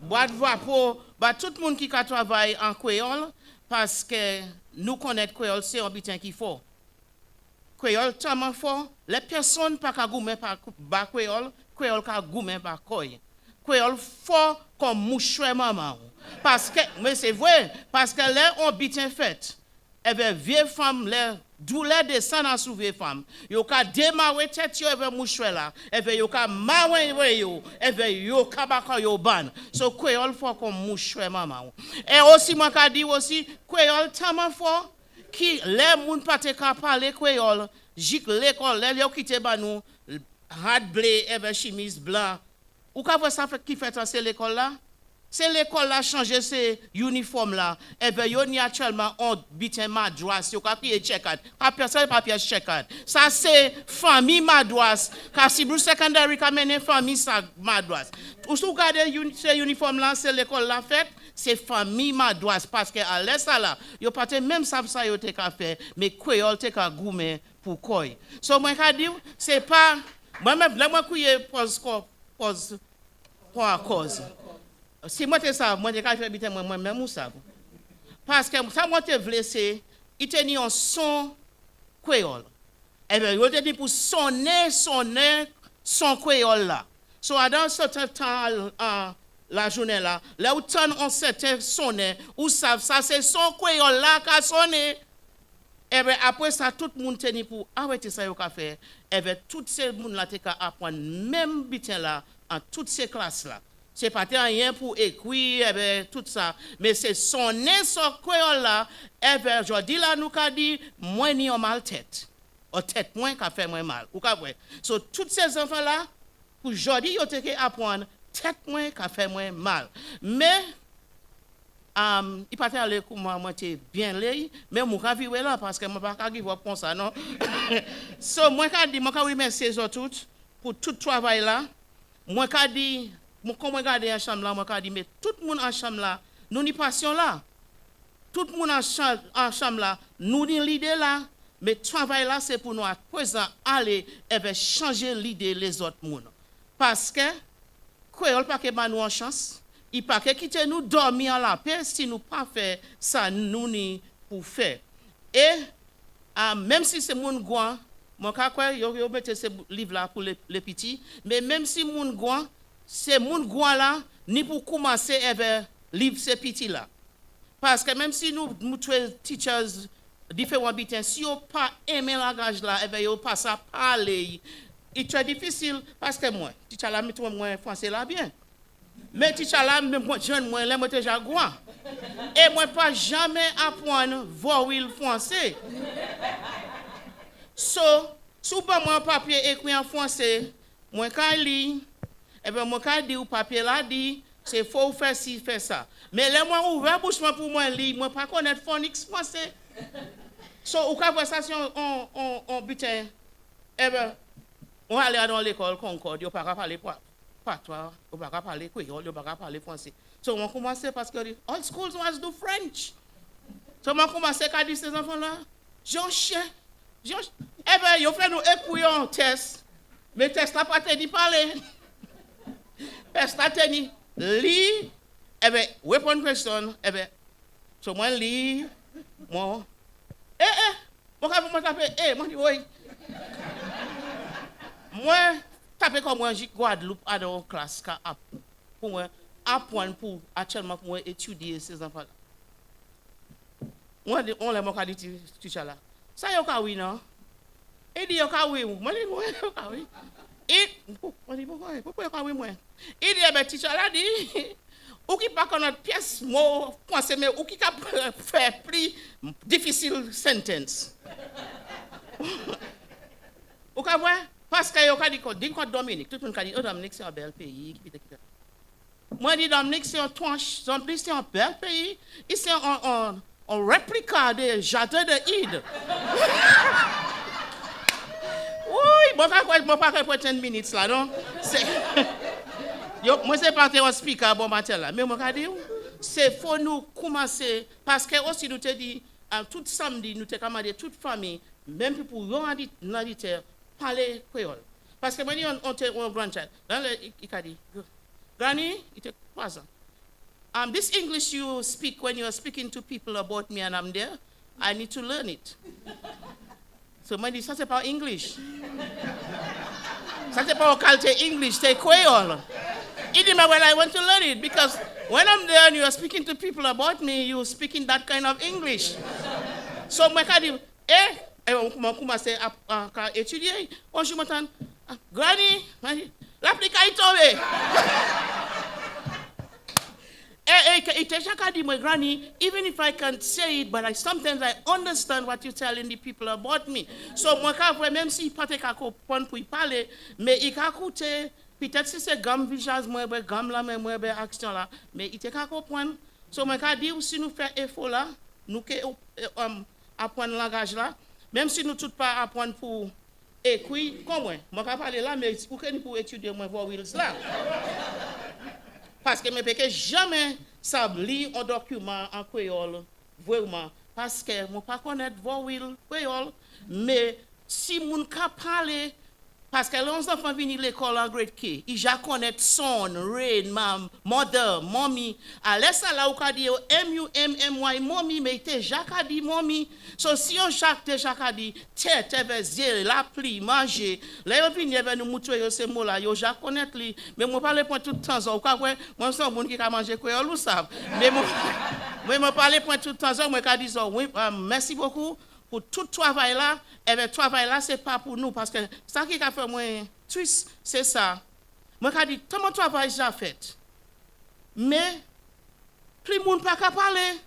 boîte vapeur bah tout le monde qui travaille en créole parce que nous connaître créole c'est un bitin qui fort. Créole tellement fort, les personnes pas ka goumen par créole, créole ka goumen par koy. Créole fort comme mouchoir maman. Parce que mais c'est vrai parce que là on bitin fait. Eh bien vieille femme là douleur descend en sous vieille femme. Yo ka démarrer tête yo avec mouchoir là. Eh bien yo ka marrer yo. Eh bien yo ka ba yo ban. So créole fort comme mouchoir maman. Et aussi moi ka dit aussi créole tellement fort qui les moun pas te ka parler créole, jik l'école, les yo quitté ba nous hat blé et chemise blanc. Ou ka voir ça fait qui fait c'est l'école là? C'est l'école là changer ces uniformes là. Et ben yo ni actuellement on bitin madras, yo ka pied check-out. Ka personne pas pied check-out. Ça c'est famille madras. Ka si blue secondary ka mener famille ça madras. Ou sou garder ces uniformes là, c'est l'école là fait. C'est famille madras parce que à l'est là yo pas même ça yo te ka faire mais créole te ka goumen pour koy. So moi ka dire c'est pas moi même là moi couiller pose pour à cause. Si moi te ça moi te ka faire biten moi même ou ça. Parce que ça moi te vle c'est il te ni un son créole. Et bien yo te dit pour sonner son créole là. So dans ce temps la journée là, là où ton on certain sonner, ou savent ça c'est son créole là qui a sonné. Et bien après ça tout le monde tenu pour arrêter ça yo ka faire. Et bien tout ces monde là te ka apprendre même bitin là en toutes ces classes là. C'est pas rien pour écrire et bien tout ça, mais c'est sonner son créole là. Et bien je dis là nous ka dit moi ni en mal tête. Ou tête moins ka fait moins mal. Ou ka vrai. So tous ces enfants là pour jodi yo te ka apprendre tête moins qu'a fait moins mal mais il pas aller comme moi t'es bien lay mais moi ka vivre là parce que moi pas ka give up comme ça non so moi ka dit moi ka remercier les autres pour tout travail là moi ka dit moi comment garder en chambre là moi ka dit mais tout le monde en chambre là nous ni passion là tout le monde en chambre là nous ni l'idée là mais travail là c'est pour nous à présent aller et changer l'idée les autres monde parce que créole pas que nous en chance il pas que quitter nous dormir en la paix si nous pas faire ça nous ni pour faire et même si c'est mon goin mon ka quoi yo mettre ce livre là pour les petits mais même si mon goin c'est mon goin là ni pour commencer avec livre ces petits là parce que même si nous teachers différents bitins si on pas aimer la langage là et ben yo pas ça parler il est très difficile parce que moi, teacher là, moi français là bien. Mais teacher là, moi jeune moi là moi déjà goin. Et moi pas jamais apprendre vowel français. So, sous pas moi papier écrit en français, moi quand lis, et ben moi quand dit au papier là dit c'est faut faire ci faire ça. Mais là moi ouvert bouche pour moi lire, moi pas connaître phonics français. So, ou conversation on butin. Eh ben on allait dans l'école Concorde, on pas parler patois, on pas parler créole, on pas parler français. So on commençait parce que all schools was do French. So on commençait à dire ces enfants là, Jean chien. Eh ben ils fait nous écouter un test. Mais test là pas te dit parler. Test là te dit lis répondre question, so moi lis moi moi quand vous taper moi dit oui. Moi taper comme moi j'ai Guadeloupe à dans classe pour moi apprendre pour actuellement pour moi étudier ces enfants là. Moi on les moka dit teacher là. Ça yo ka oui non. Et dit yo ka oui, moi dit moi yo ka oui. Et moi dit pourquoi yo ka oui moi. Il dit teacher là dit ou qui pas connaître pièce mot penser mais ou qui ka faire plus difficile sentence. Ou ka voir parce que yo ka dit Dominique, tout le monde ka dit Dominique c'est un bel pays qui moi dit Dominique c'est un tranche, c'est un bel pays, c'est un réplica de jardin de Ide. Oui, moi pas pour 10 minutes là non. C'est moi c'est pas un speaker bon matin là, mais moi ka dit c'est faut nous commencer parce que aussi nous te dit tout samedi nous te commandé toute famille même pour un auditeur parler créole. Parce que moi, on te un grandchild. Il a dit, Granny, it take 3 ans. This English you speak when you're speaking to people about me and I'm there, I need to learn it. So, moi, ça c'est pas English. Ça c'est pas qualité English, c'est Creole. It didn't matter when I want to learn it because when I'm there and you're speaking to people about me, you're speaking that kind of English. So, moi, je dis, on commence à étudier. Bonjour, m'entends. Granny, l'application est tombée. Granny, even if I can't say it, but sometimes I understand what you're telling the people about me. So, moi, même si pas te comprendre pour y parler, mais il a écouté, peut-être si c'est gamme visage, moi, gamme là, moi, action là, mais il te comprendre. So, moi, je dis, si nous faisons effort là, nous apprendre le langage là, même si nous ne pas apprendre pour écrire, comment moi, je parler là, mais pour étudier moi, vowels là. Parce que je ne peux jamais lire un document en créole, vraiment. Parce que je ne peux pas connaître vowel créole, mais si je peux parler, parce que les enfants viennent à l'école en grade K, ils connaissent son, rain, mam, mother, mommy. À l'aise là, on dit M-U-M-M-Y, mommy, mais il déjà dit mommy. So si on déjà dit tête, vezier, la pli, manger, là, ils viennent nous montrer ces mots-là, ils déjà connaissent les. Mais moi, parle point tout le temps, ça, moi, je suis un monde qui a mangé créole, vous savez. Mais moi, je parle point tout le temps, moi, je dis, oui, merci beaucoup. Pour tout travail là, et bien travail là, ce n'est pas pour nous, parce que ça qui a fait moi twist, c'est ça. Moi, je dis, tout mon travail j'ai fait. Mais, plus de monde pas qu'à parler.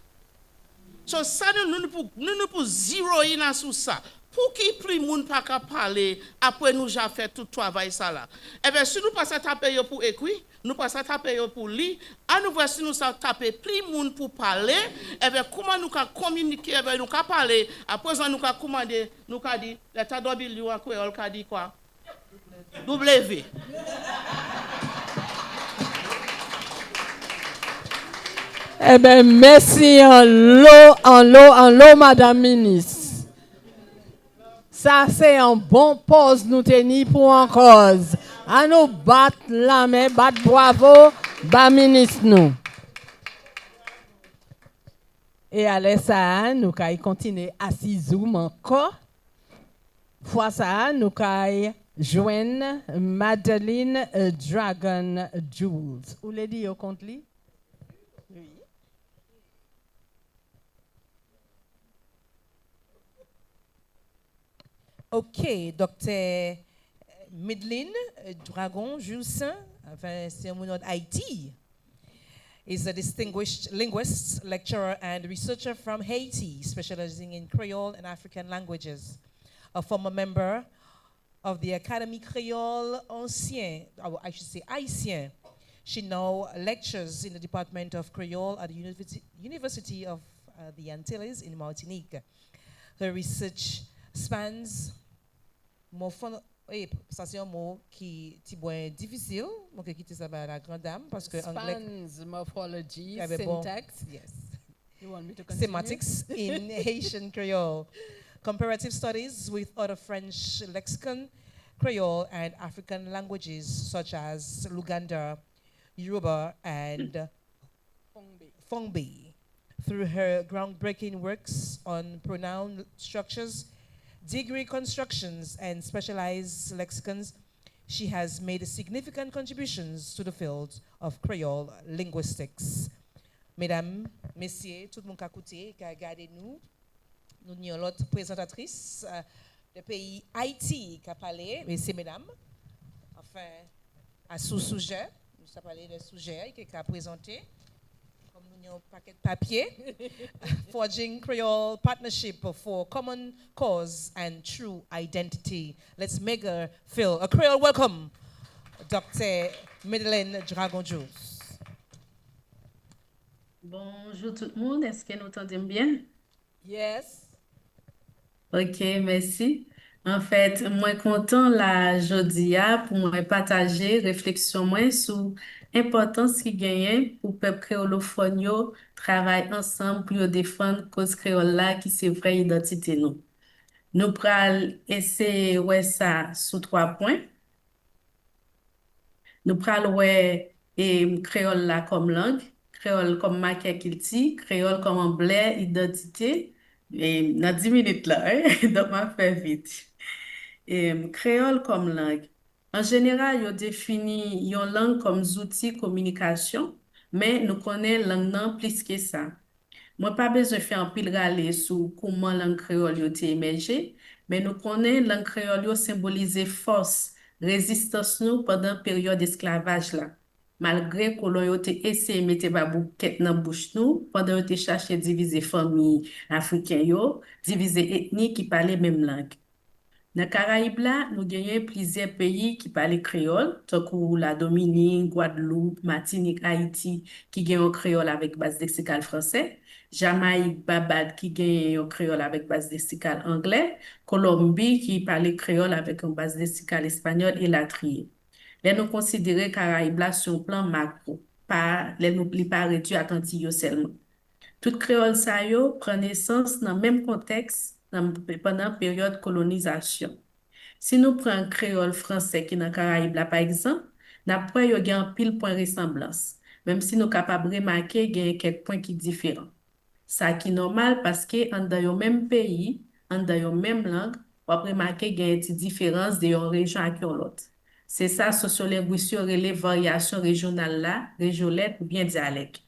So, ça, nous pouvons zéro in sur ça. Pour qui plus de monde pas qu'à parler, après nous j'ai fait tout travail ça là. Et bien, si nous passons à taper pour écrire, nous passons à taper pour lire, à nous voir si nous taper plus de monde pour parler, et bien, comment nous pouvons communiquer, et bien, nous pouvons parler, après nous pouvons commander, nous pouvons dire, l'état W en créole, nous dit quoi? W. Eh bien, merci en l'eau, Madame Ministre. Ça, c'est un bon pause nous tenir pour en cause. À nous battre la main, battre bravo, bas ministre nous. Et à ça, nous allons continuer à Zoom encore. Fois ça, nous allons joindre Madeleine Dragon Jules. Vous l'avez dit au compte lui? Oui. Ok, Dr. Midlin Dragon Julesen, c'est un nom d'Haïti, is a distinguished linguist, lecturer, and researcher from Haiti, specializing in Creole and African languages. A former member of the Académie Creole Ancien, or I should say Haïtien. She now lectures in the Department of Creole at the University of the Antilles in Martinique. Her research spans ça c'est un mot qui est difficile, donc quitter ça à la grande dame parce que spans, morphology, syntax. Yes. You want me to continue? Semantics in Haitian Creole, comparative studies with other French lexicon, Creole, and African languages such as Luganda, Yoruba, and Fongbe. Through her groundbreaking works on pronoun structures, degree constructions, and specialized lexicons, she has made significant contributions to the field of Creole linguistics. Mesdames, Messieurs, tout le monde qui a écouté, qui a regardé nous, nous avons l'autre présentatrice du pays Haïti qui a parlé, messieurs, mesdames, enfin, à sous-sujet, nous avons parlé de sujet qui a présenté. Un paquet de papier, forging Creole partnership for common cause and true identity. Let's make her feel a Creole welcome, Dr. Madeleine Dragon Jules. Bonjour tout le monde, est-ce que nous entendons bien? Yes. Ok, merci. En fait, moi content la jodia pour moi partager réflexion moi sur l'importance qui gagne pour peuple créolophone yo travailler ensemble pour défendre cause créole là qui c'est vraie identité nous. Nous pral essayer ouais ça sous 3 points. Nous parlons ouais, et créole là comme langue, créole comme marqueur kilti, créole comme emblème, identité. Et dans 10 minutes là, hein, donc on va faire vite. Et créole comme langue. En général, on définit une langue comme outil de communication, mais nous connaissons langue non plus que ça. Moi, pas besoin de faire un pile râler sur comment langue créole a été émergée, mais nous connaissons langue créole a symbolisé force, résistance nous pendant la période d'esclavage là. Malgré que l'on a essayé de mettre ba bouquet dans la bouche nous, pendant qu'on a cherché de diviser famille africaine yo, diviser ethnie qui parlaient même langue. Dans les Caraïbes, là, nous avons plusieurs pays qui parlent créole, tant que la Dominique, Guadeloupe, Martinique, Haïti, qui ont un créole avec base lexical français, Jamaïque, Barbade, qui ont un créole avec base lexical anglais, Colombie, qui parle créole avec une base lexical espagnol et la trier. Là, nous considérons Caraïbes là sur un plan macro, pas, là, nous ne pas réduit à Antilles seulement. Tout créole sa yo prend naissance dans le même contexte pendant la période de colonisation. Si nous prenons créole français qui est dans les Caraïbes, là, par exemple, nous avons un pile point de ressemblance, même si nous sommes capables de remarquer qu'il y a quelques points qui sont différents. Ça qui est normal parce que dans le même pays, dans la même langue, on peut remarquer qu'il y a une différence d'une région à l'autre. C'est ça, sociolinguistique, relève variation régionale là, régionale ou bien dialecte.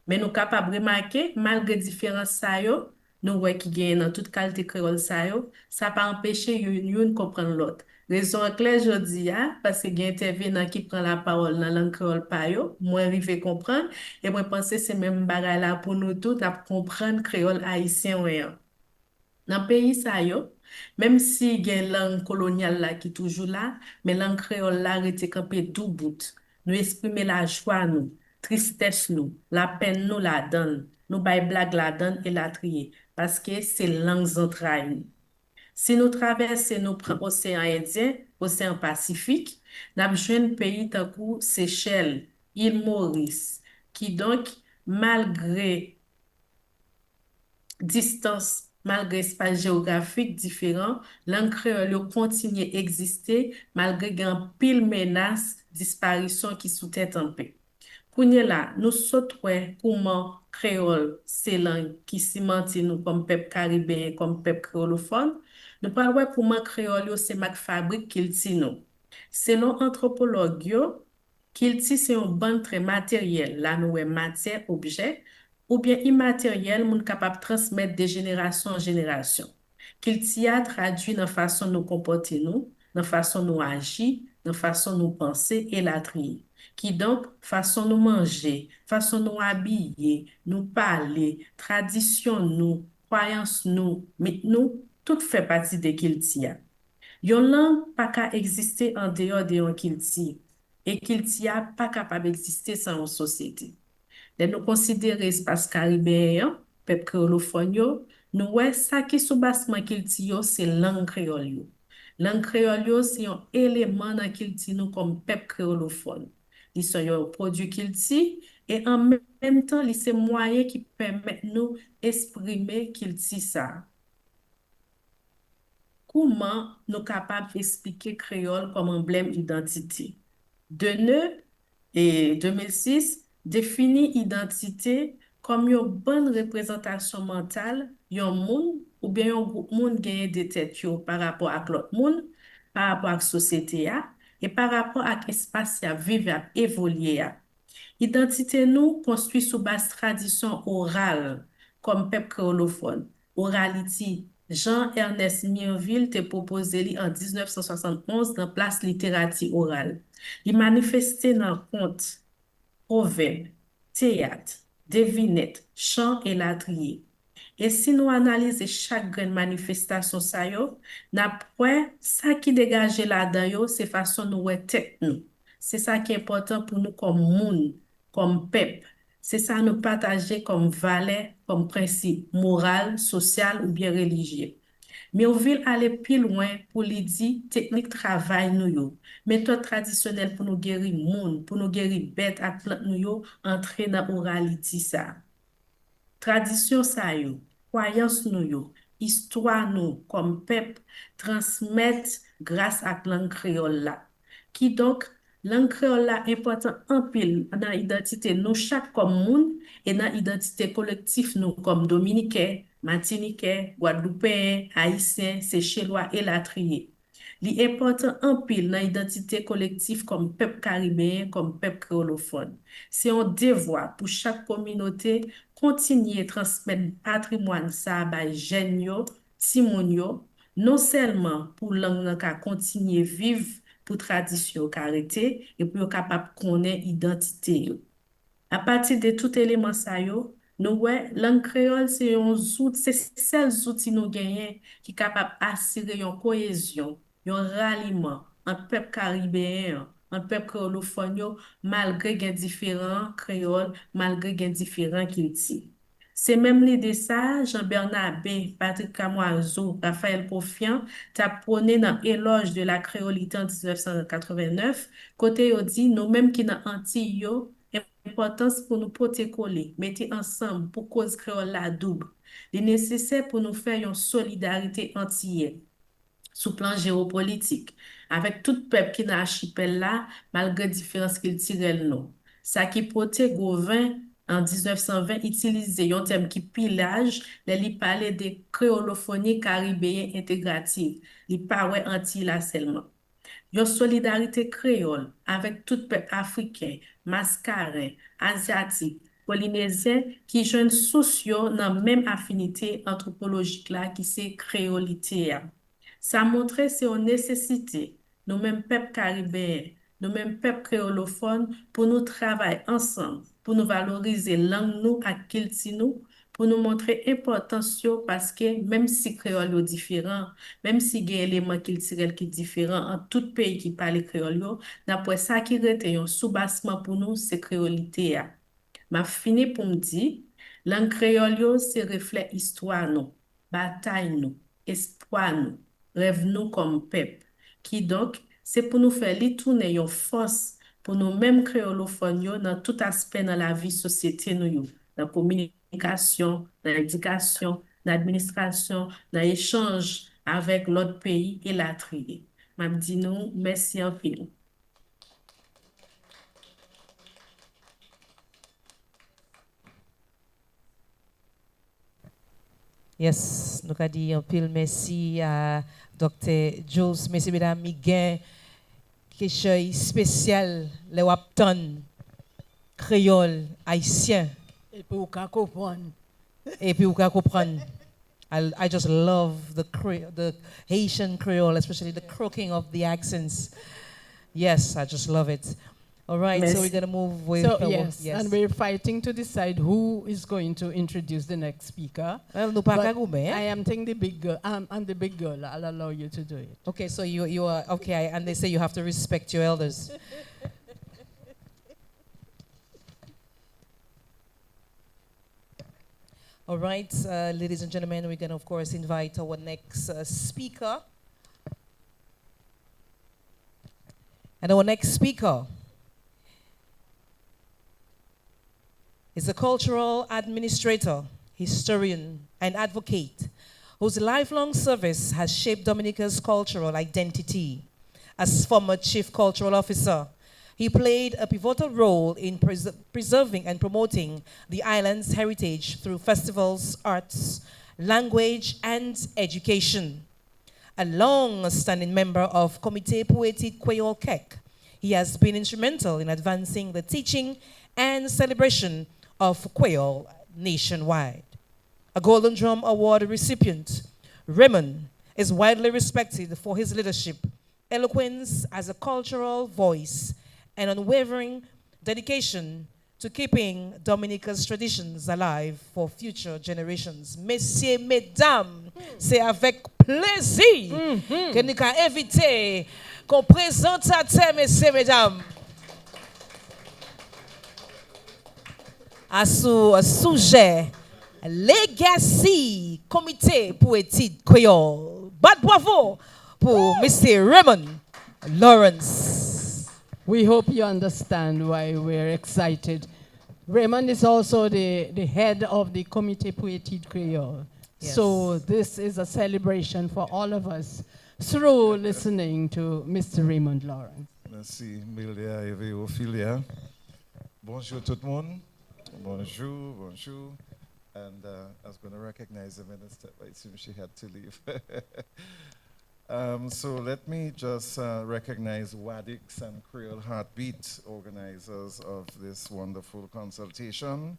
Mais nous sommes capables de remarquer, malgré les différences, ça yo, nous voyons qui gagne dans toute qualité créole, ça yo, ça pas empêcher une comprendre l'autre. Raison claire, je dis, parce que il y a un intervenant qui prend la parole dans la langue créole, pa yo, moi, arrive à comprendre, et moi, pense que c'est même bagay là pour nous tous, à comprendre créole haïtien, ouais. Dans le pays, ça yo, même si il y a une langue coloniale là qui est toujours là, mais la langue créole là rete campé tout bout. Nous exprimer la joie nous, tristesse nous, la peine nous la donne, nous bay blague la donne et la trier, parce que c'est langues entrailles. Si nous traversons nous prend océan Indien, océan Pacifique, nous avons un pays tant que Seychelles, île Maurice, qui donc, malgré distance, malgré espace géographique différent, langue créole continue à exister malgré une pile menace, disparition qui sous-tête en paix. Kounye là, nous sautons comment créole, c'est langue qui cimente nous comme peuple caribéen, comme peuple créolophone. Nous parlons comment créole, yo, c'est ma fabrique qu'il tient nous. Selon anthropologue, yo, qu'il tient c'est un bon très matériel, là nous est matière, objet, ou bien immatériel, moun capable de transmettre de génération en génération. Qu'il tient traduit dans la façon de nous comporter nous, dans la façon de nous agir, dans la façon de nous penser et la trier qui donc façon nous manger, façon nous habiller, nous parler, tradition nous, croyance nous, mais nous, tout fait partie de Kiltia. Yon langue pas qu'à exister en dehors de yon Kilti, et Kiltia pas capable d'exister sans une société. De nous considérer espace caribéen, peuple créolophone yo, nous ouais ça qui sous bassement Kilti yo, c'est langue créole yo. Langue créole yo, c'est un élément dans Kilti nous comme peuple créolophone. Ils sont un produit Kilti et en même temps, c'est moyen qui permet nous exprimer Kilti ça. Comment nous capables d'expliquer créole comme emblème d'identité? Deneuve et 2006 définit identité comme une bonne représentation mentale d'un monde ou bien un groupe monde gagné des têtes par rapport à l'autre monde, par rapport à la société et par rapport à l'espace à vivre et évoluer. Identité nous construit sous base tradition orale comme peuple créolophone. Orality, Jean-Ernest Mirville te proposé en 1971 dans Place littérature orale. Il manifesté dans conte, proverbe, théâtre, devinette, chant et latrier. Et si nous analysons chaque grande manifestation, ça yo, n'après ça qui dégage là-dedans, c'est façon nous tête nous. C'est ça qui est important pour nous comme monde, comme peuple. C'est ça nous partager comme valeur, comme principe moral, social ou bien religieux. Mais on veut aller plus loin pour lui dire technique travail nous yo, méthode traditionnelle pour nous guérir monde, pour nous guérir bête à plante nous yo, entrer dans oralité ça. Tradition sa yo, croyance nou yo, histoire nous comme peuple transmettre grâce à langue créole là. Qui donc Langue créole là important en pile dans l'identité nous chaque comme monde et dans l'identité collective nous comme Dominicains, Martiniquais, Guadeloupéens, Haïtiens, Seychellois et Latriers. Li important en pile dans l'identité collective comme peuple caribéen, comme peuple créolophone. C'est un devoir pour chaque communauté continuer transmettre patrimoine ça ba jeunes yo, timoun yo, non seulement pour langue nan ka continuer vivre pour tradition arrêter et pour capable connaître identité yo. À partir de tout élément ça yo, nous ouais langue créole c'est un outil c'est seul outil nous gagnons qui capable assurer une cohésion, un ralliement entre peuple caribéen, entre peuple créolophone yo, malgré gen différents créoles, malgré gen différents cultures. C'est même l'idée ça, Jean-Bernard B, Patrick Camoiseau, Raphaël Confiant, t'a prôné dans éloge de la créolité en 1989, côté yo dit, nous même qui dans Antilles yo, importance pour nous protéger, mettre ensemble pour cause créole la double. Il est nécessaire pour nous faire une solidarité entière sous plan géopolitique, avec tout peuple qui est dans l'archipel là, malgré différences culturelles non. Ça qui protège Gauvin en 1920 utilisé un terme qui pillage, il parlait de créolophonie caribéenne intégrative, il parlait anti là seulement. Une solidarité créole avec tout peuple africain, mascarin, asiatique, polynésien qui joignent sociaux dans la même affinité anthropologique là qui c'est créolité. Ça montre c'est une nécessité, nous mêmes peuple caribéen, nous mêmes peuple créolophone pour nous travailler ensemble, pour nous valoriser langue nous à culture nous, pour nous montrer importance yo parce que même si créole est différent, même si il y a des éléments culturels qui sont différents en tout pays qui parle créole yo, d'après ça qui rete un soubassement pour nous c'est créolité. M'a fini pour me dire, langue créole yo c'est reflet histoire nous, bataille nous, espoir nous, rêve nous comme peuple. Qui donc, c'est pour nous faire li tourner une force pour nous mêmes créolophones yo dans tout aspect dans la vie société nous yo, dans la communication, dans l'éducation, dans l'administration, dans l'échange avec l'autre pays et la trier. M'a dit nous merci en pile. Yes, nous avons dit un pile merci à Dr. Jules. Messieurs, mesdames, il y a quelque chose de spécial, le Wapton, créole, haïtien. Et puis, vous pouvez comprendre. Et puis, vous pouvez comprendre. I just love the Haitian Creole, especially the croaking of the accents. Yes, I just love it. All right, so we're going to move with... So, yes, and we're fighting to decide who is going to introduce the next speaker. Well, I am the big girl. I'm the big girl. I'll allow you to do it. Okay, so you are... Okay, and they say you have to respect your elders. All right, ladies and gentlemen, we're going to, of course, invite our next speaker. And our next speaker is a cultural administrator, historian, and advocate whose lifelong service has shaped Dominica's cultural identity. As former chief cultural officer, he played a pivotal role in preserving and promoting the island's heritage through festivals, arts, language, and education. A long-standing member of Comité Poétique Creole Québec, he has been instrumental in advancing the teaching and celebration of Creole nationwide. A Golden Drum Award recipient, Raymond is widely respected for his leadership, eloquence as a cultural voice, and unwavering dedication to keeping Dominica's traditions alive for future generations. Messieurs, mesdames, c'est avec plaisir que nous avons invité qu'on présentateur, messieurs, mesdames, à ce sujet, Legacy Comité Poétique Creole. Bad bravo pour Mr. Raymond Lawrence. We hope you understand why we're excited. Raymond is also the head of the Comité Poétique Creole. Yes. So this is a celebration for all of us through listening to Mr. Raymond Lawrence. Merci, Milia et Ophelia. Bonjour tout le monde. Bonjour, bonjour. And I was going to recognize the minister, but it seems she had to leave. So let me just recognize Wadix and Creole Heartbeat, organizers of this wonderful consultation.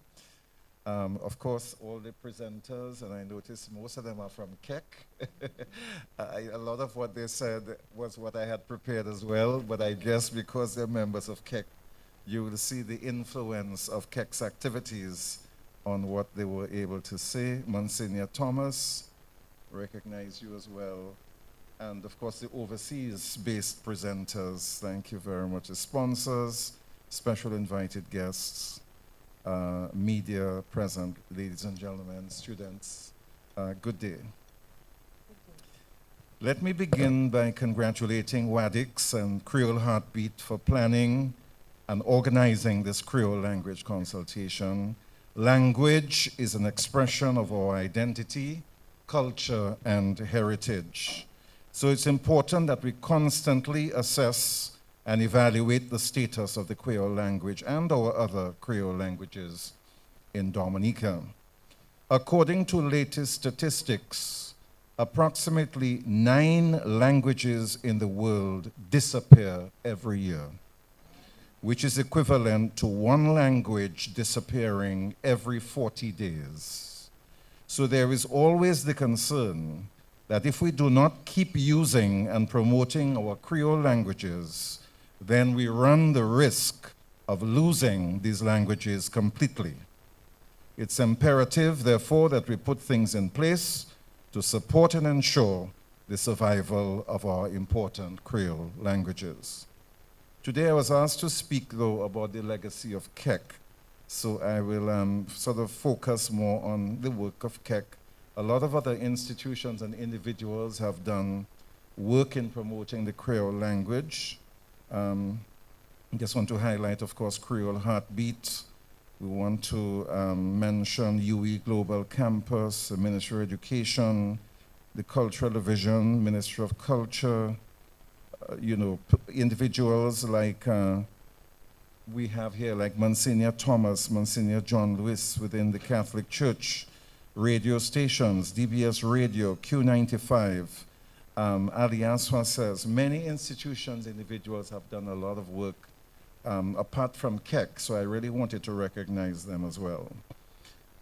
Of course, all the presenters, and I noticed most of them are from KEC. A lot of what they said was what I had prepared as well, but I guess because they're members of KEC, you will see the influence of KEC's activities on what they were able to say. Monsignor Thomas, recognize you as well. And of course, the overseas-based presenters, thank you very much. The sponsors, special invited guests, media present, ladies and gentlemen, students, good day. Let me begin by congratulating Wadix and Creole Heartbeat for planning and organizing this Creole language consultation. Language is an expression of our identity, culture, and heritage. So it's important that we constantly assess and evaluate the status of the Creole language and our other Creole languages in Dominica. According to latest statistics, approximately 9 languages in the world disappear every year, which is equivalent to 1 language disappearing every 40 days. So there is always the concern that if we do not keep using and promoting our Creole languages, then we run the risk of losing these languages completely. It's imperative, therefore, that we put things in place to support and ensure the survival of our important Creole languages. Today I was asked to speak, though, about the legacy of KEC, so I will sort of focus more on the work of KEC. A lot of other institutions and individuals have done work in promoting the Creole language. I just want to highlight, of course, Creole Heartbeat. We want to mention UE Global Campus, the Ministry of Education, the Cultural Division, Ministry of Culture, individuals like we have here, like Monsignor Thomas, Monsignor John Lewis within the Catholic Church, radio stations, DBS Radio, Q95, Alliance Française. Many institutions, individuals have done a lot of work apart from KEC, so I really wanted to recognize them as well.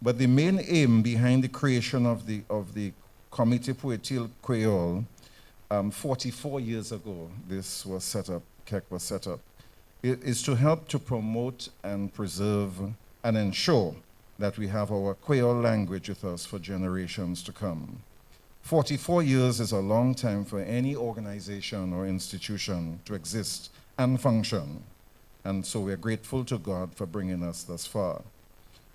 But the main aim behind the creation of the Comité Poétique Creole, 44 years ago, this was set up, KEC was set up, is to help to promote and preserve and ensure that we have our Creole language with us for generations to come. 44 years is a long time for any organization or institution to exist and function, and so we're grateful to God for bringing us thus far.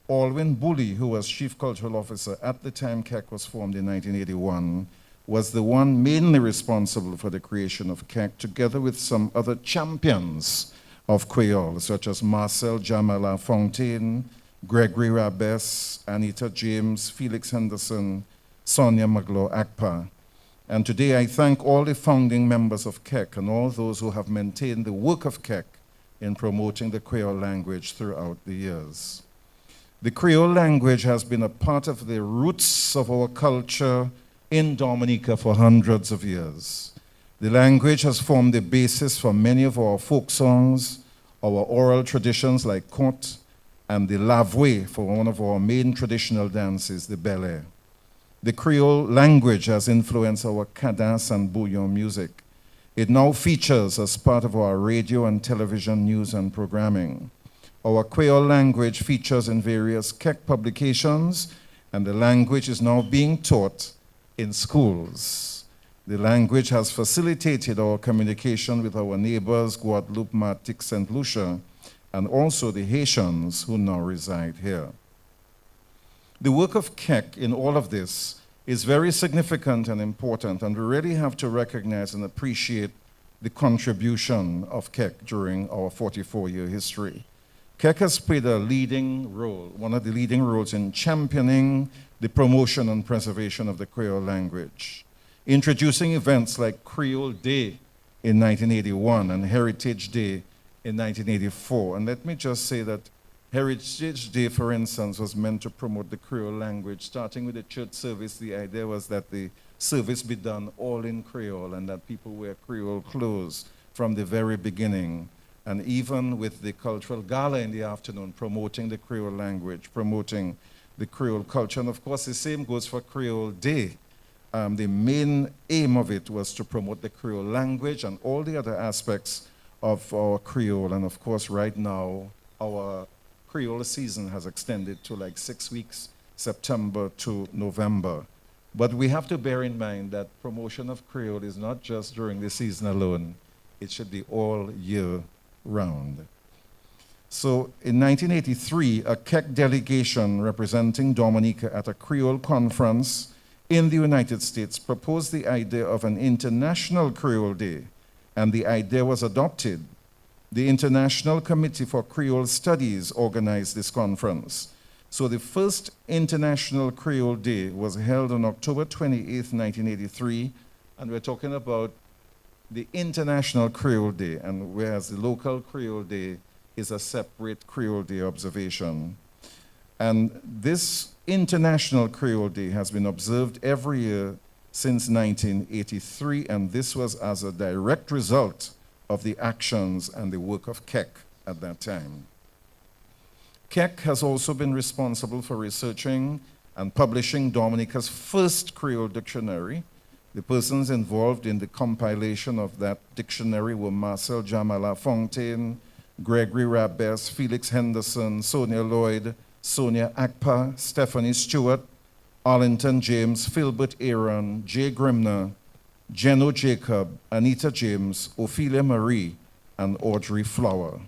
Alwyn Bully, who was Chief Cultural Officer at the time KEC was formed in 1981, was the one mainly responsible for the creation of KEC, together with some other champions of Creole, such as Marcel Jamala Fontaine, Gregory Rabes, Anita James, Felix Henderson, Sonia Maglo Akpa. And today I thank all the founding members of KEC and all those who have maintained the work of KEC in promoting the Creole language throughout the years. The Creole language has been a part of the roots of our culture in Dominica for hundreds of years. The language has formed the basis for many of our folk songs, our oral traditions like conte, and the lavoué for one of our main traditional dances, the belé. The Creole language has influenced our cadence and bouillon music. It now features as part of our radio and television news and programming. Our Creole language features in various KEC publications, and the language is now being taught in schools. The language has facilitated our communication with our neighbors, Guadeloupe, Martinique, St. Lucia, and also the Haitians who now reside here. The work of KEC in all of this is very significant and important, and we really have to recognize and appreciate the contribution of KEC during our 44-year history. KEC has played a leading role, one of the leading roles in championing the promotion and preservation of the Creole language, introducing events like Creole Day in 1981 and Heritage Day in 1984. And let me just say that Heritage Day, for instance, was meant to promote the Creole language. Starting with the church service, the idea was that the service be done all in Creole and that people wear Creole clothes from the very beginning. And even with the cultural gala in the afternoon, promoting the Creole language, promoting the Creole culture. And of course, the same goes for Creole Day. The main aim of it was to promote the Creole language and all the other aspects of our Creole. And of course, right now, our Creole season has extended to like 6 weeks, September to November. But we have to bear in mind that promotion of Creole is not just during the season alone. It should be all year round. So in 1983, a Keck delegation representing Dominica at a Creole conference in the United States proposed the idea of an International Creole Day, and the idea was adopted. The International Committee for Creole Studies organized this conference. So the first International Creole Day was held on October 28, 1983, and we're talking about the International Creole Day, and whereas the local Creole Day is a separate Creole Day observation. And this International Creole Day has been observed every year since 1983, and this was as a direct result of the actions and the work of Keck at that time. Keck has also been responsible for researching and publishing Dominica's first Creole dictionary. The persons involved in the compilation of that dictionary were Marcel Jamala Fontaine, Gregory Rabes, Felix Henderson, Sonia Lloyd, Sonia Akpa, Stephanie Stewart, Arlington James, Philbert Aaron, Jay Grimner, Jeno Jacob, Anita James, Ophelia Marie, and Audrey Flower.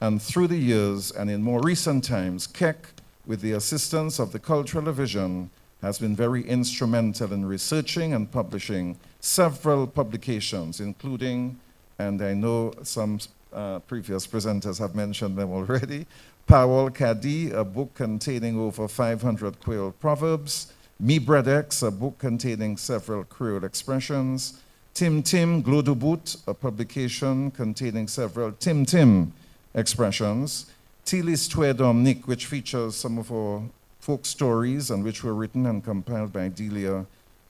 And through the years, and in more recent times, Keck, with the assistance of the Cultural Division, has been very instrumental in researching and publishing several publications, including, and I know some previous presenters have mentioned them already, Powell Kadi, a book containing over 500 Creole proverbs, Mi Bredex, a book containing several Creole expressions, Tim Tim Glodubut, a publication containing several Tim Tim expressions, Tilis Dominic, which features some of our folk stories and which were written and compiled by Delia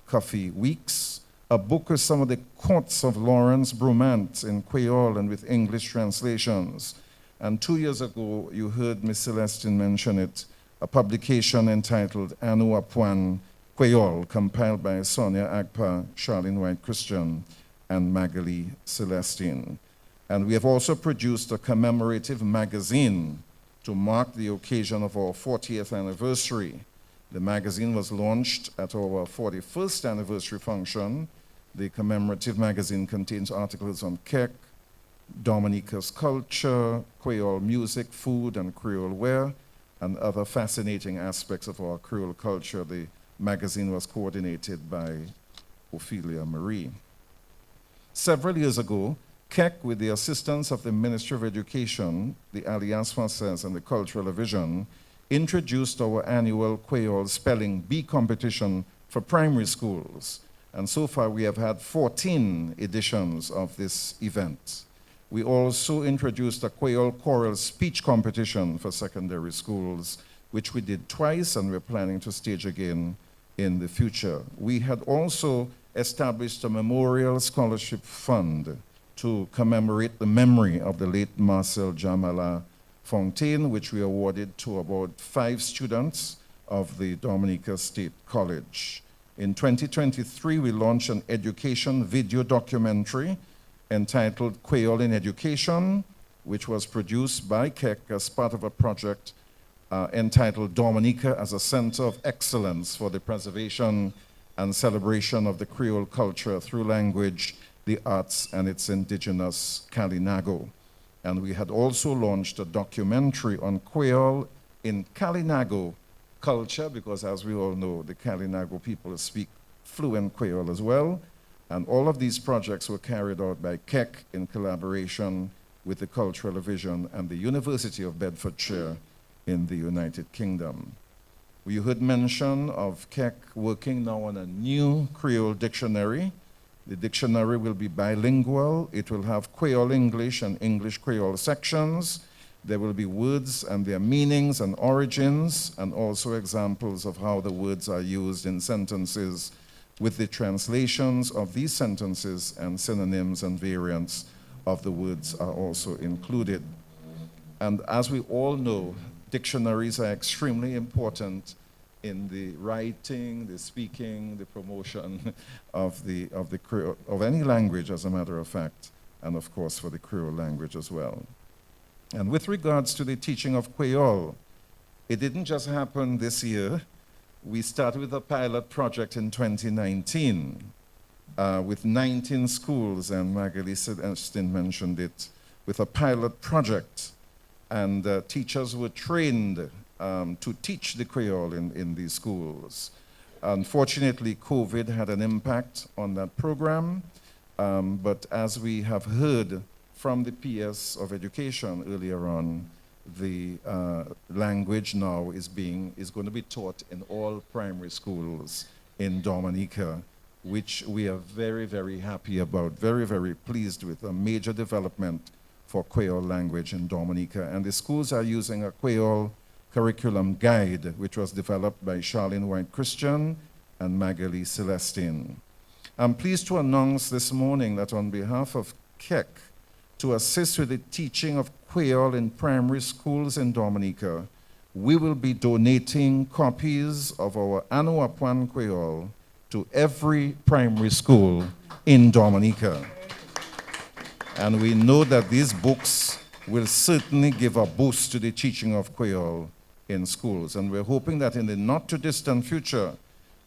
Coffey Weeks, a book with some of the quotes of Lawrence Brumant in Creole and with English translations. And 2 years ago, you heard Miss Celestine mention it, a publication entitled Anu Apuan Creole, compiled by Sonia Agpa, Charlene White Christian, and Magali Celestine. And we have also produced a commemorative magazine to mark the occasion of our 40th anniversary. The magazine was launched at our 41st anniversary function. The commemorative magazine contains articles on Keck, Dominica's culture, Creole music, food, and Creole wear, and other fascinating aspects of our Creole culture. The magazine was coordinated by Ophelia Marie. Several years ago, Keck, with the assistance of the Ministry of Education, the Alliance Française, and the Cultural Division, introduced our annual Creole Spelling Bee competition for primary schools. And so far, we have had 14 editions of this event. We also introduced a Creole choral speech competition for secondary schools, which we did twice, and we're planning to stage again in the future. We had also established a memorial scholarship fund to commemorate the memory of the late Marcel Jamala Fontaine, which we awarded to about 5 students of the Dominica State College. In 2023, we launched an education video documentary entitled Creole in Education, which was produced by Keck as part of a project entitled Dominica as a Center of Excellence for the Preservation and Celebration of the Creole Culture through Language, the Arts, and its indigenous Kalinago. And we had also launched a documentary on Creole in Kalinago culture, because as we all know, the Kalinago people speak fluent Creole as well. And all of these projects were carried out by Keck in collaboration with the Cultural Division and the University of Bedfordshire in the United Kingdom. We heard mention of Keck working now on a new Creole dictionary. The dictionary will be bilingual. It will have Creole English and English Creole sections. There will be words and their meanings and origins, and also examples of how the words are used in sentences, with the translations of these sentences, and synonyms and variants of the words are also included. And as we all know, dictionaries are extremely important in the writing, the speaking, the promotion of Creole, of any language, as a matter of fact, and of course for the Creole language as well. And with regards to the teaching of Creole, it didn't just happen this year. We started with a pilot project in 2019 with 19 schools, and Magali Celestin mentioned it, with a pilot project. And teachers were trained to teach the Creole in these schools. Unfortunately, COVID had an impact on that program, but as we have heard from the PS of Education earlier on, the language now is going to be taught in all primary schools in Dominica, which we are very, very happy about, very, very pleased with, a major development for Creole language in Dominica. And the schools are using a Creole curriculum guide, which was developed by Charlene White Christian and Magali Celestin. I'm pleased to announce this morning that on behalf of KEC, to assist with the teaching of Creole in primary schools in Dominica, we will be donating copies of our Anuapuan Creole to every primary school in Dominica. And we know that these books will certainly give a boost to the teaching of Creole in schools. And we're hoping that in the not-too-distant future,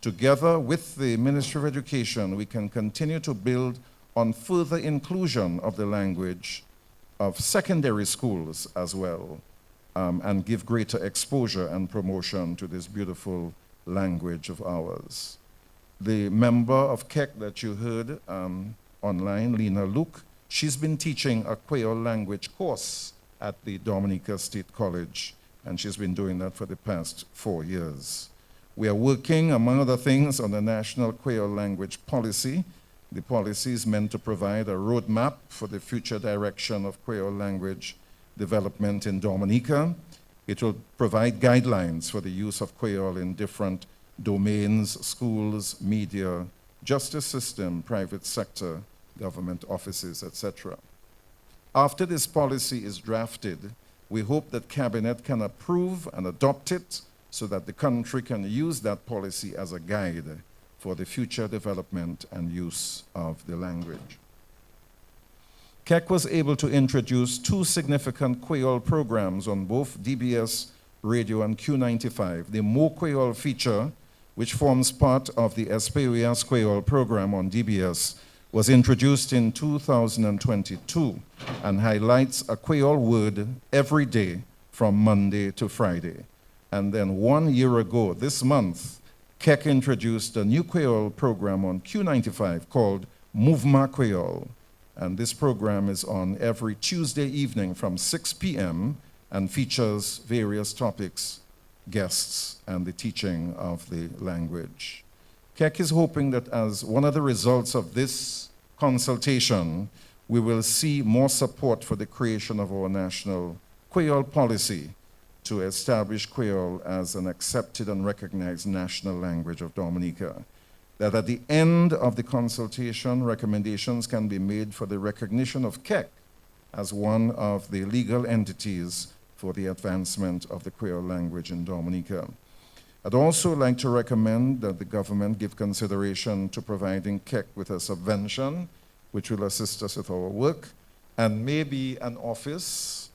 together with the Ministry of Education, we can continue to build on further inclusion of the language of secondary schools as well, and give greater exposure and promotion to this beautiful language of ours. The member of KEC that you heard online, Lena Luke, she's been teaching a Creole language course at the Dominica State College, and she's been doing that for the past 4 years. We are working, among other things, on the National Creole Language Policy. The policy is meant to provide a roadmap for the future direction of Creole language development in Dominica. It will provide guidelines for the use of Creole in different domains, schools, media, justice system, private sector, government offices, etc. After this policy is drafted, we hope that Cabinet can approve and adopt it so that the country can use that policy as a guide for the future development and use of the language. KEC was able to introduce 2 significant Creole programs on both DBS Radio and Q95. The More Creole feature, which forms part of the Esperias Creole program on DBS, was introduced in 2022 and highlights a Creole word every day from Monday to Friday. And then 1 year ago, this month, KEC introduced a new Creole program on Q95 called Mouvement Creole. And this program is on every Tuesday evening from 6 p.m. and features various topics, guests, and the teaching of the language. KEC is hoping that as one of the results of this consultation, we will see more support for the creation of our national Creole policy to establish Creole as an accepted and recognized national language of Dominica. That at the end of the consultation, recommendations can be made for the recognition of KEC as one of the legal entities for the advancement of the Creole language in Dominica. I'd also like to recommend that the government give consideration to providing KEC with a subvention, which will assist us with our work, and maybe an office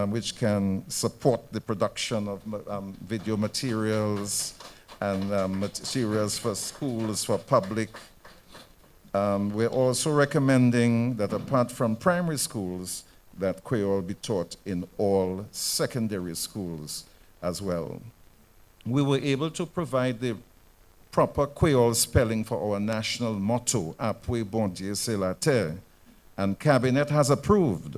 which can support the production of video materials and materials for schools, for public. We're also recommending that apart from primary schools, that Creole be taught in all secondary schools as well. We were able to provide the proper Creole spelling for our national motto, Appuie bon Dieu c'est la terre, and Cabinet has approved.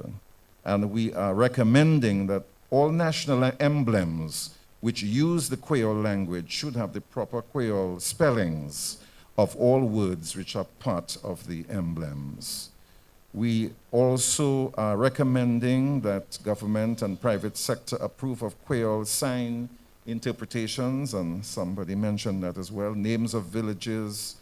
And we are recommending that all national emblems which use the Creole language should have the proper Creole spellings of all words which are part of the emblems. We also are recommending that government and private sector approve of Creole sign interpretations, and somebody mentioned that as well, names of villages,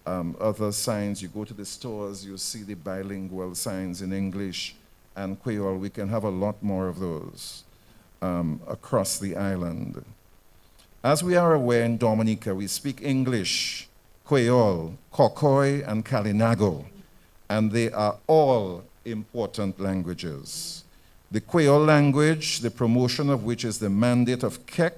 other signs. You go to the stores, you see the bilingual signs in English and Creole. We can have a lot more of those across the island. As we are aware, in Dominica, we speak English, Creole, Khoikhoi, and Kalinago, and they are all important languages. The Creole language, the promotion of which is the mandate of KEC,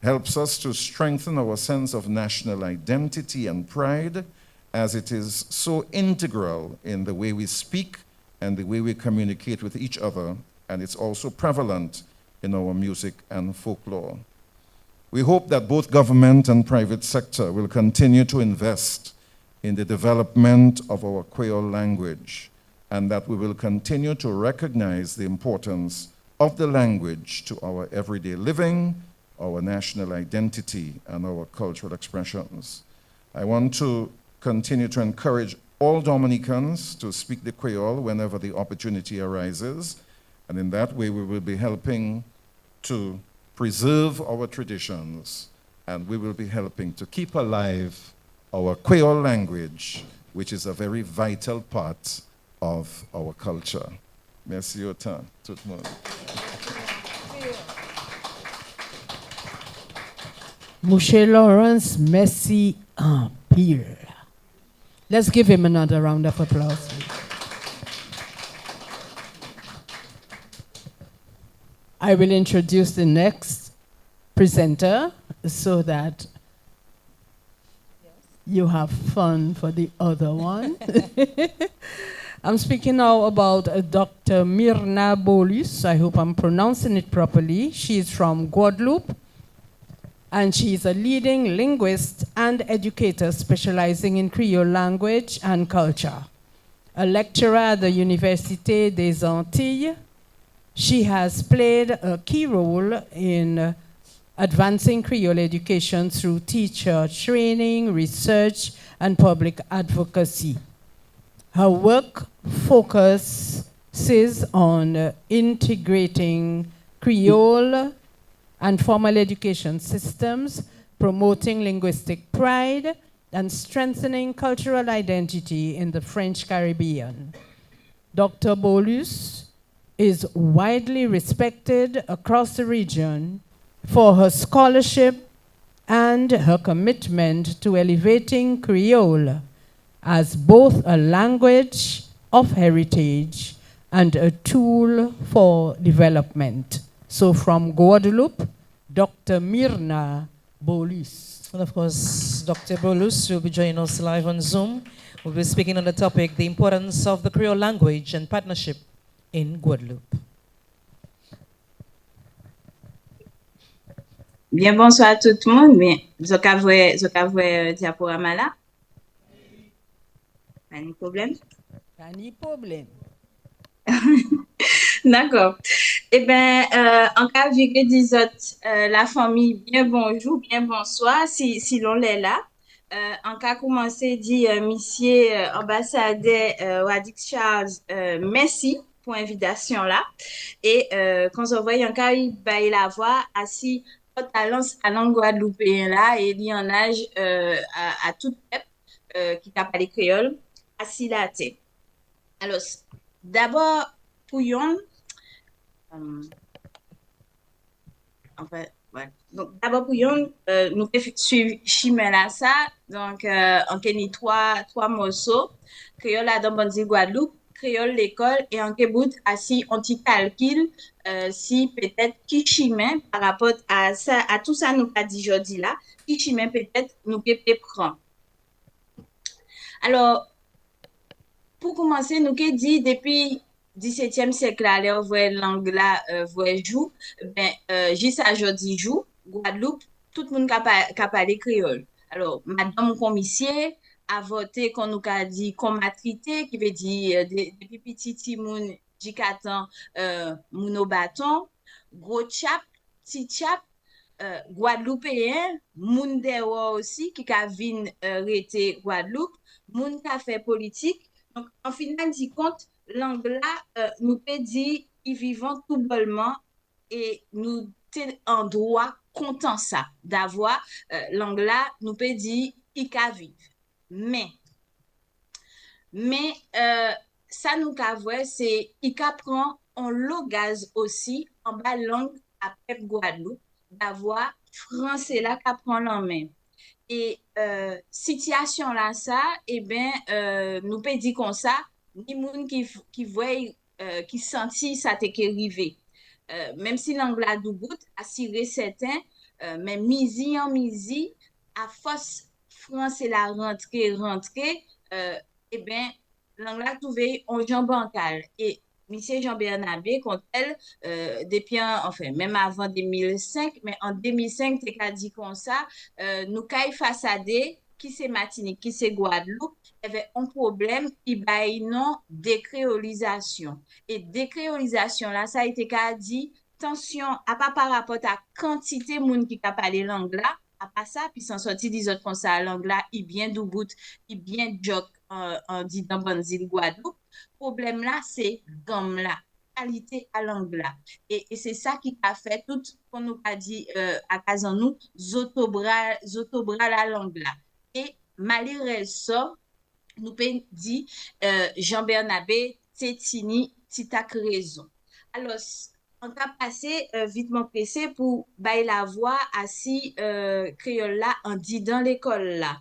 helps us to strengthen our sense of national identity and pride, as it is so integral in the way we speak and the way we communicate with each other, and it's also prevalent in our music and folklore. We hope that both government and private sector will continue to invest in the development of our Creole language, and that we will continue to recognize the importance of the language to our everyday living, our national identity, and our cultural expressions. I want to continue to encourage all Dominicans to speak the Creole whenever the opportunity arises, and in that way we will be helping to preserve our traditions, and we will be helping to keep alive our Creole language, which is a very vital part of our culture. Merci autant, tout le monde. Mouché Lawrence, merci en pile. Let's give him another round of applause. I will introduce the next presenter so that you have fun for the other one. I'm speaking now about Dr. Myrna Bolus. I hope I'm pronouncing it properly. She is from Guadeloupe, and she is a leading linguist and educator specializing in Creole language and culture. A lecturer at the Université des Antilles, she has played a key role in advancing Creole education through teacher training, research, and public advocacy. Her work focuses on integrating Creole and formal education systems, promoting linguistic pride, and strengthening cultural identity in the French Caribbean. Dr. Bolus is widely respected across the region for her scholarship and her commitment to elevating Creole as both a language of heritage and a tool for development. So from Guadeloupe, Dr. Myrna Bolus. And of course, Dr. Bolus will be joining us live on Zoom. We'll be speaking on the topic, the importance of the Creole language and partnership in Guadeloupe. Bien, bonsoir à tout le monde. Bien, vous avez diaporama là? Pas de problème? Pas de problème. D'accord. Eh bien, en cas de des autres, la famille, bien bonjour, bien bonsoir, si l'on est là. En cas commencer dit monsieur ambassadeur Wadik Charles, merci pour l'invitation là. Et quand on voit en cas il la voix assis talent à langue guadeloupéen là et il y en âge à tout peuple qui t'a parlé créole assis là tête. Alors d'abord pour yon en fait ouais. Donc d'abord pour yon nous suivre chemin là ça donc on kenny trois morceaux créole là dans Bandi Guadeloupe créole l'école et en Québec assis on t'y calcule si peut-être qui chemin par rapport à ça à tout ça nous pas dit aujourd'hui là qui chemin peut-être nous peut prendre. Alors pour commencer nous que dit depuis 17e siècle là les voix langue là voix joue ben jusqu'à aujourd'hui joue Guadeloupe tout le monde qui parler créole. Alors madame commissaire a voté qu'on nous a dit commatrité qui veut dire depuis petit moun jikatan moun au bâton gros chap petit chap Guadeloupéen, moun dewa aussi qui ka vin rete Guadeloupe, moun ka fait politique. Donc, en final du compte, langue là, nous peut dire, ils vivent tout bonnement et nous sommes en droit content ça, d'avoir langue là, nous peut dire, ils ka vivre. Mais ça nous ka vwe, c'est il ka prend en logaz aussi en bas langue à pep Guadeloupe d'avoir français là qu'a prend en main. Et situation là ça, eh ben nous peut dire comme ça, ni moun qui voit qui senti ça te qui rivé. Même si l'anglais du bout assuré certain, mais misi en misi à force français la rentrée eh bien, l'anglais trouvé en Jean Bancal. Et Monsieur Jean Bernabé, quand elle, depuis, enfin, même avant 2005, mais en 2005, tu as dit comme ça, nous caille façadé, qui c'est Martinique, qui c'est Guadeloupe, il y avait un problème, il y a une décréolisation. Et décréolisation, là, ça a été qu'a dit, tension, à pas par rapport à quantité de monde qui a parlé l'anglais, à pas ça, puis s'en sorti des autres comme ça, l'anglais, il bien du bout, il bien joke, en dit dans bonne île Guadeloupe. Problème là, c'est gomme là, qualité à l'anglais. Et c'est ça qui a fait tout, qu'on nous a dit à Kazanou, zotobra à l'anglais. Et malheureusement, nous peut dire Jean Bernabé, Tétini, Titak raison. Alors, on a passé vitement pressé pour bailler la voix à si créole là, on dit dans l'école là.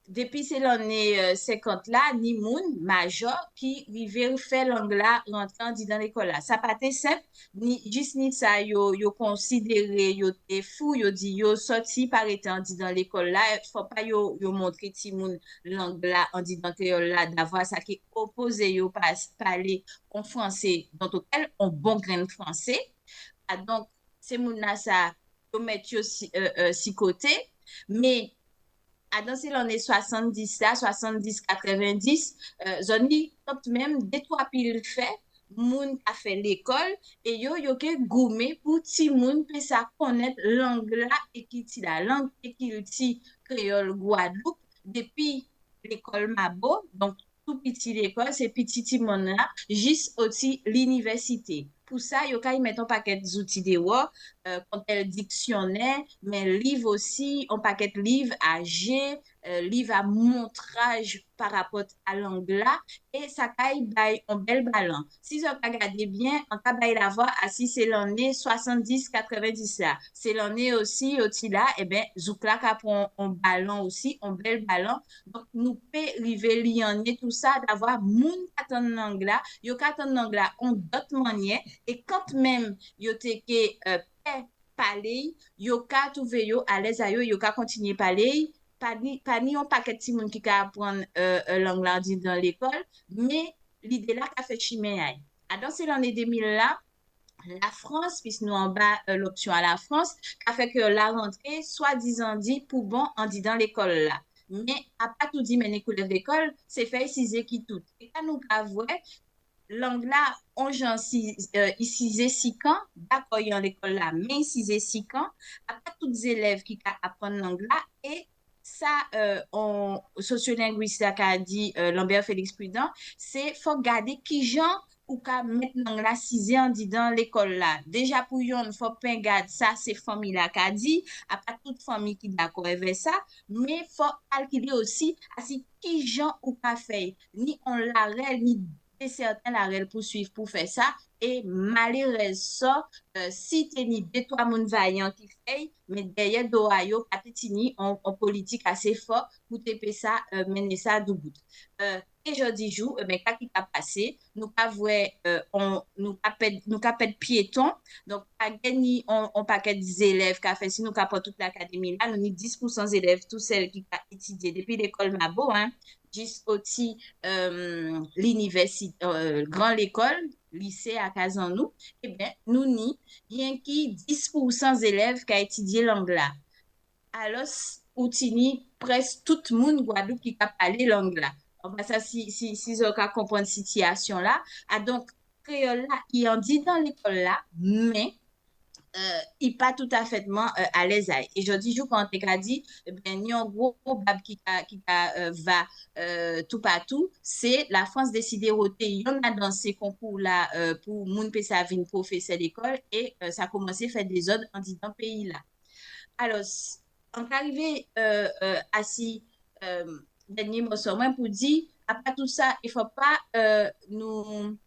Depuis c'est l'année 50 là, ni moun major qui vivait fait l'anglais rentrant dit dans l'école là. Ça pas été simple, ni juste ni ça yo considéré yo te fou, yo dit yo sorti par étant dit dans l'école là, faut pas yo montrer ti moun l'anglais en dit dans créole là d'avoir ça qui opposé yo pas parler en français dans total en bon grain français. Ah, donc c'est moun là ça yo mettre yo si côté, mais dans l'année 70 là, 70, 90, zoni quand même des trois piles fait, moun a fait l'école et yo ke goumé pour ti moun peut ça connaître l'anglais et qui ti la langue et qui ti créole Guadeloupe depuis l'école Mabo, donc tout petit l'école, c'est petit ti moun là, juste aussi l'université. Pour ça, yo ka y mettre un paquet d'outils de word, quand elle dictionnaire, mais livre aussi, un paquet de livres à G, livre à montrage par rapport à l'anglais, et ça caille un bel ballon. Si vous regardez bien, on peut la voir à si c'est l'année 70-90 là. C'est l'année aussi, au là, et bien, Zoukla a prend un ballon aussi, un bel ballon. Donc, nous peut arriver lier tout ça, d'avoir moun katan l'anglais, yo katan l'anglais en d'autres manières, et quand même, yo te ke parler, yo ka trouver yo à l'aise à yo ka continuer parler, pas ni un paquet de moun qui ka apprendre l'anglais dans l'école, mais l'idée là qu'a fait chimé. Donc c'est l'année 2000 là, la France, puisque nous en bas l'option à la France, a fait que la rentrée, soi-disant dit, pour bon, on dit dans l'école là. Mais à pas tout dit, mais les couleurs d'école, c'est fait ici qui tout. Et quand nous avons l'anglais, on j'en ici 6 ans, d'accord, il y a l'école là, mais ici 6 ans, à pas tous les élèves qui apprennent l'anglais et ça, on sociolinguiste a dit Lambert Félix Prudent, c'est faut garder qui gens ou qu'à mettre l'anglais 6 ans dit dans l'école là. Déjà pour yon, faut pas garder ça, c'est famille là qu'a dit, à pas toute famille qui d'accord avec ça, mais faut calculer aussi à si qui gens ou qu'a fait, ni on l'arrête ni et certains la poursuivre pour faire ça et malheureusement si tu ni deux trois moun vaillant qui fait mais derrière d'Ohio pas tini en politique assez fort pour te ça mener ça du bout et jeudi jour mais quand qui a passé nous pas voir nous pas piéton donc pas gagner on paquet des élèves qui a fait si nous pas toute l'académie là nous ni 10% élèves tous celles qui a étudié depuis l'école Mabo hein aussi l'université, grande l'école, lycée à Kazanou, eh bien, nous n'y, bien qu'il 10% d'élèves qui a étudié l'anglais. Alors, outini presque tout le monde Guadeloupe qui a parlé l'anglais. Ça, si vous comprenez cette situation là, donc, créole là, il en dit dans l'école là, mais il pas tout à fait à l'aise. Et je dis, quand on a dit, ben, il y a un gros bab qui va tout partout, c'est la France décidé roter. Il y en a dans ces concours-là pour moun pe sa vin professeur d'école et ça a commencé à faire des ordres en disant pays là. Alors, on est arrivé à si dernier mot sur moi pour dire, après tout ça, il ne faut pas nous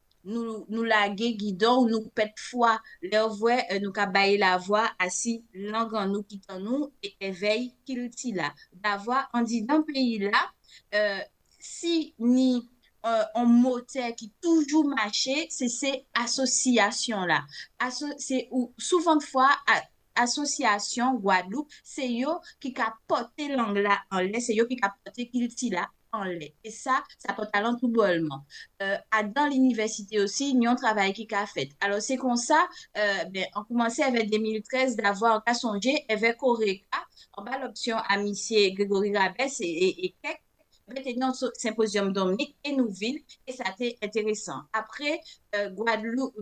laguer guidon ou nous pète foi. Leur voix, nous cabailler la voix, assis, langue en nous, quittant nous, et éveille qu'il t'y là. D'avoir, on dit dans le pays là, si ni un moteur qui toujours marché, c'est ces associations-là. C'est souvent de fois, association Guadeloupe, c'est yo qui a porté langue là en lait, c'est yo qui a porté culture là en lait. Et ça porte talent tout bonnement. Dans l'université aussi, nous avons travail qui a fait. Alors, c'est comme ça, ben, on commençait avec 2013 d'avoir un songé avec Coréca, on a l'option à M. Grégory Rabès et quelques un symposium Dominique et nous ville et ça a été intéressant. Après, Guadeloupe,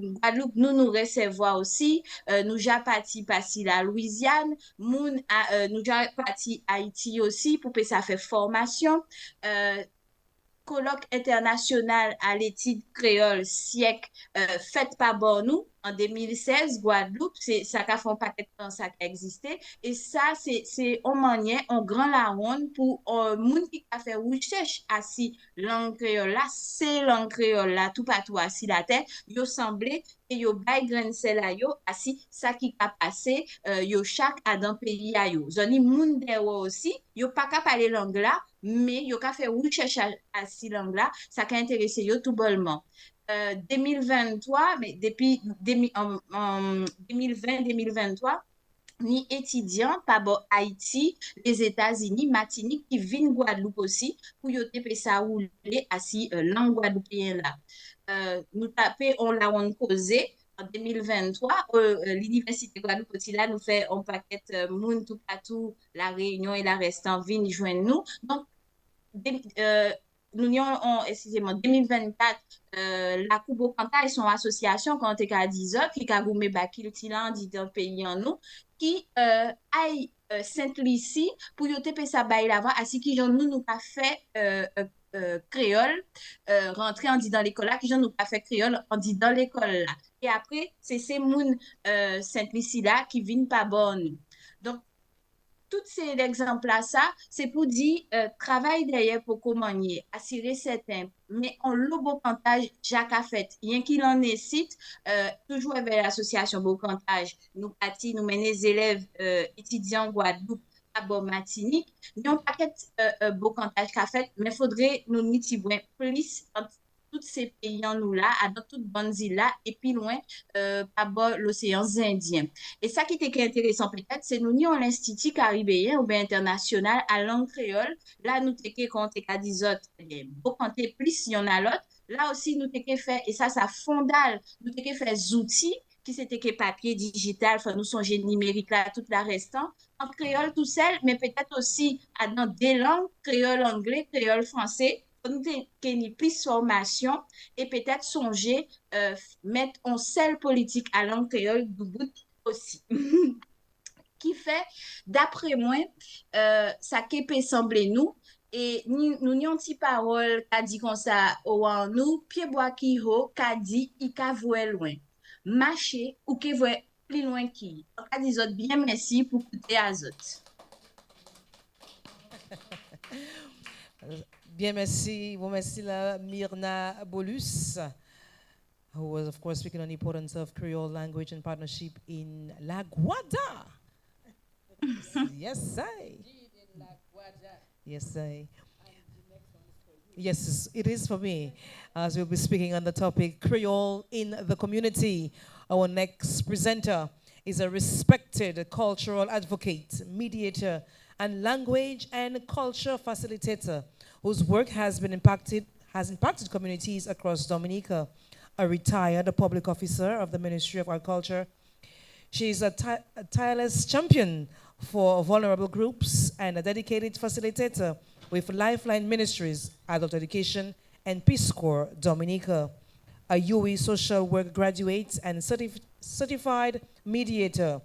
nous recevons aussi, nous avons parti passer la Louisiane, nous avons parti Haïti aussi pour que ça fait formation. Colloque international à l'étude créole siècle fait par Bornou en 2016, Guadeloupe, c'est ça qui a fait un paquet de temps ça qui a existé. Et ça, c'est en manière, en grand la ronde pour monde qui a fait recherche à si langue créole là, c'est langue créole là, tout partout assis la terre, yo semblé et yo bay grain sel à yo, assis ça qui a passé, yo chaque à dans pays à yo. Zoni moun dewa aussi, yo pas qu'à parler langue là, mais yo ka fait recherche à si langue là, ça qui a intéressé yo tout bonnement. 2023, mais depuis 2020-2023, ni étudiants par Haïti, les États-Unis, Martinique, qui viennent Guadeloupe aussi, pour y te ça rouler à si langue guadeloupéenne là. Nous tapons, on causé en 2023, l'Université Guadeloupe aussi là, nous fait un paquet moun tout partout, la Réunion et la restant viennent joindre nous. Donc, nous avons, excusez-moi, 2024, la Coupe au Cantal et son association, quand on est à 10 heures, qui a goumé Bakil Tilan, dit dans le pays en nous, qui aille Saint-Lucie pour y te ça bail la voix, ainsi qui nous pas fait créole, rentrer en dit dans l'école là, qui nous pas fait créole, en dit dans l'école là. Et après, c'est ces moun Saint-Lucie là qui viennent pas bonne. Donc, tous ces exemples-là, ça, c'est pour dire travail derrière pour commander, assurer certains, mais en le bocantage, Jacques a fait. Rien qu'il en nécessite, toujours avec l'association bocantage, nous partis, nous menons les élèves étudiants Guadeloupe à Martinique, nous avons un paquet bocantage qu'a fait, mais il faudrait nous nitier plus entre tous ces pays en nous là, à dans toutes bonnes îles là, et puis loin, par l'océan Indien. Et ça qui était intéressant peut-être, c'est nous avons l'Institut caribéen ou bien international à langue créole. Là, nous t'es compté qu'à 10 autres, beaucoup plus, il y en a l'autre. Là aussi, nous t'es fait, et ça fondale, nous t'es fait des outils qui c'était que papier digital, enfin, nous sommes numérique là, tout la restant, en créole tout seul, mais peut-être aussi dans des langues, créole anglais, créole français, nous avons plus formation et peut-être songer mettre en seule politique à langue créole du bout aussi. Qui fait, d'après moi, ça qui peut sembler nous, et nous avons une petite parole qui dit comme ça, nous, pied bois qui haut, qui dit, il ka voie loin. Marcher ou qui voit plus loin qui. On a dit bien merci pour écouter à autres. Bien, merci. Bon, merci la Myrna Bolus, who was, of course, speaking on the importance of Creole language and partnership in La Guada. Yes, I. Yes, I. Yes, it is for me, as we'll be speaking on the topic Creole in the community. Our next presenter is a respected cultural advocate, mediator, and language and culture facilitator, whose work has impacted communities across Dominica. A retired public officer of the Ministry of Agriculture, she is a tireless champion for vulnerable groups and a dedicated facilitator with Lifeline Ministries, Adult Education, and Peace Corps Dominica. A UE social work graduate and certified mediator.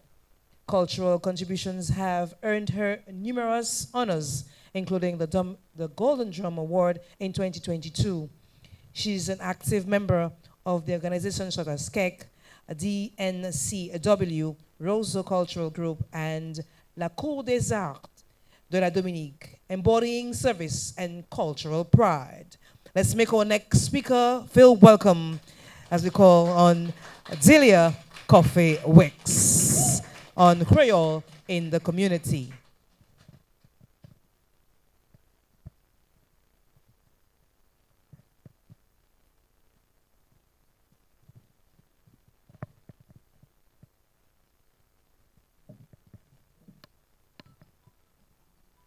Cultural contributions have earned her numerous honors, including the Golden Drum Award in 2022. She's an active member of the organizations such as KEC, DNCW, Roseau Cultural Group, and La Cour des Arts de la Dominique, embodying service and cultural pride. Let's make our next speaker feel welcome as we call on Delia Coffee Wicks on Creole in the community.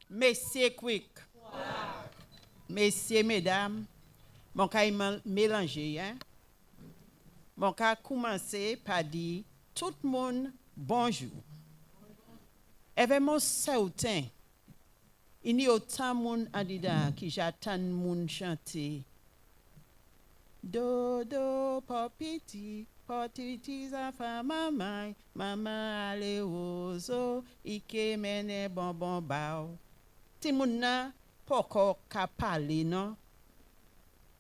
Messieurs quick. Messieurs, mesdames, mon cas mélangé, hein? Mon cas commencer par dire tout le monde bonjour. Événement certain. Il y a autant de monde en dedans qui j'attends monde chanter. Dodo popiti, potiti za fa mamai, mama ale ozo, ike mene bonbon bao. Ti moun na poko ka pale, no?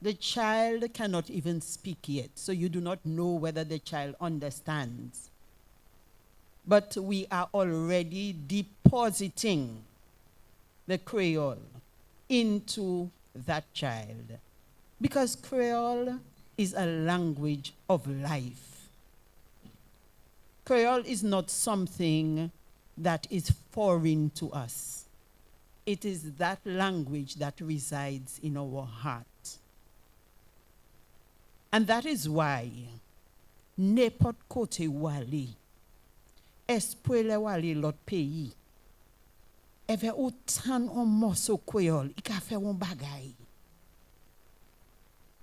The child cannot even speak yet, so you do not know whether the child understands. But we are already depositing the Creole into that child. Because Creole is a language of life. Creole is not something that is foreign to us. It is that language that resides in our heart. And that is why, n'importe côté wali, esprit le wali l'autre pays, avait autant un morceau créole, il a fait un bagay.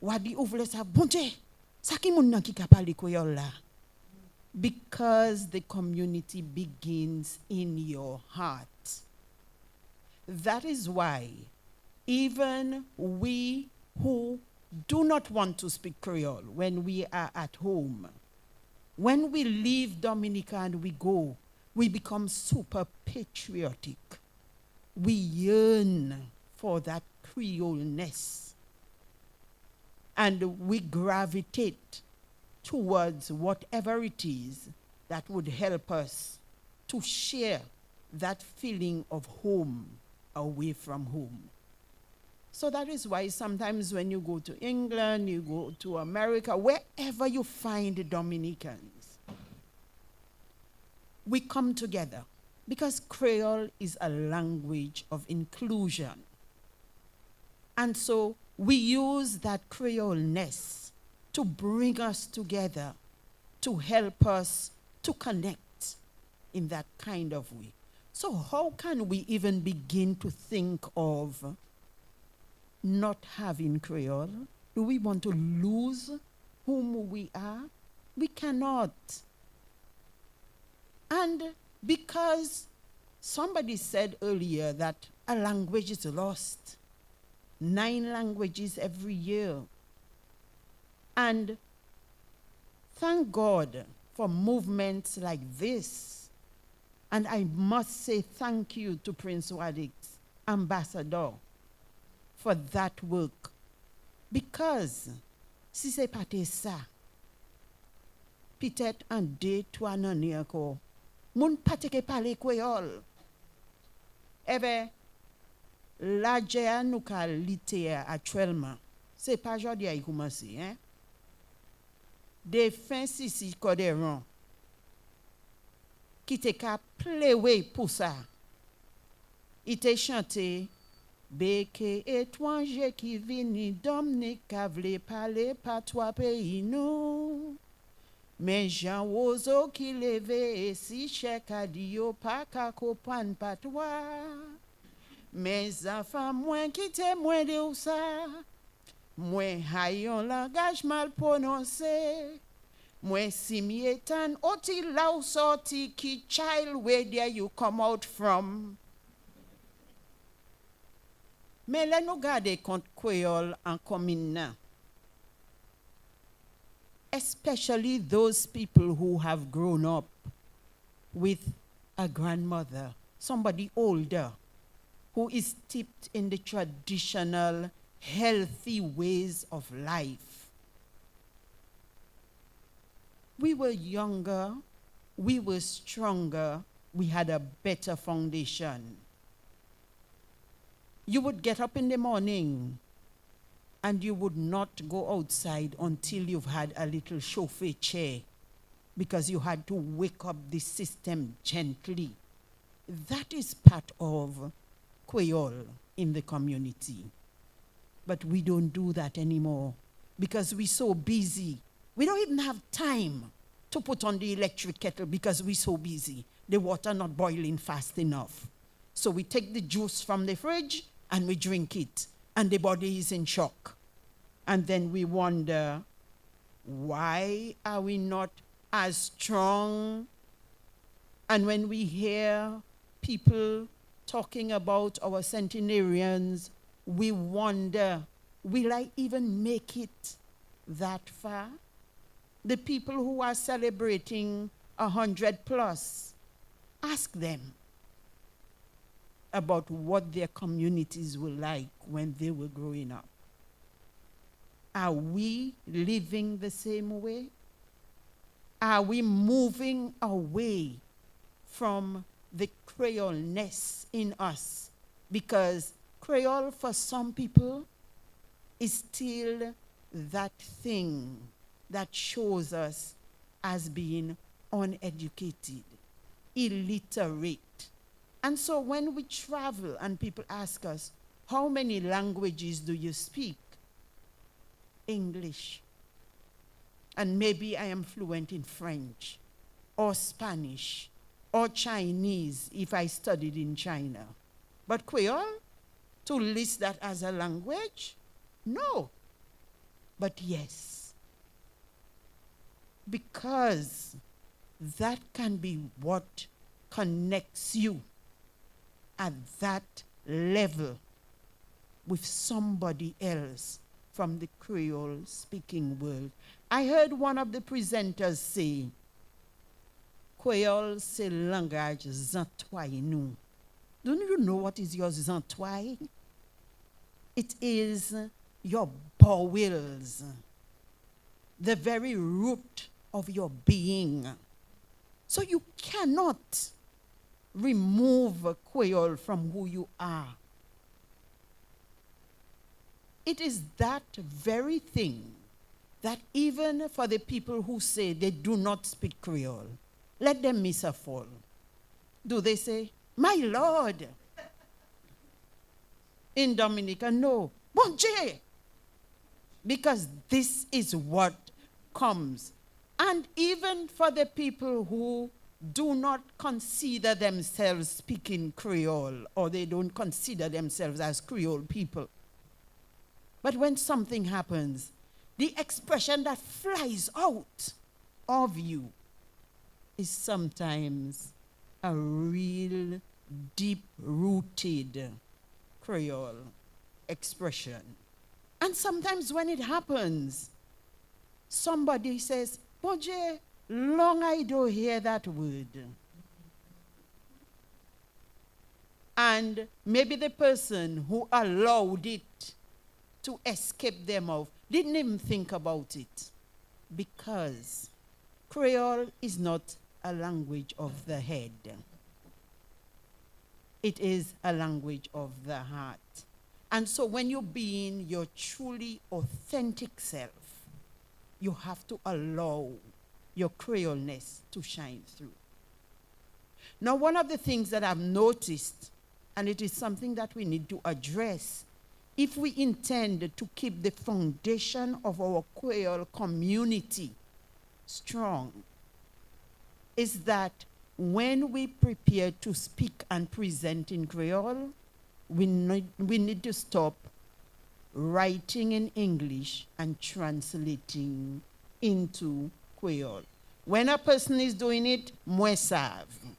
Wadi ouvre sa bonté, sa ki moun nan ki ka pale créole la. Because the community begins in your heart. That is why even we who do not want to speak Creole when we are at home, when we leave Dominica and we go, we become super patriotic. We yearn for that Creole-ness. And we gravitate towards whatever it is that would help us to share that feeling of home away from home. So that is why sometimes when you go to England, you go to America, wherever you find Dominicans, we come together because Creole is a language of inclusion. And so we use that Creole-ness to bring us together, to help us to connect in that kind of way. So how can we even begin to think of not having Creole? Do we want to lose whom we are? We cannot. And because somebody said earlier that a language is lost, 9 languages every year. And thank God for movements like this. And I must say thank you to Prince Wadik's ambassador for that work. Because si c'est pas ça, peut-être un deux, trois années encore, moun pas te parler créole. Eve, la jea nou ka lite actuellement, c'est pas aujourd'hui à y commencer, hein? Des fins si Coderon, qui te ka plewe pour ça. Il te chanté, Beke étranger qui vini Dominique ka vle parler patois pays nou. Mais Jean Ozo qui leve si chèque a di yo pa ka kopran patois. Mes enfants moins qui te moins de ou ça. Moins hayon langage mal prononcé. Moins si mi etan oti la ou sorti ki child where there you come out from. Mais là nous garder compte créole en commune. especially those people who have grown up with a grandmother, somebody older, who is steeped in the traditional, healthy ways of life. We were younger, we were stronger, we had a better foundation. You would get up in the morning and you would not go outside until you've had a little chauffeur chair, because you had to wake up the system gently. That is part of Creole in the community. But we don't do that anymore because we're so busy. We don't even have time to put on the electric kettle because we're so busy. The water not boiling fast enough. So we take the juice from the fridge and we drink it, and the body is in shock. And then we wonder, why are we not as strong? And when we hear people talking about our centenarians, we wonder, will I even make it that far? The people who are celebrating 100 plus, ask them about what their communities were like when they were growing up. Are we living the same way? Are we moving away from the Creole-ness in us? Because Creole, for some people, is still that thing that shows us as being uneducated, illiterate. And so when we travel and people ask us, how many languages do you speak? English. And maybe I am fluent in French or Spanish or Chinese if I studied in China. But Creole, to list that as a language? No. But yes. Because that can be what connects you at that level with somebody else from the Creole-speaking world. I heard one of the presenters say, Creole, c'est langage zantoy nous. Don't you know what is your zantoy? It is your bowels, the very root of your being. So you cannot remove Creole from who you are. It is that very thing that even for the people who say they do not speak Creole, let them miss a fall. Do they say, my Lord? In Dominica, no. Bon Dieu! Because this is what comes. And even for the people who do not consider themselves speaking Creole, or they don't consider themselves as Creole people. But when something happens, the expression that flies out of you is sometimes a real deep-rooted Creole expression. And sometimes when it happens, somebody says, Boje, long I don't hear that word. And maybe the person who allowed it to escape their mouth didn't even think about it, because Creole is not a language of the head. It is a language of the heart. And so when you're being your truly authentic self, you have to allow your Creole-ness to shine through. Now, one of the things that I've noticed, and it is something that we need to address, if we intend to keep the foundation of our Creole community strong, is that when we prepare to speak and present in Creole, we need to stop writing in English and translating into Creole. When a person is doing it, moi savent.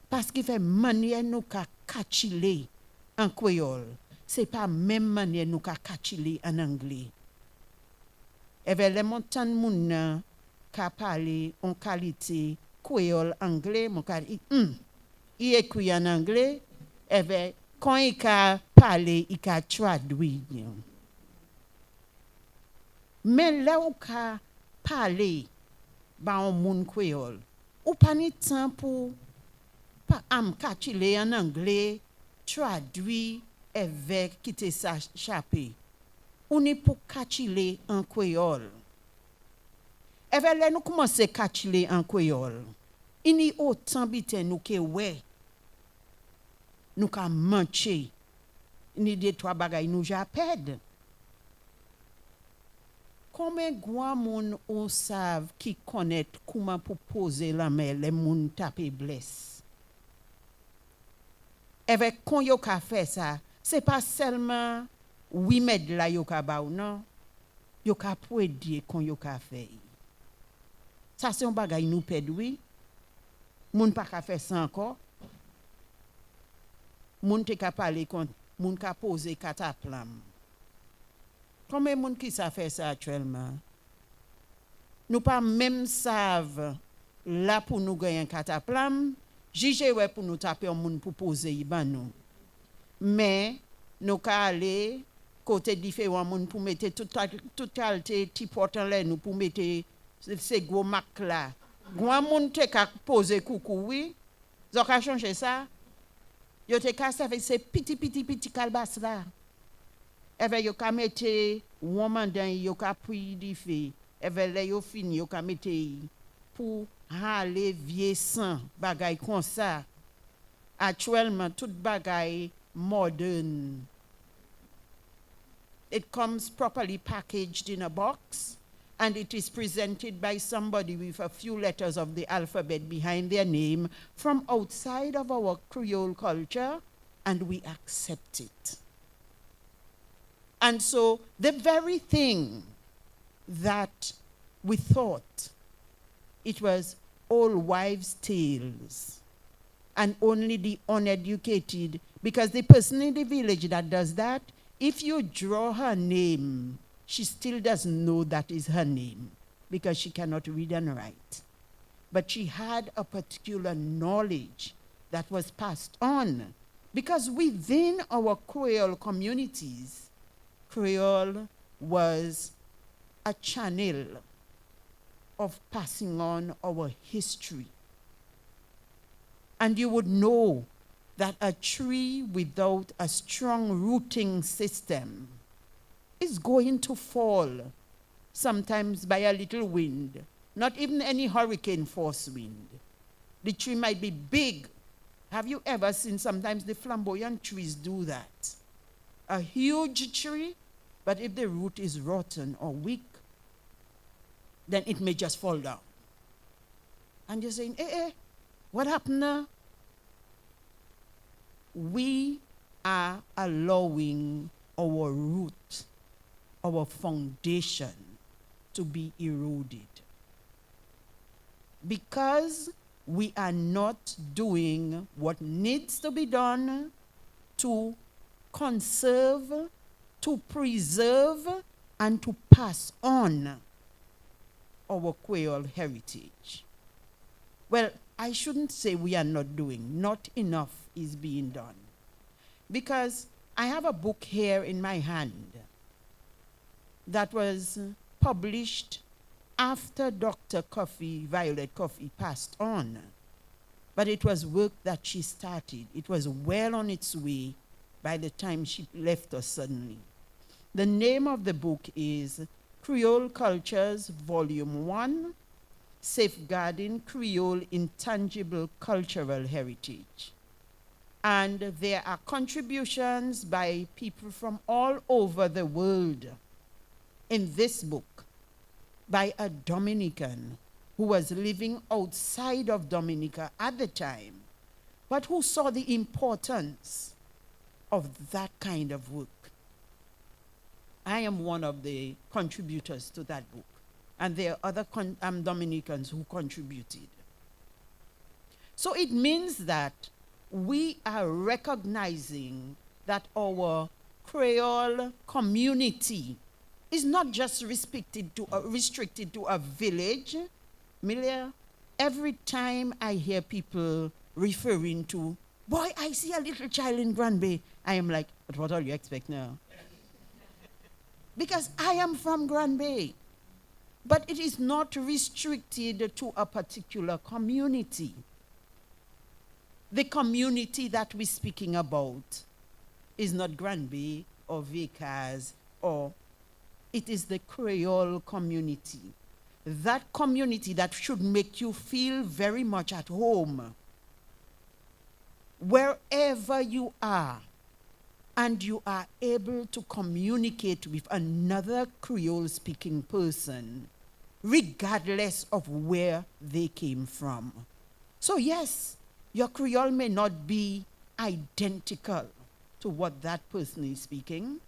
Parce qu'il fait manière nous ka kachile en Creole, c'est pas même manière nous ka kachile en anglais. Eve le montan moun nan ka pale en qualité créole anglais, mon ka il écrit en anglais, eve quand il ka parler, il ka traduit. Mais là où ka parler ba un moun créole, ou pas ni temps pour pa am kachile en anglais, traduit avec qui te sa chapé. Ou ni pour kachile en créole. Eve là nous commencer kachile en créole. Il n'y autant biten nous que ouais. Nous ka mancher. Ni deux trois bagay nous japed. Combien grand moun ou savent qui connaît comment pour poser la main les moun taper blesse. Avec quand yo ka fait ça, c'est pas seulement oui med la yo ka ba ou non. Yo ka pou dire quand yo ka fait. Ça c'est un bagay nous perdui. Moun pa ka faire ça encore. Moun te ka parler contre moun ka poser cataplam. Combien de monde qui ça fait ça actuellement? Nous pas même savent là pour nous gagner un cataplam, juger ouais pour nous taper un monde pour poser iban nous. Mais nous ka aller côté différent monde pour mettre tout qualité petit portant là nous pour mettre ces gros marques là. Grand monde te ka poser coucou oui. Zo ka changer ça. Yo te ka avec ces petit calbas là. Eve yo ka mette woman dan yo ka pri di fe. Eve le yo fini yo ka mette pour aller vieux sang bagay comme ça. Actuellement tout bagay modern. It comes properly packaged in a box and it is presented by somebody with a few letters of the alphabet behind their name from outside of our Creole culture, and we accept it. And so the very thing that we thought it was old wives' tales and only the uneducated, because the person in the village that does that, if you draw her name, she still doesn't know that is her name because she cannot read and write. But she had a particular knowledge that was passed on because within our Creole communities, Creole was a channel of passing on our history. And you would know that a tree without a strong rooting system is going to fall, sometimes by a little wind, not even any hurricane force wind. The tree might be big. Have you ever seen sometimes the flamboyant trees do that? A huge tree, but if the root is rotten or weak, then it may just fall down. And you're saying, what happened now? We are allowing our root, our foundation, to be eroded. Because we are not doing what needs to be done to conserve, to preserve, and to pass on our Creole heritage. Well, I shouldn't say we are not doing. Not enough is being done. Because I have a book here in my hand that was published after Dr. Coffey, Violet Coffey, passed on. But it was work that she started. It was well on its way by the time she left us suddenly. The name of the book is Creole Cultures, Volume 1, Safeguarding Creole Intangible Cultural Heritage. And there are contributions by people from all over the world in this book by a Dominican who was living outside of Dominica at the time, but who saw the importance of that kind of work. I am one of the contributors to that book, and there are other Dominicans who contributed. So it means that we are recognizing that our Creole community is not just restricted to a village. Milia, every time I hear people referring to, boy, I see a little child in Granby, I am like, but what do you expect now? Because I am from Granby. But it is not restricted to a particular community. The community that we're speaking about is not Granby or Vickers, or it is the Creole community. That community that should make you feel very much at home. Wherever you are, and you are able to communicate with another Creole-speaking person, regardless of where they came from. So yes, your Creole may not be identical to what that person is speaking.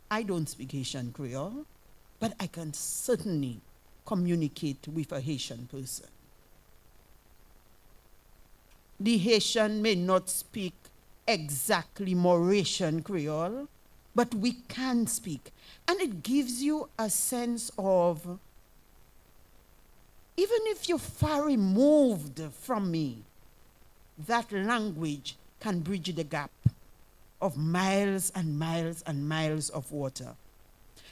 I don't speak Haitian Creole, but I can certainly communicate with a Haitian person. The Haitian may not speak exactly Mauritian Creole, but we can speak. And it gives you a sense of, even if you're far removed from me, that language can bridge the gap of miles and miles and miles of water.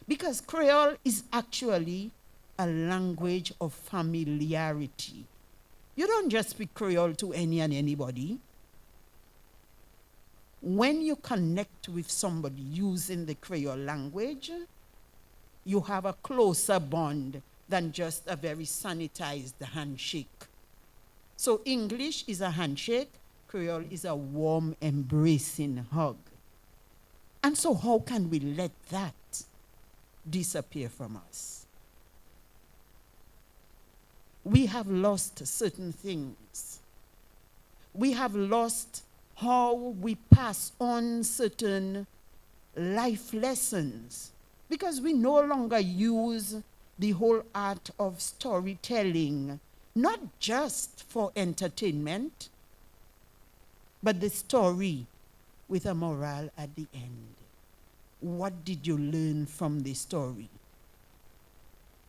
Because Creole is actually a language of familiarity. You don't just speak Creole to any and anybody. When you connect with somebody using the Creole language, you have a closer bond than just a very sanitized handshake. So English is a handshake, Creole is a warm, embracing hug. And so how can we let that disappear from us? We have lost certain things. We have lost how we pass on certain life lessons because we no longer use the whole art of storytelling, not just for entertainment, but the story with a moral at the end. What did you learn from the story?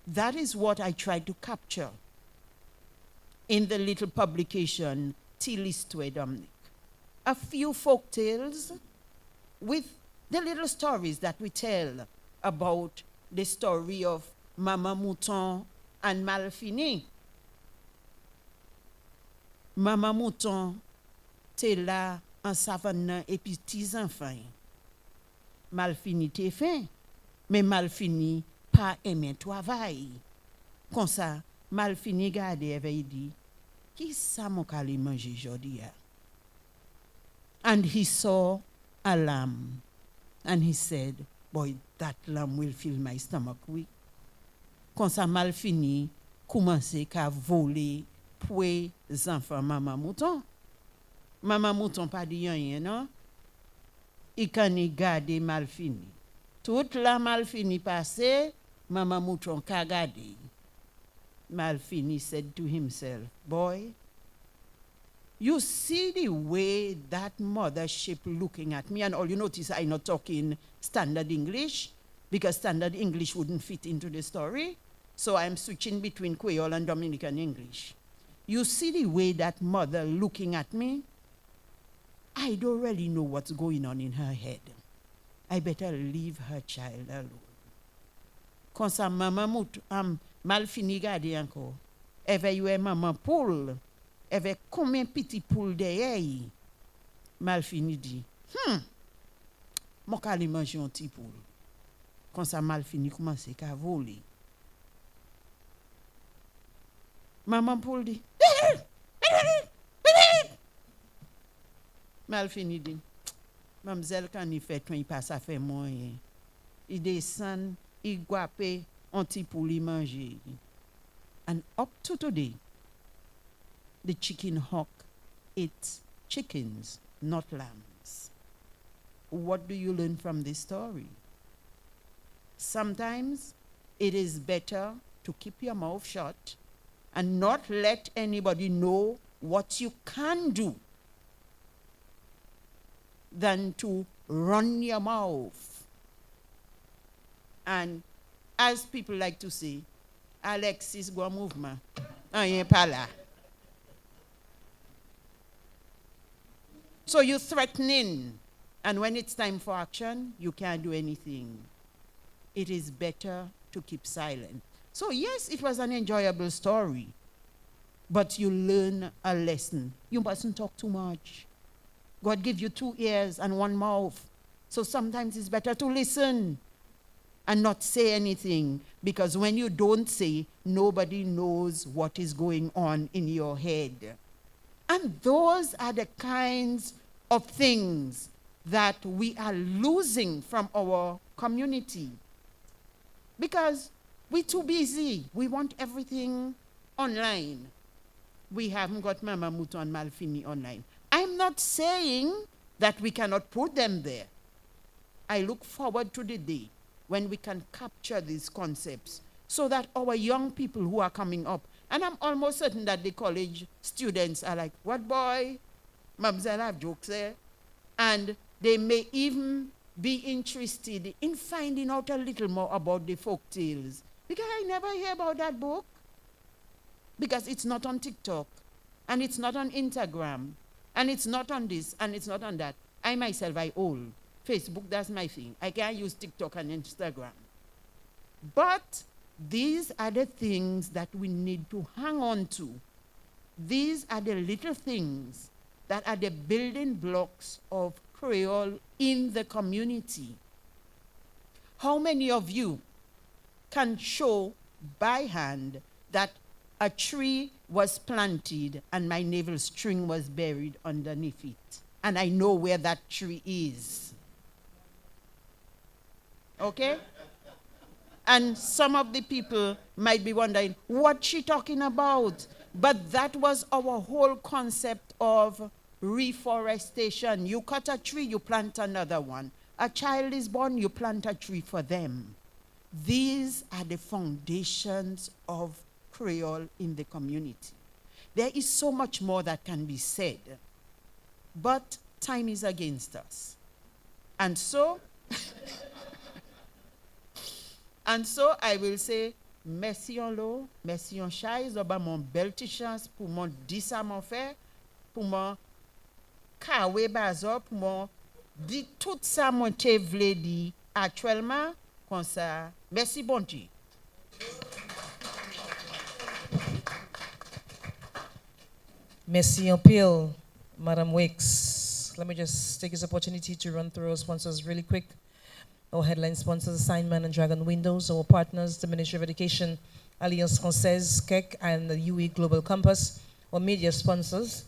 That is what I tried to capture in the little publication, Tilistwe Dominic. A few folk tales with the little stories that we tell about the story of Mama Mouton and Malfini. Mama Mouton te là en savane et puis petits enfants. Malfini te fin, mais Malfini pas aimé travail. Comme ça, Malfini gade et dit, qui ça mon kali manger jodi ya? And he saw a lamb, and he said, boy, that lamb will fill my stomach weak. Quand ça mal fini, commencer qu'à voler pour les enfants Maman Mouton. Maman Mouton pas dit rien, non? Il can y garder mal fini. Toute la mal fini passé, Maman Mouton ka garder. Mal fini said to himself, boy, you see the way that mothership looking at me, and all you notice I'm not talking standard English, because standard English wouldn't fit into the story. So I'm switching between Creole and Dominican English. You see the way that mother looking at me? I don't really know what's going on in her head. I better leave her child alone. Quand sa maman mal fini garder encore. Éveille maman poule. Avec combien petit poule derrière? Mal fini dit, mon ka li manger un petit poule. Quand ça mal fini commence à voler. Maman poule dit, mal fini dit, mademoiselle quand il fait quand il passe à faire moyen. Il descend, il guape un petit poule il manger. And up to today, the chicken hawk ate chickens, not lambs. What do you learn from this story? Sometimes it is better to keep your mouth shut and not let anybody know what you can do than to run your mouth and as people like to say, Alexis go mouvement. Rien pas là. So you're threatening, and when it's time for action, you can't do anything. It is better to keep silent. So yes, it was an enjoyable story, but you learn a lesson. You mustn't talk too much. God give you 2 ears and 1 mouth. So sometimes it's better to listen and not say anything, because when you don't say, nobody knows what is going on in your head. And those are the kinds of things that we are losing from our community. Because we're too busy. We want everything online. We haven't got Mama Mouton Malfini online. I'm not saying that we cannot put them there. I look forward to the day when we can capture these concepts so that our young people who are coming up, and I'm almost certain that the college students are like, what boy? Mamselle have jokes there. And they may even be interested in finding out a little more about the folk tales. Because I never hear about that book. Because it's not on TikTok. And it's not on Instagram. And it's not on this, and it's not on that. I myself, I old. Facebook, that's my thing. I can't use TikTok and Instagram. But these are the things that we need to hang on to. These are the little things that are the building blocks of Creole in the community. How many of you can show by hand that a tree was planted and my navel string was buried underneath it, and I know where that tree is? Okay? And some of the people might be wondering, what's she talking about? But that was our whole concept of reforestation. You cut a tree, you plant another one. A child is born, you plant a tree for them. These are the foundations of Creole in the community. There is so much more that can be said, but time is against us. And so, I will say, merci en l'eau, merci en chai, zoba mon belle petite chance pour mon dire ça mon fait, pour mon kawe bazo, pour mon dit tout ça mon te vle di actuellement, comme ça. Merci bon Dieu. Merci en pile, Madam Wicks. Let me just take this opportunity to run through our sponsors really quick. Our headline sponsors, Assignment and Dragon Windows. Our partners, the Ministry of Education, Alliance Française, KEC, and the UE Global Campus. Our media sponsors,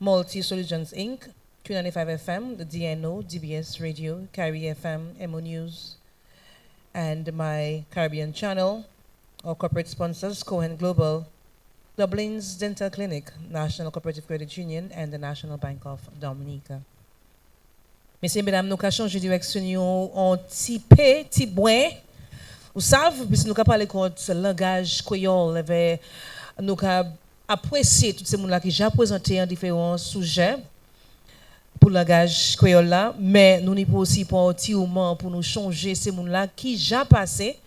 Multi Solutions Inc., Q95 FM, the DNO, DBS Radio, Carry FM, MO News, and my Caribbean channel. Our corporate sponsors, Cohen Global, Dublin's Dental Clinic, National Cooperative Credit Union, and the National Bank of Dominica. Messieurs, mesdames, nous avons changé de direction en petit peu, petit point. Vous savez, puisque nous avons parlé contre le langage créole, nous avons apprécié tous ces gens-là qui ont présenté en différents sujets pour le langage créole là, mais nous n'avons pas aussi pour un petit moment pour nous changer ces gens-là qui ont passé.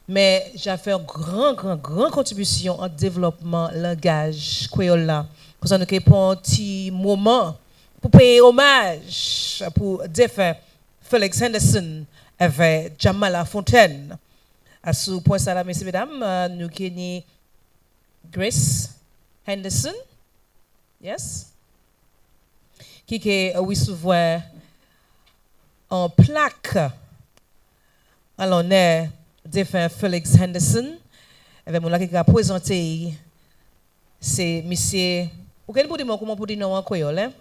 Mais j'ai fait une grande contribution au développement du langage créole là. Pour ça, nous avons un petit moment pour payer hommage pour défunt Felix Henderson avec Jamala Fontaine. À ce point, ça là, messieurs et mesdames, nous avons Grace Henderson, yes, qui recevoir en plaque à l'honneur défunt Felix Henderson. Avec mon qui a présenté, c'est monsieur. Vous pouvez dire comment vous dites en créole, hein?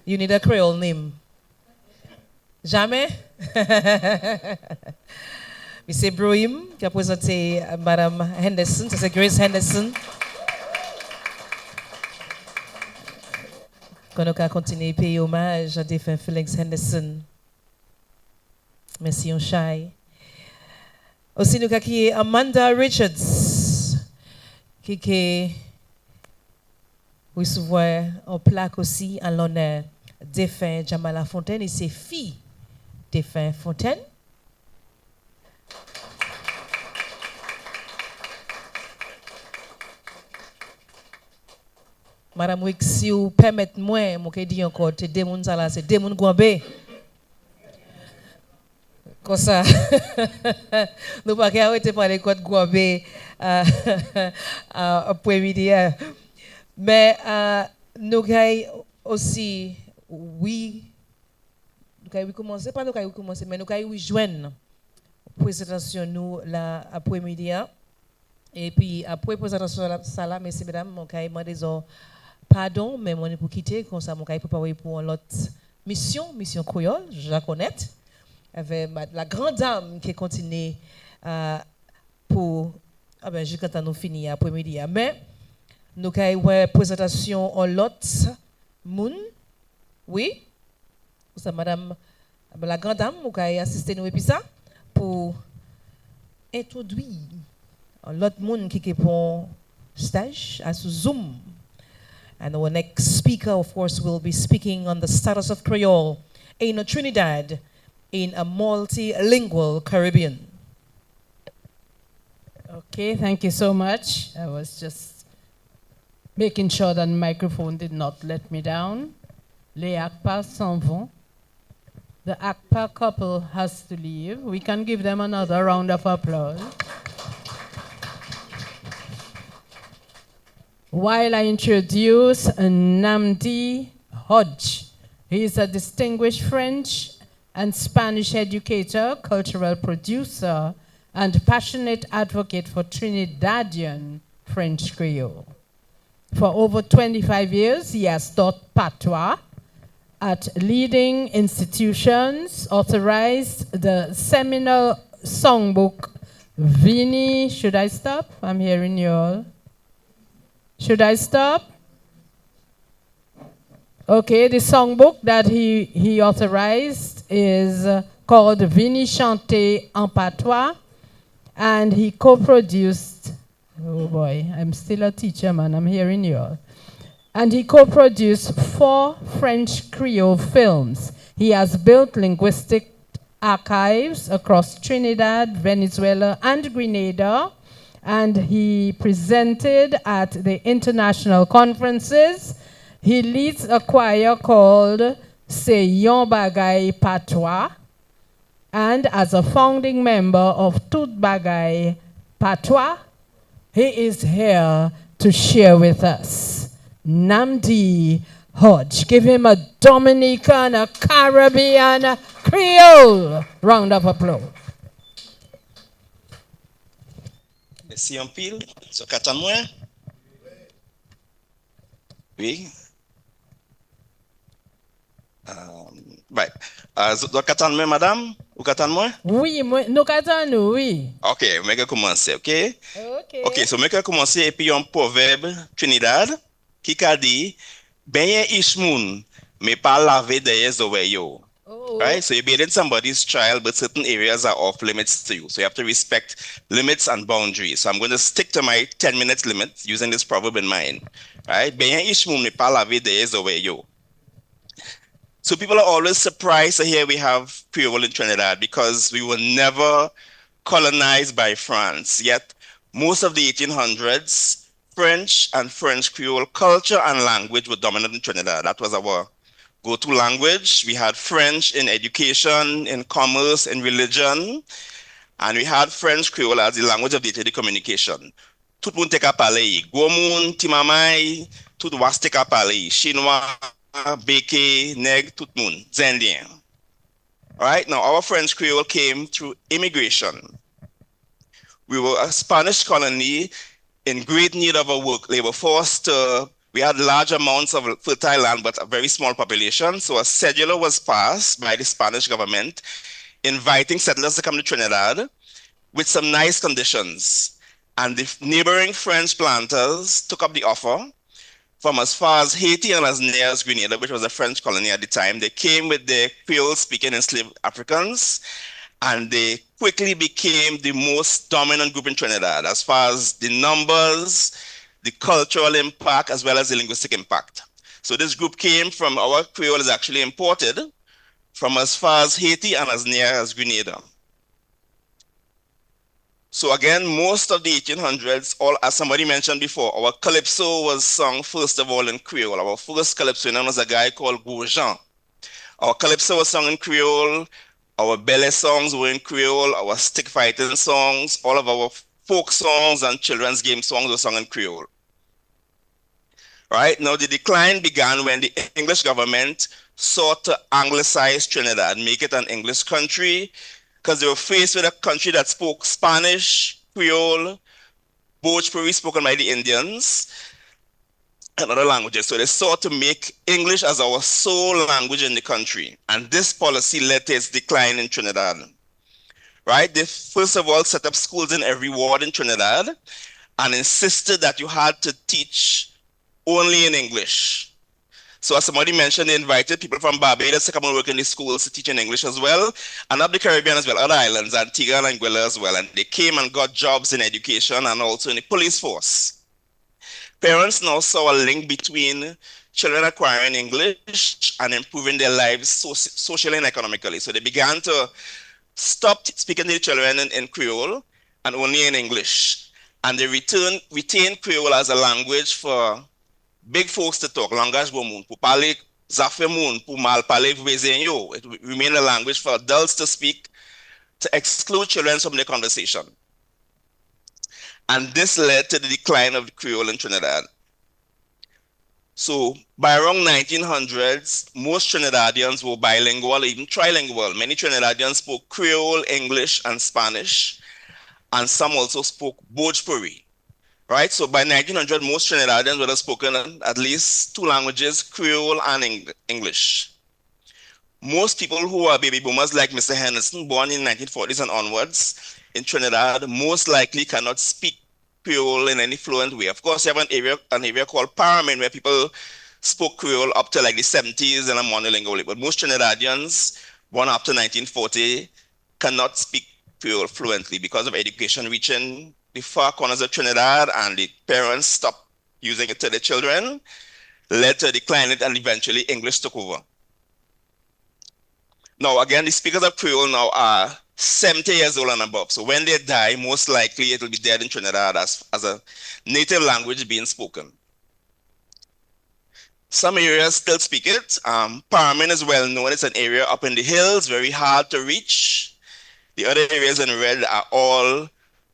You need a Creole name. Jamais? Monsieur Brohim, qui a présenté Madame Henderson, c'est Grace Henderson. Qu'on a continué à payer hommage à défunt Felix Henderson. Merci, on chai. Aussi, nous avons Amanda Richards, qui recevoir en plaque aussi en l'honneur défunt Jamala Fontaine et ses filles défunt Fontaine. Madame Wick, si vous permettez moi, je dis encore, c'est deux moun ça là, c'est deux moun Gouambé. Comme ça, nous pas qu'à arrêter par les côtes Gouambé après-midi. Mais nous avons aussi, oui, nous avons commencé, pas nous avons commencé, mais nous avons joindre présentation nous là après-midi. Et puis après présentation ça là, messieurs mesdames, mon avons demandé pardon, mais on est pour quitter, comme ça, mon avons préparé pour l'autre mission Creole, je la connais, avec la grande dame qui continue pour, jusqu'à temps nous finir après-midi. Mais nous avons une présentation en l'autre monde, oui, ça, madame, la grande dame, nous avons assisté nous et puis ça, pour introduire l'autre monde qui est pour stage à ce Zoom. And our next speaker, of course, will be speaking on the status of Creole in Trinidad in a multilingual Caribbean. Okay, thank you so much. I was just making sure that the microphone did not let me down. Les ACPA s'en vont. The ACPA couple has to leave. We can give them another round of applause. While I introduce Namdi Hodge. He is a distinguished French and Spanish educator, cultural producer, and passionate advocate for Trinidadian French Creole. For over 25 years, he has taught patois at leading institutions, authorized the seminal songbook, Vini. Should I stop? I'm hearing you all. Should I stop? Okay, the songbook that he authorized is called Vini Chanté en Patois, and he co-produced, oh boy, I'm still a teacher, man, I'm hearing you all. And he co-produced 4 French Creole films. He has built linguistic archives across Trinidad, Venezuela, and Grenada, and he presented at the international conferences. He leads a choir called Se Yon Bagay Patois, and as a founding member of Tout Bagay Patois, he is here to share with us. Namdi Hodge. Give him a Dominican, a Caribbean, a Creole round of applause. Merci en pile. So, katan moi? Oui. Right. So, katan moi, madame? Ou katan moi? Oui, nous katan nous, oui. Ok, je vais commencer, ok? Ok, so je vais commencer et puis un proverbe Trinidad qui a dit, ben ishmoun, mais pas laver derrière zoweyo. Right? So you're building somebody's child, but certain areas are off limits to you. So you have to respect limits and boundaries. So I'm going to stick to my 10 minutes limit using this proverb in mind. Right? Ben ishmoun, mais pas laver derrière zoweyo. So people are always surprised to hear we have Creole in Trinidad because we were never colonized by France. Yet most of the 1800s, French and French Creole culture and language were dominant in Trinidad. That was our go-to language. We had French in education, in commerce, in religion, and we had French Creole as the language of day-to-day communication. Tout moun te ka pale, Gomoun, Timamay, tout was te ka pale, Chinois, Beke, Neg, tout moun, Zendien. All right, now our French Creole came through immigration. We were a Spanish colony in great need of a labor force. We had large amounts of fertile land, but a very small population. So a cedula was passed by the Spanish government, inviting settlers to come to Trinidad with some nice conditions. And the neighboring French planters took up the offer from as far as Haiti and as near as Grenada, which was a French colony at the time. They came with the Creole-speaking enslaved Africans, and they quickly became the most dominant group in Trinidad as far as the numbers, the cultural impact, as well as the linguistic impact. So this group came from, our Creole is actually imported from as far as Haiti and as near as Grenada. So again, most of the 1800s, all as somebody mentioned before, our calypso was sung first of all in Creole. Our first calypso was a guy called Goujean. Our calypso was sung in Creole. Our ballet songs were in Creole. Our stick fighting songs, all of our folk songs and children's game songs were sung in Creole. Right now, the decline began when the English government sought to anglicize Trinidad, make it an English country, because they were faced with a country that spoke Spanish, Creole, Bhojpuri spoken by the Indians, and other languages. So they sought to make English as our sole language in the country. And this policy led to its decline in Trinidad. Right? They first of all set up schools in every ward in Trinidad and insisted that you had to teach only in English. So as somebody mentioned, they invited people from Barbados to come and work in the schools to teach in English as well, and up the Caribbean as well, other islands, Antigua and Anguilla as well. And they came and got jobs in education and also in the police force. Parents now saw a link between children acquiring English and improving their lives socially and economically. So they began to stop speaking to the children in Creole and only in English. And they retained Creole as a language for big folks to talk, langage moun, pour parler zafè moun, pour mal parler voisin yo. It remained a language for adults to speak, to exclude children from the conversation. And this led to the decline of the Creole in Trinidad. So by around 1900s, most Trinidadians were bilingual, even trilingual. Many Trinidadians spoke Creole, English, and Spanish, and some also spoke Bhojpuri. Right, so by 1900, most Trinidadians would have spoken at least two languages, Creole and English. Most people who are baby boomers like Mr. Henderson, born in 1940s and onwards in Trinidad, most likely cannot speak Creole in any fluent way. Of course, you have an area called Paramin where people spoke Creole up to like the 70s and a monolingual, but most Trinidadians born after 1940 cannot speak Creole fluently because of education reaching the far corners of Trinidad, and the parents stopped using it to their children, led to a decline in it, and eventually English took over. Now, again, the speakers of Creole now are 70 years old and above. So when they die, most likely it will be dead in Trinidad as a native language being spoken. Some areas still speak it. Paramin is well known. It's an area up in the hills, very hard to reach. The other areas in red are all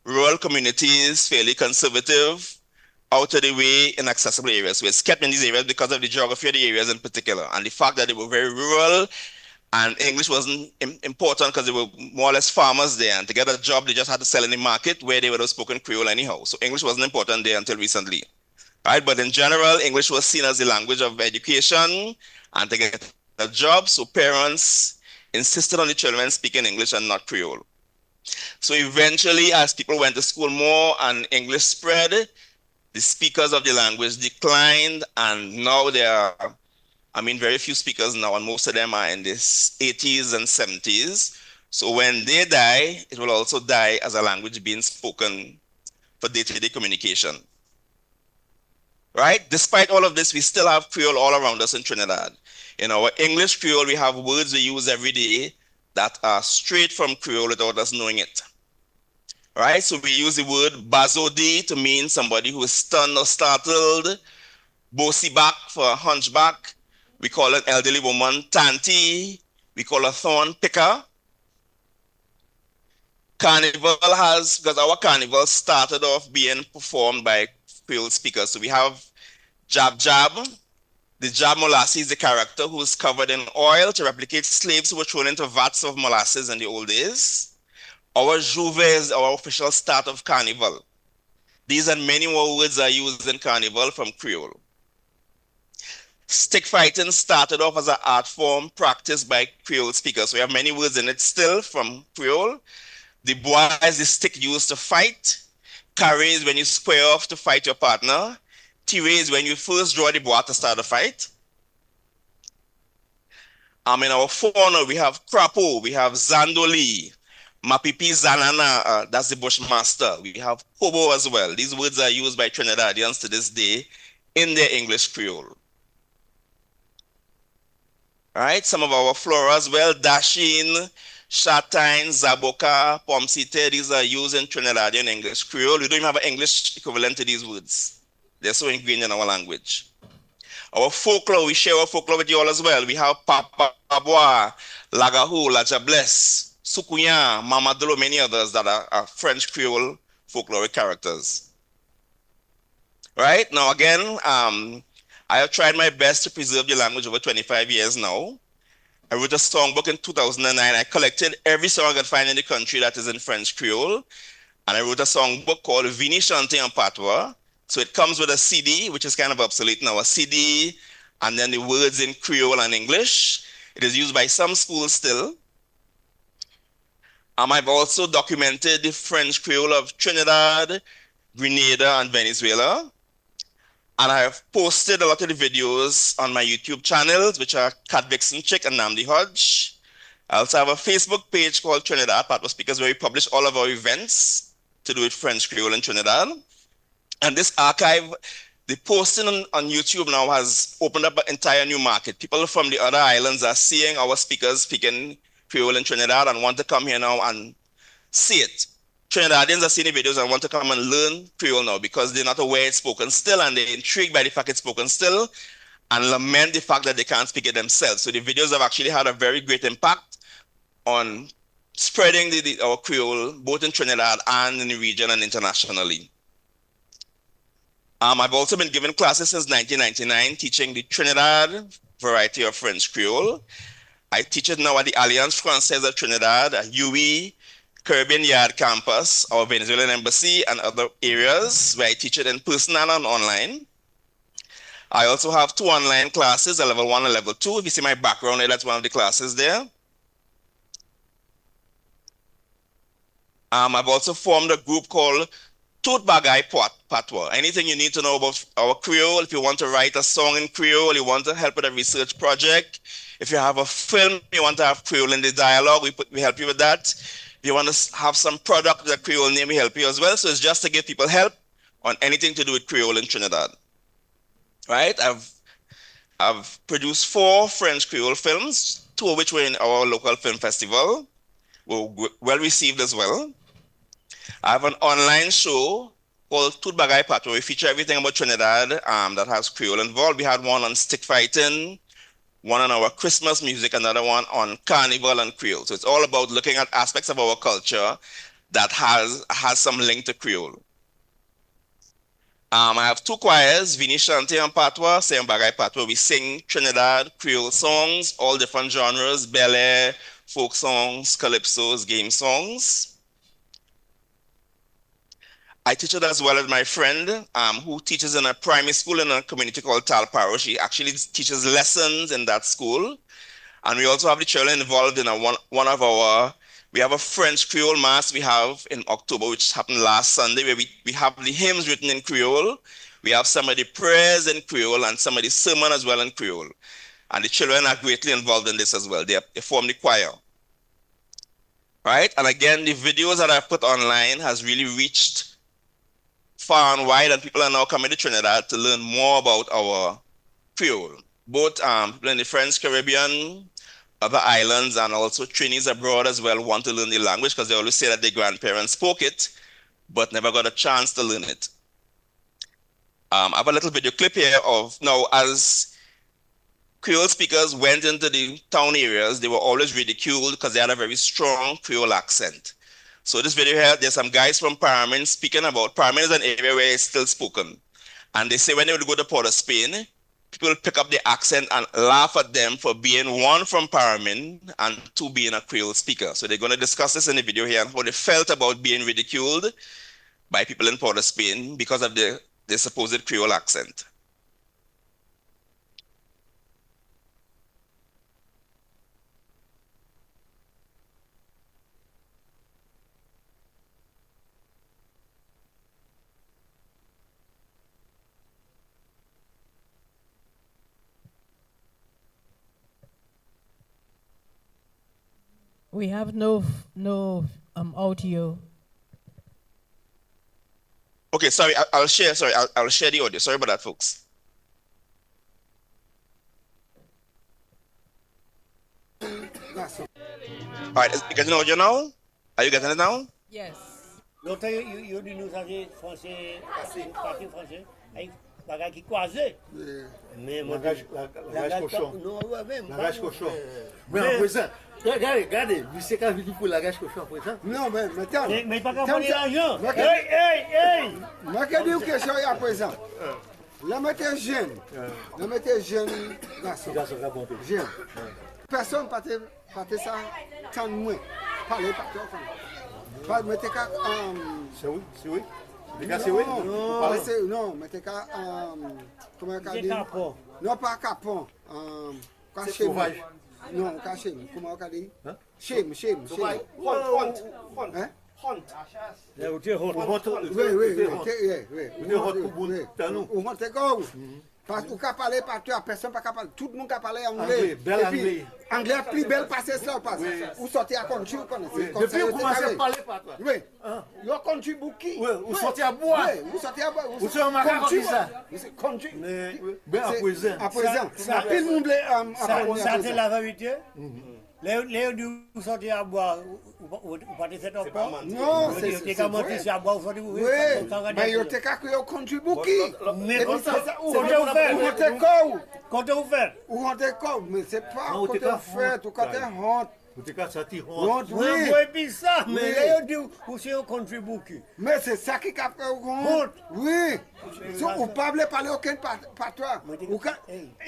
rural communities, fairly conservative, out of the way, inaccessible areas. So it's kept in these areas because of the geography of the areas in particular, and the fact that they were very rural, and English wasn't important because they were more or less farmers there, and to get a job, they just had to sell in the market where they would have spoken Creole anyhow. So English wasn't important there until recently. Right? But in general, English was seen as the language of education and to get a job, so parents insisted on the children speaking English and not Creole. So eventually, as people went to school more and English spread, the speakers of the language declined, and now there are, very few speakers now, and most of them are in the 80s and 70s. So when they die, it will also die as a language being spoken for day-to-day communication. Right? Despite all of this, we still have Creole all around us in Trinidad. In our English Creole, we have words we use every day that are straight from Creole without us knowing it. Right? So we use the word bazodi to mean somebody who is stunned or startled. Bosi back for a hunchback. We call an elderly woman tanti. We call a thorn picker. Carnival has, because our carnival started off being performed by Creole speakers. So we have Jab Jab. The Jab Molasses is the character who is covered in oil to replicate slaves who were thrown into vats of molasses in the old days. Our Juve is our official start of Carnival. These and many more words are used in Carnival from Creole. Stick fighting started off as an art form practiced by Creole speakers. So we have many words in it still from Creole. The bois is the stick used to fight. Carré is when you square off to fight your partner. Tiré is when you first draw the bois to start a fight. In our fauna, we have crapo, we have zandoli, mapipi zanana, that's the bushmaster. We have hobo as well. These words are used by Trinidadians to this day in their English Creole. Right? Some of our flora as well, dashing, Shatain, Zaboka, Pomsite, these are used in Trinidadian English. Creole, we don't even have an English equivalent to these words. They're so ingrained in our language. Our folklore, we share our folklore with you all as well. We have Papa Bois, Lagahu, Lajables, Sukuya, Mamadolo, many others that are French Creole folkloric characters. Right? Now again, I have tried my best to preserve the language over 25 years now. I wrote a songbook in 2009. I collected every song I could find in the country that is in French Creole. And I wrote a songbook called Vini Chante en Patois. So it comes with a CD, which is kind of obsolete now, a CD, and then the words in Creole and English. It is used by some schools still. I've also documented the French Creole of Trinidad, Grenada, and Venezuela. And I have posted a lot of the videos on my YouTube channels, which are Cat Vixen Chick and Namdi Hodge. I also have a Facebook page called Trinidad Patois Speakers, where we publish all of our events to do with French Creole in Trinidad. And this archive, the posting on YouTube now has opened up an entire new market. People from the other islands are seeing our speakers speaking Creole in Trinidad and want to come here now and see it. Trinidadians are seeing the videos and want to come and learn Creole now because they're not aware it's spoken still and they're intrigued by the fact it's spoken still and lament the fact that they can't speak it themselves. So the videos have actually had a very great impact on spreading our Creole both in Trinidad and in the region and internationally. I've also been giving classes since 1999 teaching the Trinidad variety of French Creole. I teach it now at the Alliance Française of Trinidad, at UE, Caribbean Yard Campus, our Venezuelan Embassy, and other areas where I teach it in person and online. I also have 2 online classes, a level 1 and level 2. If you see my background there, that's one of the classes there. I've also formed a group called Tout Bagay Patois. Anything you need to know about our Creole, if you want to write a song in Creole, you want to help with a research project, if you have a film, you want to have Creole in the dialogue, we help you with that. If you want to have some product with a Creole name, we help you as well. So it's just to give people help on anything to do with Creole in Trinidad. Right? I've produced 4 French Creole films, 2 of which were in our local film festival, were well received as well. I have an online show called Tout Bagay Patois. We feature everything about Trinidad that has Creole involved. We had one on stick fighting, one on our Christmas music, another one on carnival and Creole. So it's all about looking at aspects of our culture that has some link to Creole. I have 2 choirs, Vini Chante en Patois, Sem Bagay Patois. We sing Trinidad Creole songs, all different genres, bel air, folk songs, calypsos, game songs. I teach it as well as my friend who teaches in a primary school in a community called Talparo. She actually teaches lessons in that school. And we also have the children involved in one of our, we have a French Creole Mass we have in October, which happened last Sunday, where we have the hymns written in Creole. We have some of the prayers in Creole and some of the sermon as well in Creole. And the children are greatly involved in this as well. They form the choir. Right? And again, the videos that I've put online has really reached far and wide, and people are now coming to Trinidad to learn more about our Creole. Both people in the French Caribbean, other islands, and also Trinis abroad as well want to learn the language because they always say that their grandparents spoke it, but never got a chance to learn it. I have a little video clip here of, now as Creole speakers went into the town areas, they were always ridiculed because they had a very strong Creole accent. So this video here, there's some guys from Paramin speaking about, Paramin is an area where it's still spoken. And they say when they would go to Port of Spain, people pick up the accent and laugh at them for being 1 from Paramin and 2 being a Creole speaker. So they're going to discuss this in the video here and how they felt about being ridiculed by people in Port of Spain because of their supposed Creole accent. We have no audio. Okay, sorry, I'll share the audio. Sorry about that, folks. All right, you getting audio now? Are you getting it now? Yes. L'autre, il dit nous avez français, parti français, avec bagage qui croisé. Mais moi, Langage cochon. Non, ouais, même. Langage cochon. Mais en présent, regardez, vous savez qu'à venir pour langage cochon en présent? Non, mais attends. Mais pas qu'à parler d'argent. Hey! Moi, je dis une question à présent. La matière jeune, garçon. Jeune. Personne ne peut ça tant moins. Parler par toi. Pas mettre qu'à. C'est oui. Non, mettez qu'à. Comment on dit? Non, pas capon. Caché. Non, caché. Comment on dit? Shame. Hein? Parce qu'on peut parler par toi, personne ne peut parler. Tout le monde peut parler anglais. Anglais plus belle passer ça. Ou sortir à country, vous connaissez. Depuis vous commencez à parler par toi. Oui. Vous country bouki. Oui, vous sortez à boire. Oui, vous sortez à boire. Vous sortez à macaron comme ça. Country. Mais à présent. À présent. Ça fait le monde ça c'est la vérité. Les vous sortez à boire, vous partez cette opération. Non, c'est c'est à boire, vous sortez. Oui, mais vous êtes qu'à créer country bouki. Mais vous faites. Quand vous faites. Ou on te comme, mais c'est pas quand on fait, ou quand on honte. Vous êtes qu'à sortir honte. Oui, puis ça, mais là, on dit aussi on contribue. Mais c'est ça qui a fait honte. Oui. Ou pas parler aucun patois.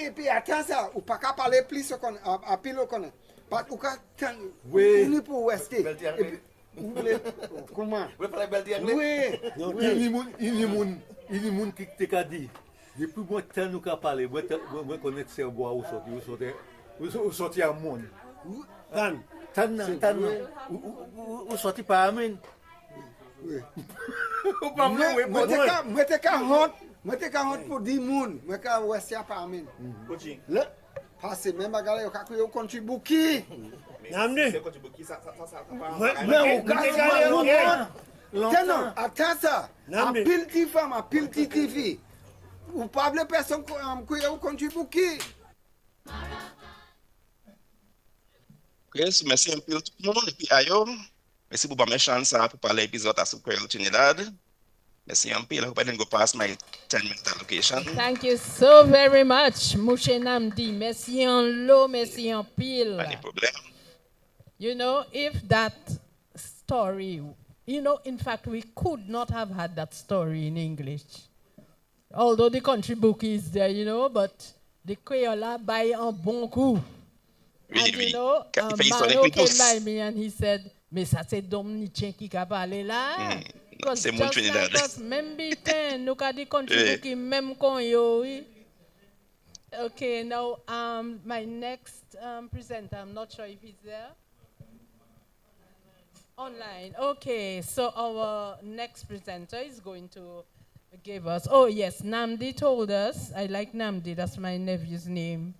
Et puis attends ça, ou pas qu'à parler plus à pile qu'on a. Parce que on est pour rester. Comment? Vous parlez belle d'anglais? Oui. Il y a des gens qui t'ont dit. Depuis moi, tant nous qu'à parler, moi connaître ces bois où sortir à monde. Tant, où sortir par Amen. Oui. Moi, t'es qu'à honte pour 10 personnes. Moi, qu'à rester par Amen. Parce que même bagarre, il y a un contribué qui. Mais attends ça. À pile de femmes, à pile de filles. Ou pas de personnes qui ont contribué qui. Merci un peu tout le monde. Et puis, Ayo, merci pour ma chance pour parler l'épisode à Creole Trinidad. Merci un peu. I hope I didn't go past my 10-minute allocation. Thank you so very much, Mouche Namdi. Merci en lot, merci en pile. Pas de problème. You know, if that story, in fact, we could not have had that story in English. Although the country book is there, but the Creole by un bon coup. And Mano came by me and he said, mais ça c'est Dominicain qui a parlé là. C'est mon Trinidad. Même bitin, nous avons dit contribuer même con yo. Okay, now my next presenter, I'm not sure if he's there. Online. Okay, so our next presenter is going to give us. Oh yes, Namdi told us. I like Namdi. That's my nephew's name.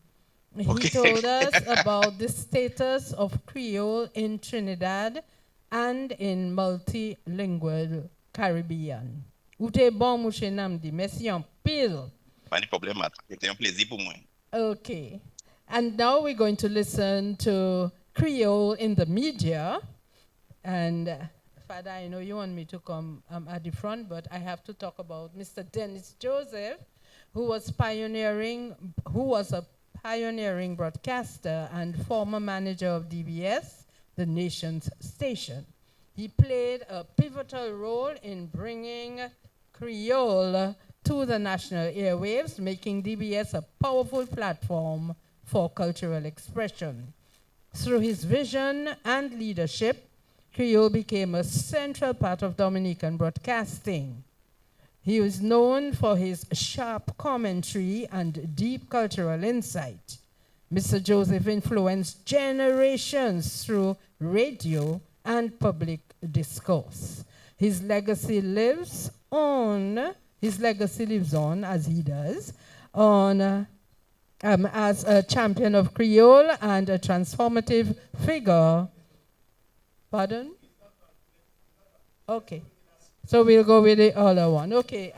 He told us about the status of Creole in Trinidad and in multilingual Caribbean. Ou te bon, mouche Namdi. Merci en pile. Pas de problème, c'était un plaisir pour moi. Okay. And now we're going to listen to Creole in the media. And Father, I know you want me to come at the front, but I have to talk about Mr. Dennis Joseph, who was a pioneering broadcaster and former manager of DBS, the nation's station. He played a pivotal role in bringing Creole to the national airwaves, making DBS a powerful platform for cultural expression. Through his vision and leadership, Creole became a central part of Dominican broadcasting. He is known for his sharp commentary and deep cultural insight. Mr. Joseph influenced generations through radio and public discourse. His legacy lives on, as he does, as a champion of Creole and a transformative figure. Pardon? Okay. So we'll go with the other one. Okay,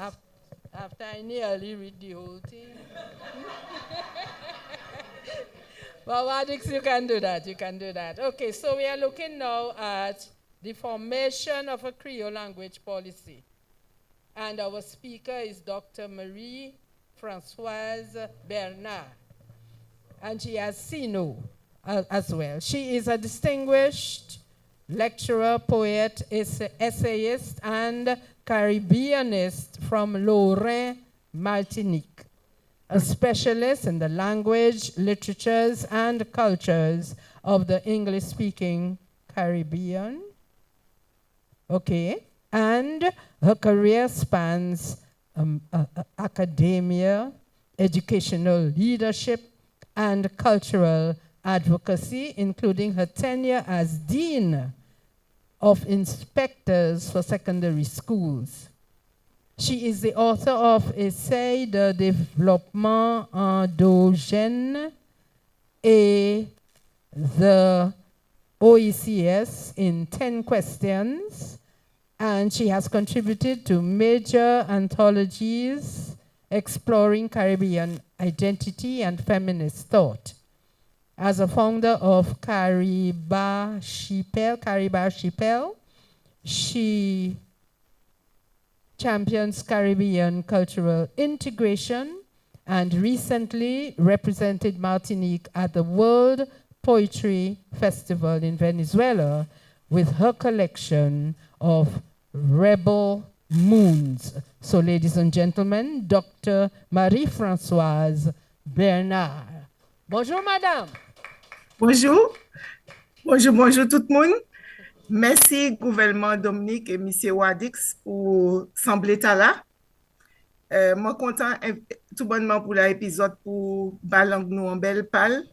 after I nearly read the whole thing. Well, Wadix, you can do that. You can do that. Okay, so we are looking now at the formation of a Creole language policy. And our speaker is Dr. Marie-Françoise Bernard. And she has CNO as well. She is a distinguished lecturer, poet, essayist, and Caribbeanist from Lorraine, Martinique. A specialist in the language, literatures, and cultures of the English-speaking Caribbean. Okay. And her career spans academia, educational leadership, and cultural advocacy, including her tenure as Dean of Inspectors for Secondary Schools. She is the author of Essai de développement endogène et the OECS in 10 questions, and she has contributed to major anthologies exploring Caribbean identity and feminist thought. As a founder of Caribe Archipel, she champions Caribbean cultural integration and recently represented Martinique at the World Poetry Festival in Venezuela with her collection of Rebel Moons. So, ladies and gentlemen, Dr. Marie-Françoise Bernard. Bonjour, madame. Bonjour. Bonjour, bonjour tout le monde. Merci, gouvernement Dominique et M. Wadix, pour sembler là. Moi, content tout bonnement pour l'épisode pour Balang nous en belle pâle.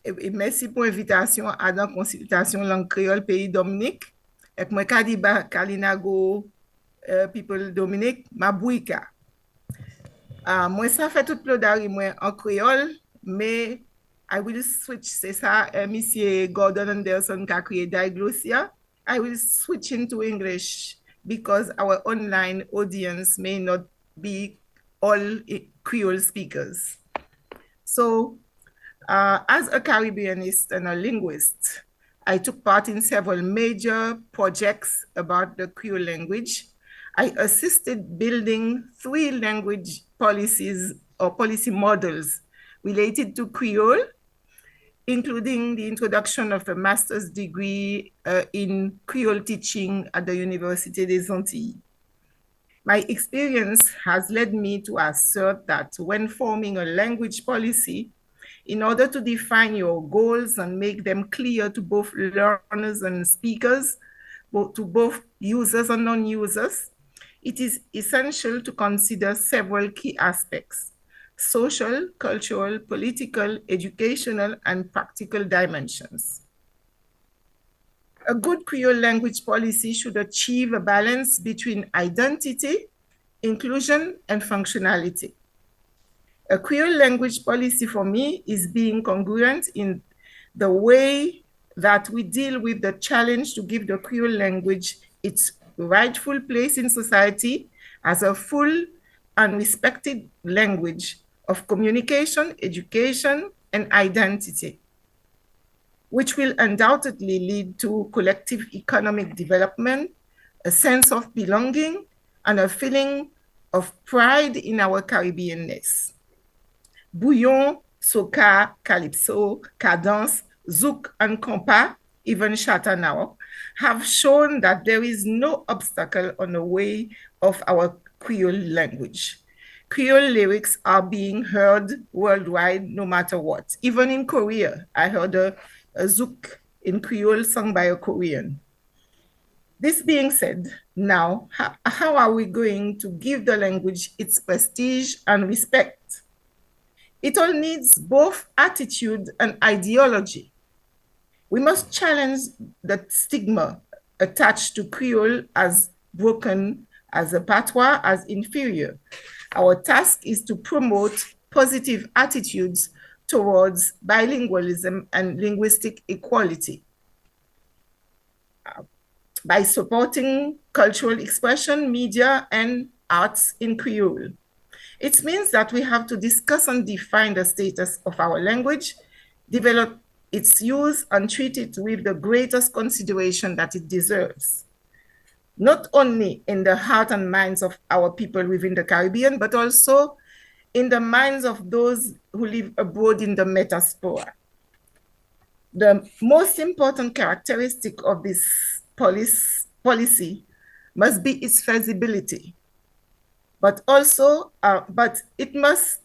Et merci pour l'invitation à la consultation langue créole pays Dominique. Et moi, Kadiba, Kalinago, people Dominique, Mabouika. Moi, ça fait tout plodari, moi, en créole, mais I will switch, c'est ça, M. Gordon Anderson qui a créé Diglossia. I will switch into English because our online audience may not be all Creole speakers. So, as a Caribbeanist and a linguist, I took part in several major projects about the Creole language. I assisted building 3 language policies or policy models related to Creole, including the introduction of a master's degree in Creole teaching at the Université des Antilles. My experience has led me to assert that when forming a language policy, in order to define your goals and make them clear to both learners and speakers, to both users and non-users, it is essential to consider several key aspects: social, cultural, political, educational, and practical dimensions. A good Creole language policy should achieve a balance between identity, inclusion, and functionality. A Creole language policy for me is being congruent in the way that we deal with the challenge to give the Creole language its rightful place in society as a full and respected language of communication, education, and identity, which will undoubtedly lead to collective economic development, a sense of belonging, and a feeling of pride in our Caribbeanness. Bouillon, soca, calypso, cadence, zouk, and compas, even chatanao, have shown that there is no obstacle on the way of our Creole language. Creole lyrics are being heard worldwide no matter what. Even in Korea, I heard a zouk in Creole sung by a Korean. This being said, now, how are we going to give the language its prestige and respect? It all needs both attitude and ideology. We must challenge the stigma attached to Creole as broken, as a patois, as inferior. Our task is to promote positive attitudes towards bilingualism and linguistic equality by supporting cultural expression, media, and arts in Creole. It means that we have to discuss and define the status of our language develop its use, and treat it with the greatest consideration that it deserves, not only in the heart and minds of our people within the Caribbean, but also in the minds of those who live abroad in the metaspora. The most important characteristic of this policy must be its feasibility, but also, it must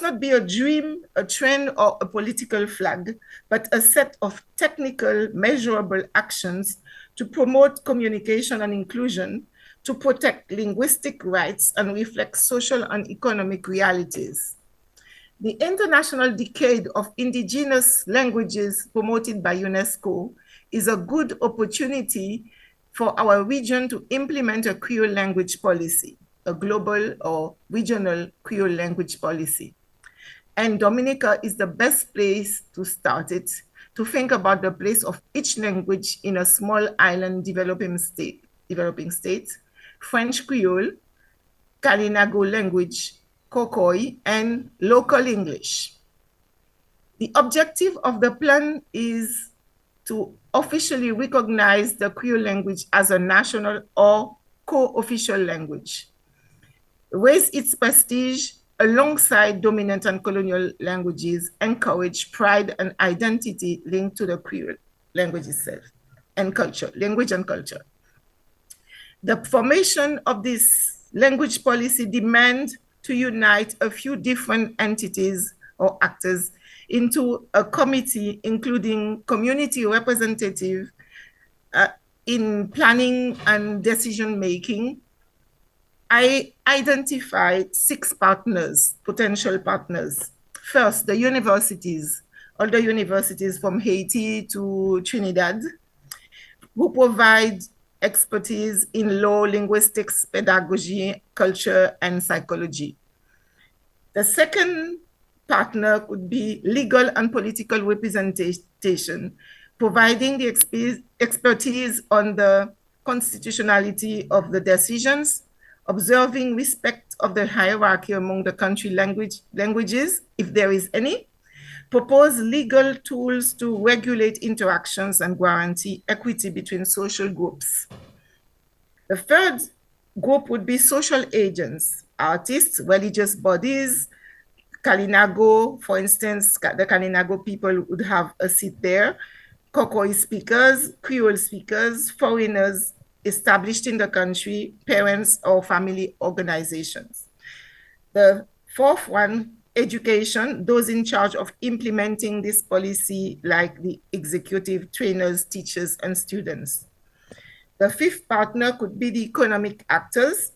not be a dream, a trend, or a political flag, but a set of technical, measurable actions to promote communication and inclusion, to protect linguistic rights and reflect social and economic realities. The International Decade of Indigenous Languages promoted by UNESCO is a good opportunity for our region to implement a Creole language policy, a global or regional Creole language policy. And Dominica is the best place to start it, to think about the place of each language in a small island developing state, French Creole, Kalinago language, Kokoi, and local English. The objective of the plan is to officially recognize the Creole language as a national or co-official language, raise its prestige alongside dominant and colonial languages, encourage pride and identity linked to the Creole language itself and culture, language and culture. The formation of this language policy demands to unite a few different entities or actors into a committee, including community representative in planning and decision-making. I identified 6 partners, potential partners. First, the universities, all the universities from Haiti to Trinidad, who provide expertise in law, linguistics, pedagogy, culture, and psychology. The second partner could be legal and political representation, providing the expertise on the constitutionality of the decisions, observing respect of the hierarchy among the country languages, if there is any, propose legal tools to regulate interactions and guarantee equity between social groups. The third group would be social agents, artists, religious bodies. Kalinago, for instance, the Kalinago people would have a seat there. Kokoi speakers, Creole speakers, foreigners established in the country, parents or family organizations. The fourth one, education, those in charge of implementing this policy, like the executive, trainers, teachers, and students. The fifth partner could be the economic actors,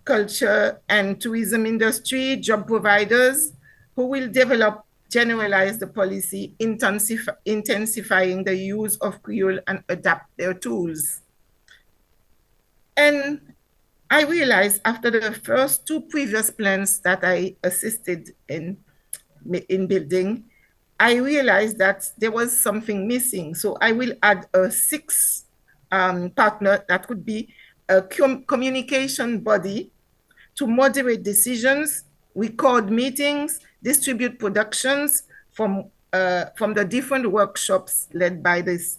culture and tourism industry, job providers, who will develop, generalize the policy, intensifying the use of Creole and adapt their tools. And I realized after the first 2 previous plans that I assisted in building, I realized that there was something missing. So I will add a 6th partner that could be a communication body to moderate decisions, record meetings, distribute productions from the different workshops led by this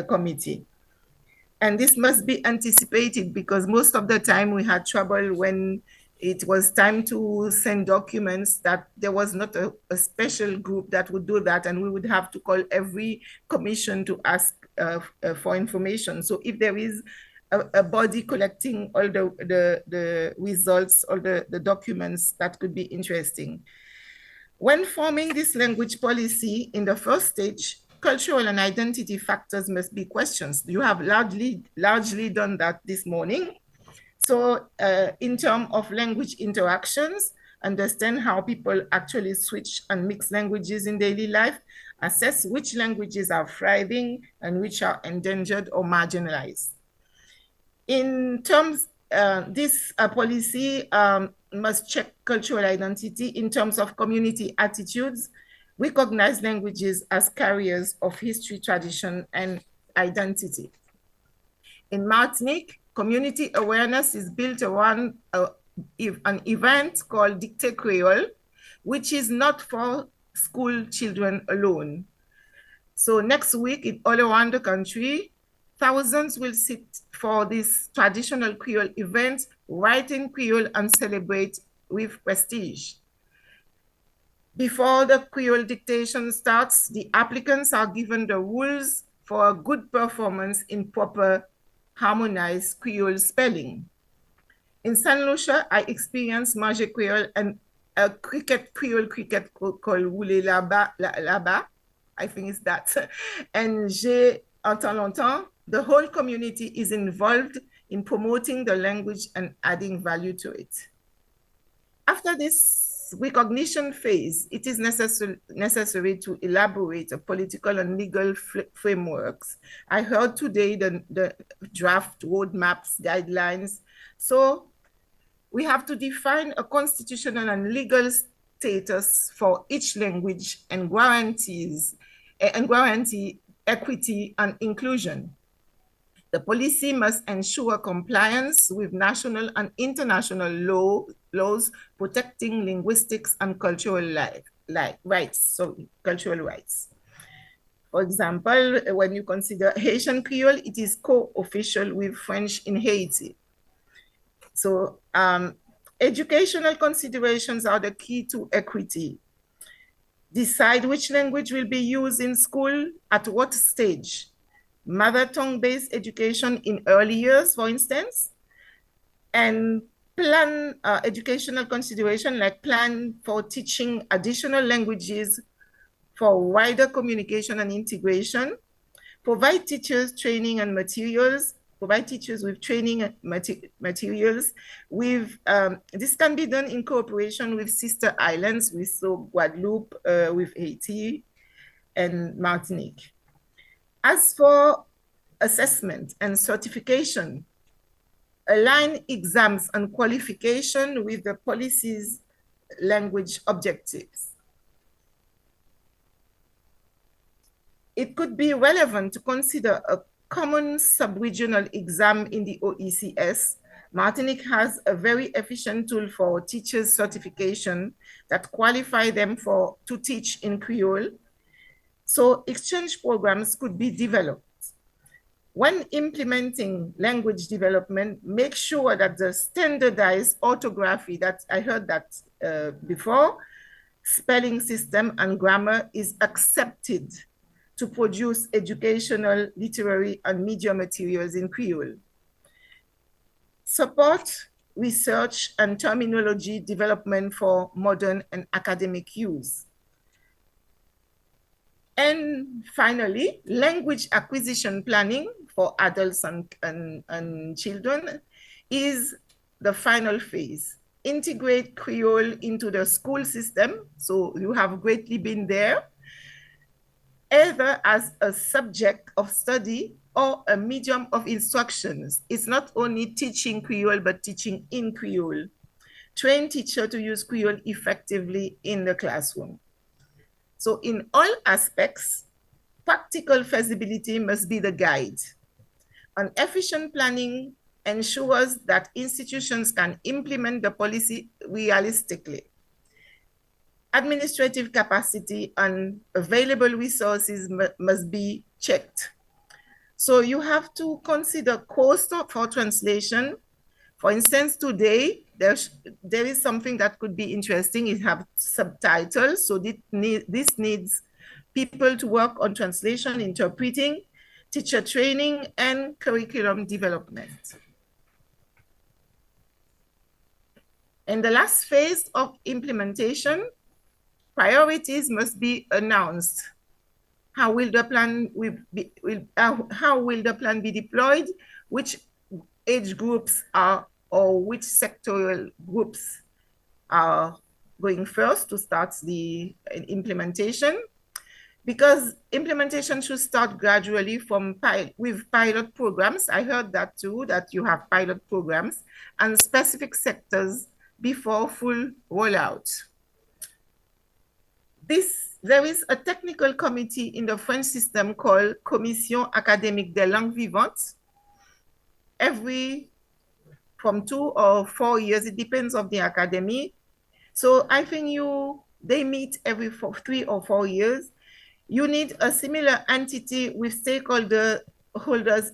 committee. And this must be anticipated, because most of the time we had trouble when it was time to send documents, that there was not a special group that would do that, and we would have to call every commission to ask for information. So if there is a body collecting all the results, all the documents, that could be interesting. When forming this language policy in the first stage, cultural and identity factors must be questioned. You have largely done that this morning. So in terms of language interactions, understand how people actually switch and mix languages in daily life, assess which languages are thriving and which are endangered or marginalized. In terms, this policy must check cultural identity in terms of community attitudes, recognize languages as carriers of history, tradition, and identity. In Martinique, community awareness is built around an event called Dictée Creole, which is not for school children alone. So next week, all around the country, thousands will sit for this traditional Creole event, write in Creole and celebrate with prestige. Before the Creole dictation starts, the applicants are given the rules for a good performance in proper harmonized Creole spelling. In San Lucia, I experienced Manger Creole and a Creole cricket called Roulé là-bas. I think it's that. And j'ai entend longtemps, the whole community is involved in promoting the language and adding value to it. After this recognition phase, it is necessary to elaborate a political and legal frameworks. I heard today the draft roadmaps, guidelines. So we have to define a constitutional and legal status for each language and guarantee equity and inclusion. The policy must ensure compliance with national and international laws protecting linguistics and cultural rights. For example, when you consider Haitian Creole, it is co-official with French in Haiti. So educational considerations are the key to equity. Decide which language will be used in school at what stage. Mother tongue-based education in early years, for instance, and plan educational consideration like plan for teaching additional languages for wider communication and integration, provide teachers training and materials, provide teachers with training and materials. This can be done in cooperation with sister islands, with Guadeloupe, with Haiti, and Martinique. As for assessment and certification, align exams and qualification with the policy's language objectives. It could be relevant to consider a common sub-regional exam in the OECS. Martinique has a very efficient tool for teachers' certification that qualify them to teach in Creole. So exchange programs could be developed. When implementing language development, make sure that the standardized orthography, that I heard that before, spelling system and grammar is accepted to produce educational, literary, and media materials in Creole. Support research and terminology development for modern and academic use. And finally, language acquisition planning for adults and children is the final phase. Integrate Creole into the school system. So you have greatly been there, either as a subject of study or a medium of instructions. It's not only teaching Creole, but teaching in Creole. Train teacher to use Creole effectively in the classroom. So in all aspects, practical feasibility must be the guide. An efficient planning ensures that institutions can implement the policy realistically. Administrative capacity and available resources must be checked. So you have to consider cost for translation. For instance, today, there is something that could be interesting. It has subtitles, so this needs people to work on translation, interpreting, teacher training, and curriculum development. In the last phase of implementation, priorities must be announced. How will the plan be deployed? Which age groups or which sectoral groups are going first to start the implementation? Because implementation should start gradually with pilot programs. I heard that too, that you have pilot programs and specific sectors before full rollout. There is a technical committee in the French system called Commission Académique des Langues Vivantes. From 2 or 4 years, it depends on the academy. So I think you They meet every 3 or 4 years. You need a similar entity with stakeholders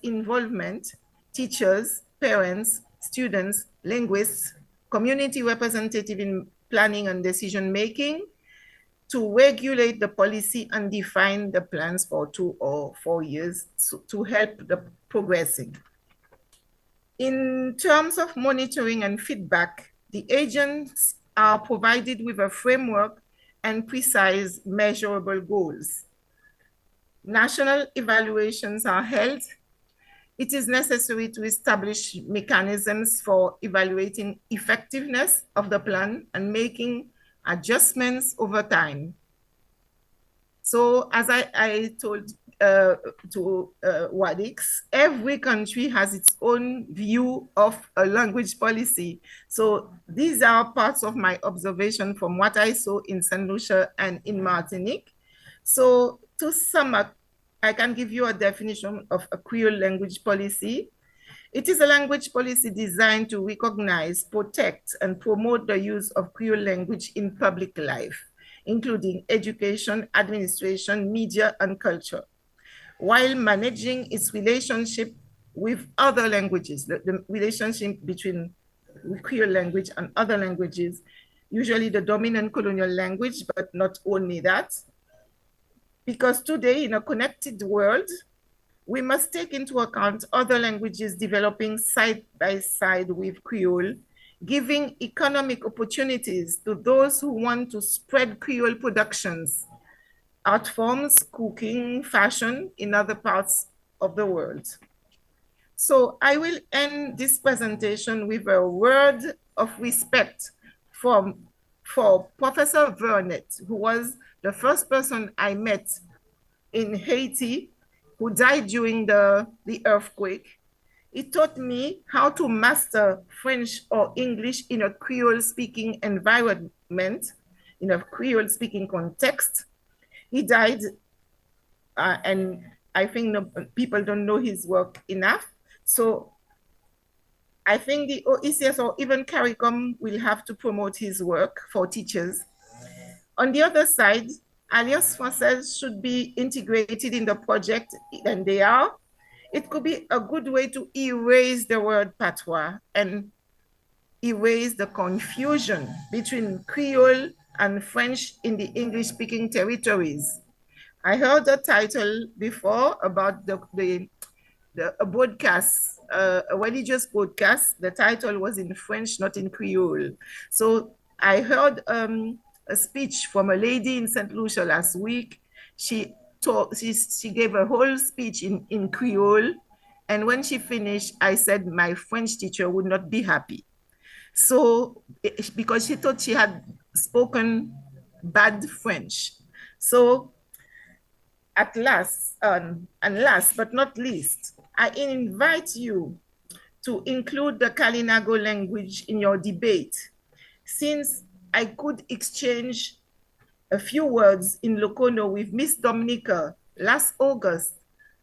involvement, teachers, parents, students, linguists, community representative in planning and decision making to regulate the policy and define the plans for 2 or 4 years to help the progressing. In terms of monitoring and feedback, the agents are provided with a framework and precise measurable goals. National evaluations are held. It is necessary to establish mechanisms for evaluating effectiveness of the plan and making adjustments over time. So as I told to Wadix, every country has its own view of a language policy. So these are parts of my observation from what I saw in St. Lucia and in Martinique. So to sum up, I can give you a definition of a Creole language policy. It is a language policy designed to recognize, protect, and promote the use of Creole language in public life, including education, administration, media, and culture, while managing its relationship with other languages, the relationship between Creole language and other languages, usually the dominant colonial language, but not only that. Because today, in a connected world, we must take into account other languages developing side by side with Creole, giving economic opportunities to those who want to spread Creole productions, art forms, cooking, fashion in other parts of the world. So I will end this presentation with a word of respect for Professor Vernet, who was the first person I met in Haiti, who died during the earthquake. He taught me how to master French or English in a Creole-speaking environment, in a Creole-speaking context. He died, and I think people don't know his work enough. So I think the OECS or even CARICOM will have to promote his work for teachers. On the other side, Alliance Française should be integrated in the project, and they are. It could be a good way to erase the word patois and erase the confusion between Creole and French in the English-speaking territories. I heard the title before about a broadcast, a religious broadcast. The title was in French, not in Creole. So I heard a speech from a lady in St. Lucia last week. She gave a whole speech in Creole. And when she finished, I said my French teacher would not be happy. So, because she thought she had spoken bad French. So, at last, and last but not least, I invite you to include the Kalinago language in your debate, since I could exchange a few words in Lokono with Miss Dominica last August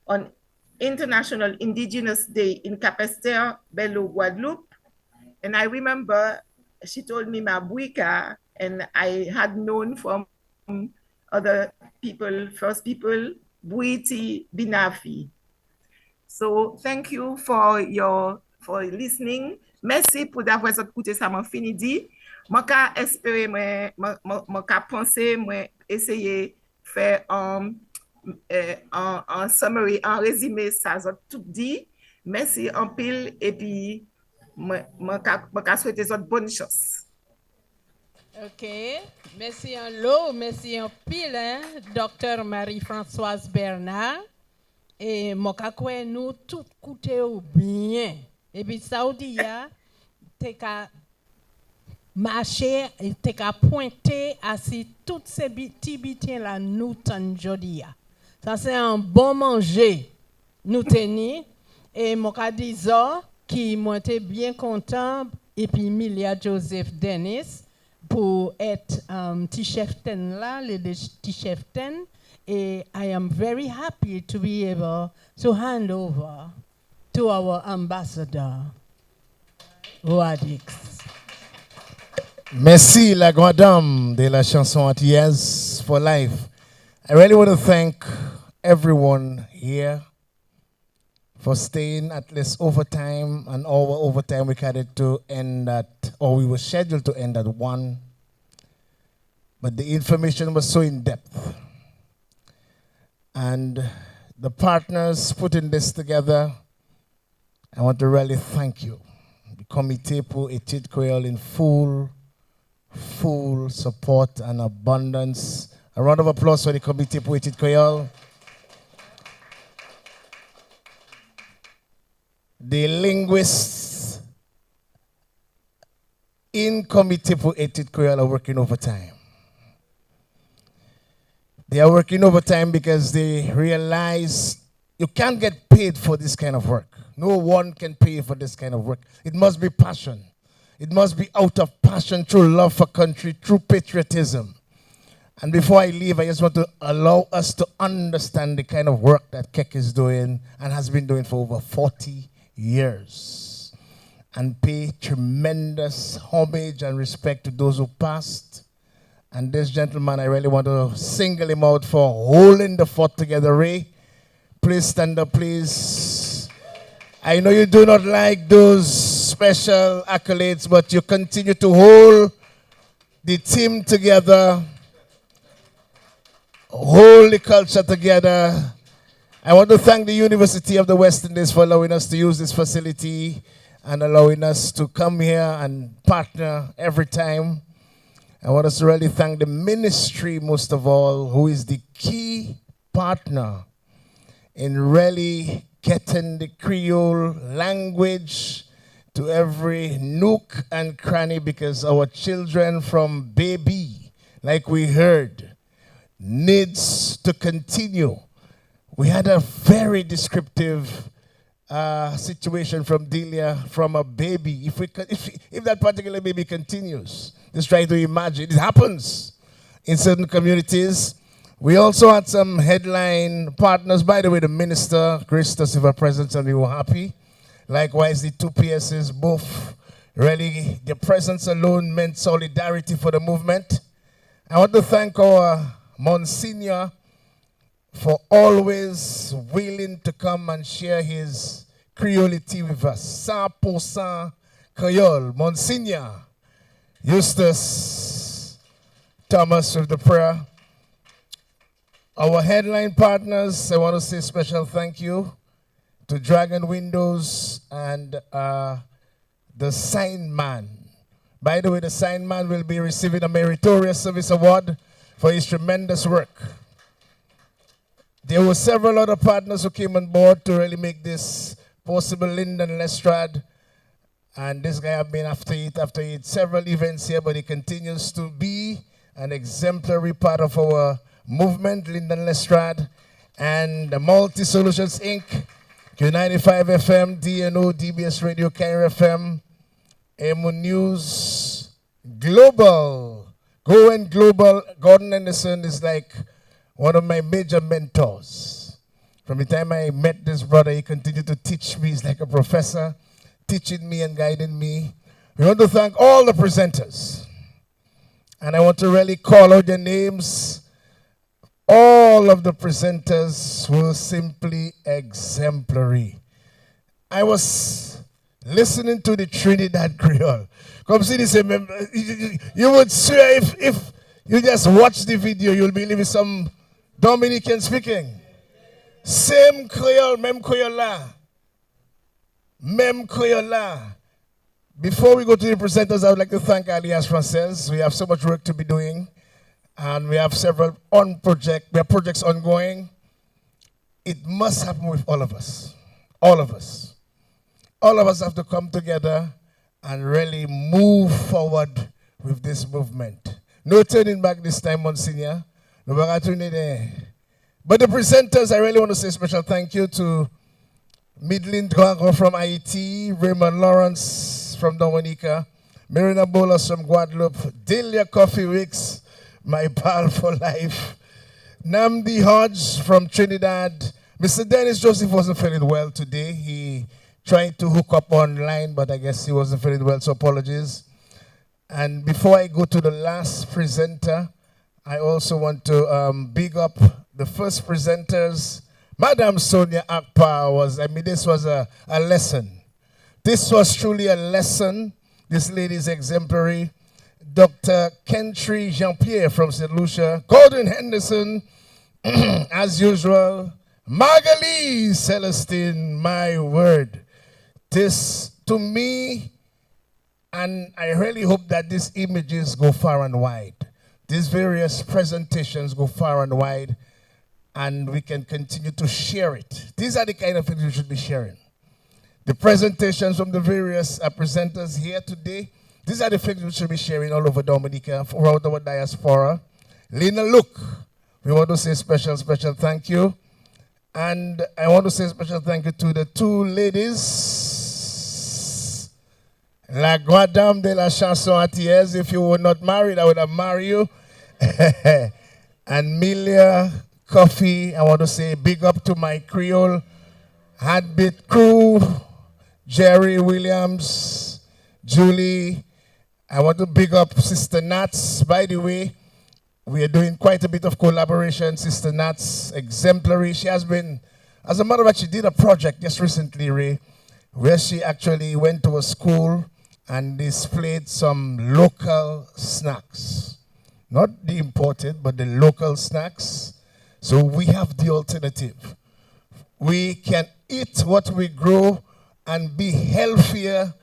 on International Indigenous Day in Capesterre, Bello, Guadeloupe. And I remember she told me Mabuika, and I had known from other people, first people, Buiti, Binafi. So thank you for listening. Merci pour d'avoir écouté ça, mon fini dit. Moi, ka espérer, moi, ka penser, moi, essayer faire un summary, un résumé, ça, tout dit. Merci en pile, et puis, moi, ka souhaiter autres bonnes choses. OK. Merci en lot, merci en pile, hein, Dr. Marie-Françoise Bernard. Et moi, nous tout coûté bien. Et puis, Saoudia, t'es qu'à marcher, t'es qu'à pointer à si toutes ces petits bitins là, nous t'en jodia. Ça, c'est un bon manger, nous tenir. Et moi, disons, qui moi, bien content, et puis Milia Joseph Dennis, pour être petit chef ten là, le petit chef ten. I am very happy to be able to hand over to our ambassador, Wadix. Merci la grande dame de la chanson antillaise for life. I really want to thank everyone here for staying at least overtime, an hour overtime. We had it to end at, or we were scheduled to end at 1. But the information was so in depth. And the partners putting this together, I want to really thank you. The Comité pour Études Creole in full support and abundance. A round of applause for the Comité pour Études Creole. The linguists in Comité pour Études Creole are working overtime. They are working overtime because they realize you can't get paid for this kind of work. No one can pay for this kind of work. It must be passion. It must be out of passion, through love for country, through patriotism. And before I leave, I just want to allow us to understand the kind of work that KEC is doing and has been doing for over 40 years. And pay tremendous homage and respect to those who passed. And this gentleman, I really want to single him out for holding the fort together. Ray, please stand up, please. I know you do not like those special accolades, but you continue to hold the team together, hold the culture together. I want to thank the University of the West Indies for allowing us to use this facility and allowing us to come here and partner every time. I want us to really thank the ministry most of all, who is the key partner in really getting the Creole language to every nook and cranny, because our children from baby, like we heard, needs to continue. We had a very descriptive situation from Delia, from a baby. If that particular baby continues, just try to imagine. It happens in certain communities. We also had some headline partners. By the way, the minister graced us with her presence and we were happy. Likewise, the two PSs, both really, their presence alone meant solidarity for the movement. I want to thank our Monsignor for always willing to come and share his Creolity with us. 100% Creole. Monsignor Eustace Thomas with the prayer. Our headline partners, I want to say special thank you to Dragon Windows and the Sign Man. By the way, the Sign Man will be receiving a Meritorious Service Award for his tremendous work. There were several other partners who came on board to really make this possible. Lyndon Lestrade, and this guy have been after it, several events here, but he continues to be an exemplary part of our movement. Lyndon Lestrade and the Multi Solutions Inc., Q95 FM, DNO, DBS Radio, Cairo FM, EMU News, Global, Going Global. Gordon Anderson is like one of my major mentors. From the time I met this brother, he continued to teach me. He's like a professor, teaching me and guiding me. We want to thank all the presenters. And I want to really call out their names. All of the presenters were simply exemplary. I was listening to the Trinidad Creole. Come see this. You would swear if you just watch the video, you'll believe it's some Dominican speaking. Same Creole, même Creole là. Même Creole là. Before we go to the presenters, I would like to thank Alliance Française. We have so much work to be doing. And we have several projects ongoing. It must happen with all of us. All of us. All of us have to come together and really move forward with this movement. No turning back this time, Monsignor. No turning there. But the presenters, I really want to say a special thank you to Midlin Drango from Haiti, Raymond Lawrence from Dominica, Marina Bolas from Guadeloupe, Delia Coffee Wicks, my pal for life, Namdi Hodge from Trinidad. Mr. Dennis Joseph wasn't feeling well today. He tried to hook up online, but I guess he wasn't feeling well, so apologies. And before I go to the last presenter, I also want to big up the first presenters. Madam Sonia Akpa this was a lesson. This was truly a lesson. This lady is exemplary. Dr. Kentry Jean-Pierre from St. Lucia, Gordon Henderson, as usual, Magali Celestine, my word. This, to me, and I really hope that these images go far and wide. These various presentations go far and wide, and we can continue to share it. These are the kind of things we should be sharing. The presentations from the various presenters here today, these are the things we should be sharing all over Dominica, throughout our diaspora. Lena, look, we want to say special thank you. And I want to say special thank you to the two ladies. La Guadame de la Chanson Atiez. If you were not married, I would have married you. And Milia Coffee, I want to say big up to my Creole Heartbeat crew. Jerry Williams, Julie. I want to big up Sister Nats. By the way, we are doing quite a bit of collaboration. Sister Nats, exemplary. She has been, as a matter of fact, she did a project just recently, Ray, where she actually went to a school and displayed some local snacks. Not the imported, but the local snacks. So we have the alternative. We can eat what we grow and be healthier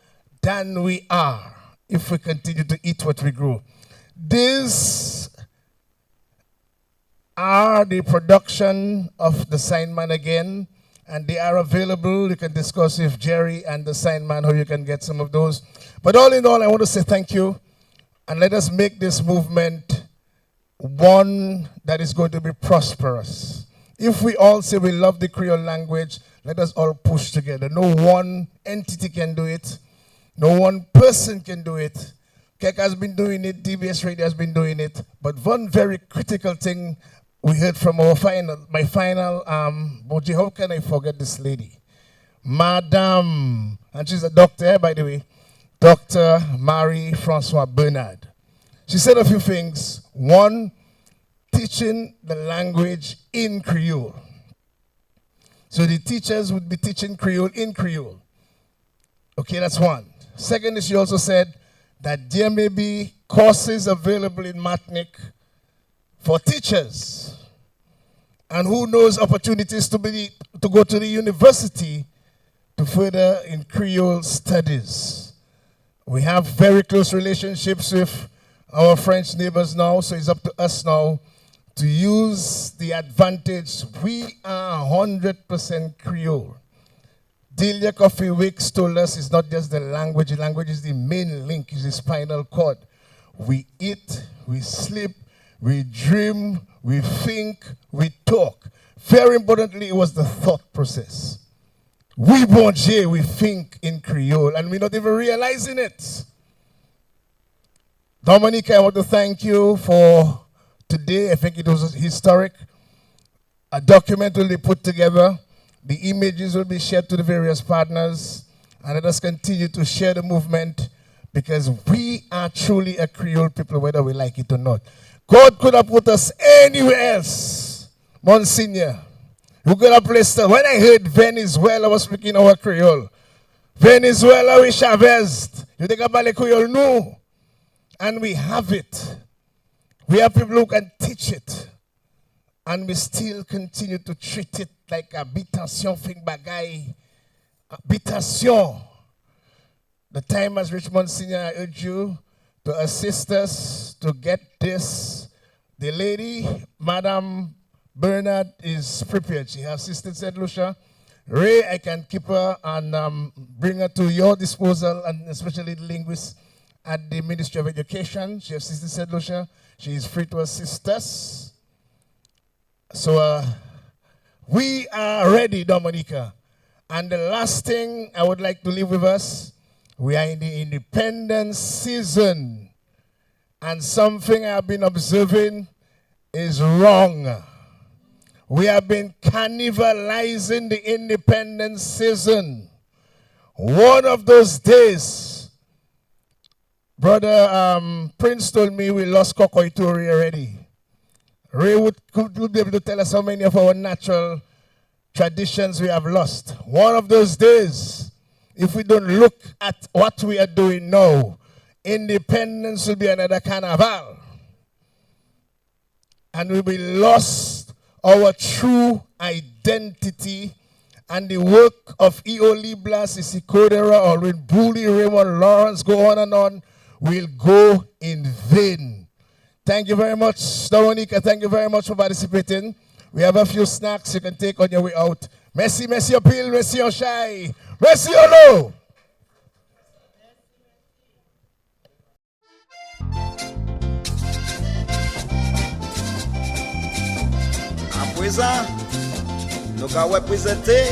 than we are if we continue to eat what we grow. These are the production of the Signman again, and they are available. You can discuss with Jerry and the Signman how you can get some of those. But all in all, I want to say thank you, and let us make this movement one that is going to be prosperous. If we all say we love the Creole language, let us all push together. No one entity can do it. No one person can do it. Kek has been doing it, DBS Radio has been doing it. But one very critical thing we heard from my final, Boji, how can I forget this lady? Madame, and she's a doctor, by the way, Dr. Marie-Francois Bernard. She said a few things. One, teaching the language in Creole. So the teachers would be teaching Creole in Creole. Okay, that's one. Second is she also said that there may be courses available in Martinique for teachers. And who knows, opportunities to go to the university to further in Creole studies. We have very close relationships with our French neighbors now, so it's up to us now to use the advantage. We are 100% Creole. Delia Coffee Wicks told us it's not just the language. The language is the main link, is the spinal cord. We eat, we sleep, we dream, we think, we talk. Very importantly, it was the thought process. We bon Dieu, we think in Creole, and we're not even realizing it. Dominique, I want to thank you for today. I think it was historic. A document will be put together. The images will be shared to the various partners. And let us continue to share the movement, because we are truly a Creole people, whether we like it or not. God could have put us anywhere else. Monsignor, we could have placed us. When I heard Venezuela was speaking our Creole, Venezuela with Chavez, you think about the Creole? No. And we have it. We have people who can teach it. And we still continue to treat it like a habitation thing bagay. Habitation. The time has reached, Monsignor. I urge you to assist us to get this. The lady, Madame Bernard, is prepared. She has assisted St. Lucia. Ray, I can keep her and bring her to your disposal, and especially the linguist at the Ministry of Education. She assisted St. Lucia. She is free to assist us. So we are ready, Dominica. And the last thing I would like to leave with us, we are in the independence season. And something I've been observing is wrong. We have been cannibalizing the independence season. One of those days, Brother Prince told me we lost Kokoitori already. Ray could be able to tell us how many of our natural traditions we have lost. One of those days, if we don't look at what we are doing now, independence will be another carnival. And we will lost our true identity, and the work of E.O. Blas, Isikodera, Alwyn Booley, Raymond Lawrence, go on, will go in vain. Thank you very much, Dominica. Thank you very much for participating. We have a few snacks you can take on your way out. Merci, merci, appeal, merci, shy. Merci, hello. À présent, nous allons représenter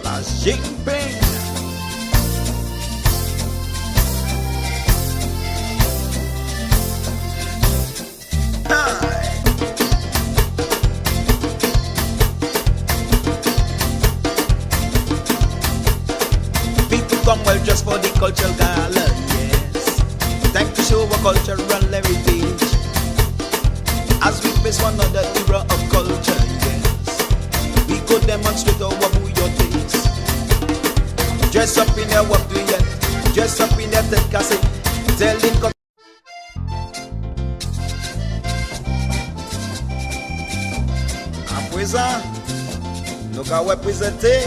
la Jinping. People come well just for the cultural gala, yes. Time to show our cultural heritage as we face one another era of culture, yes. We could demonstrate our bouillon taste. Dress up in their work doing, dress up in their tent cassette, telling à présent, nous allons représenter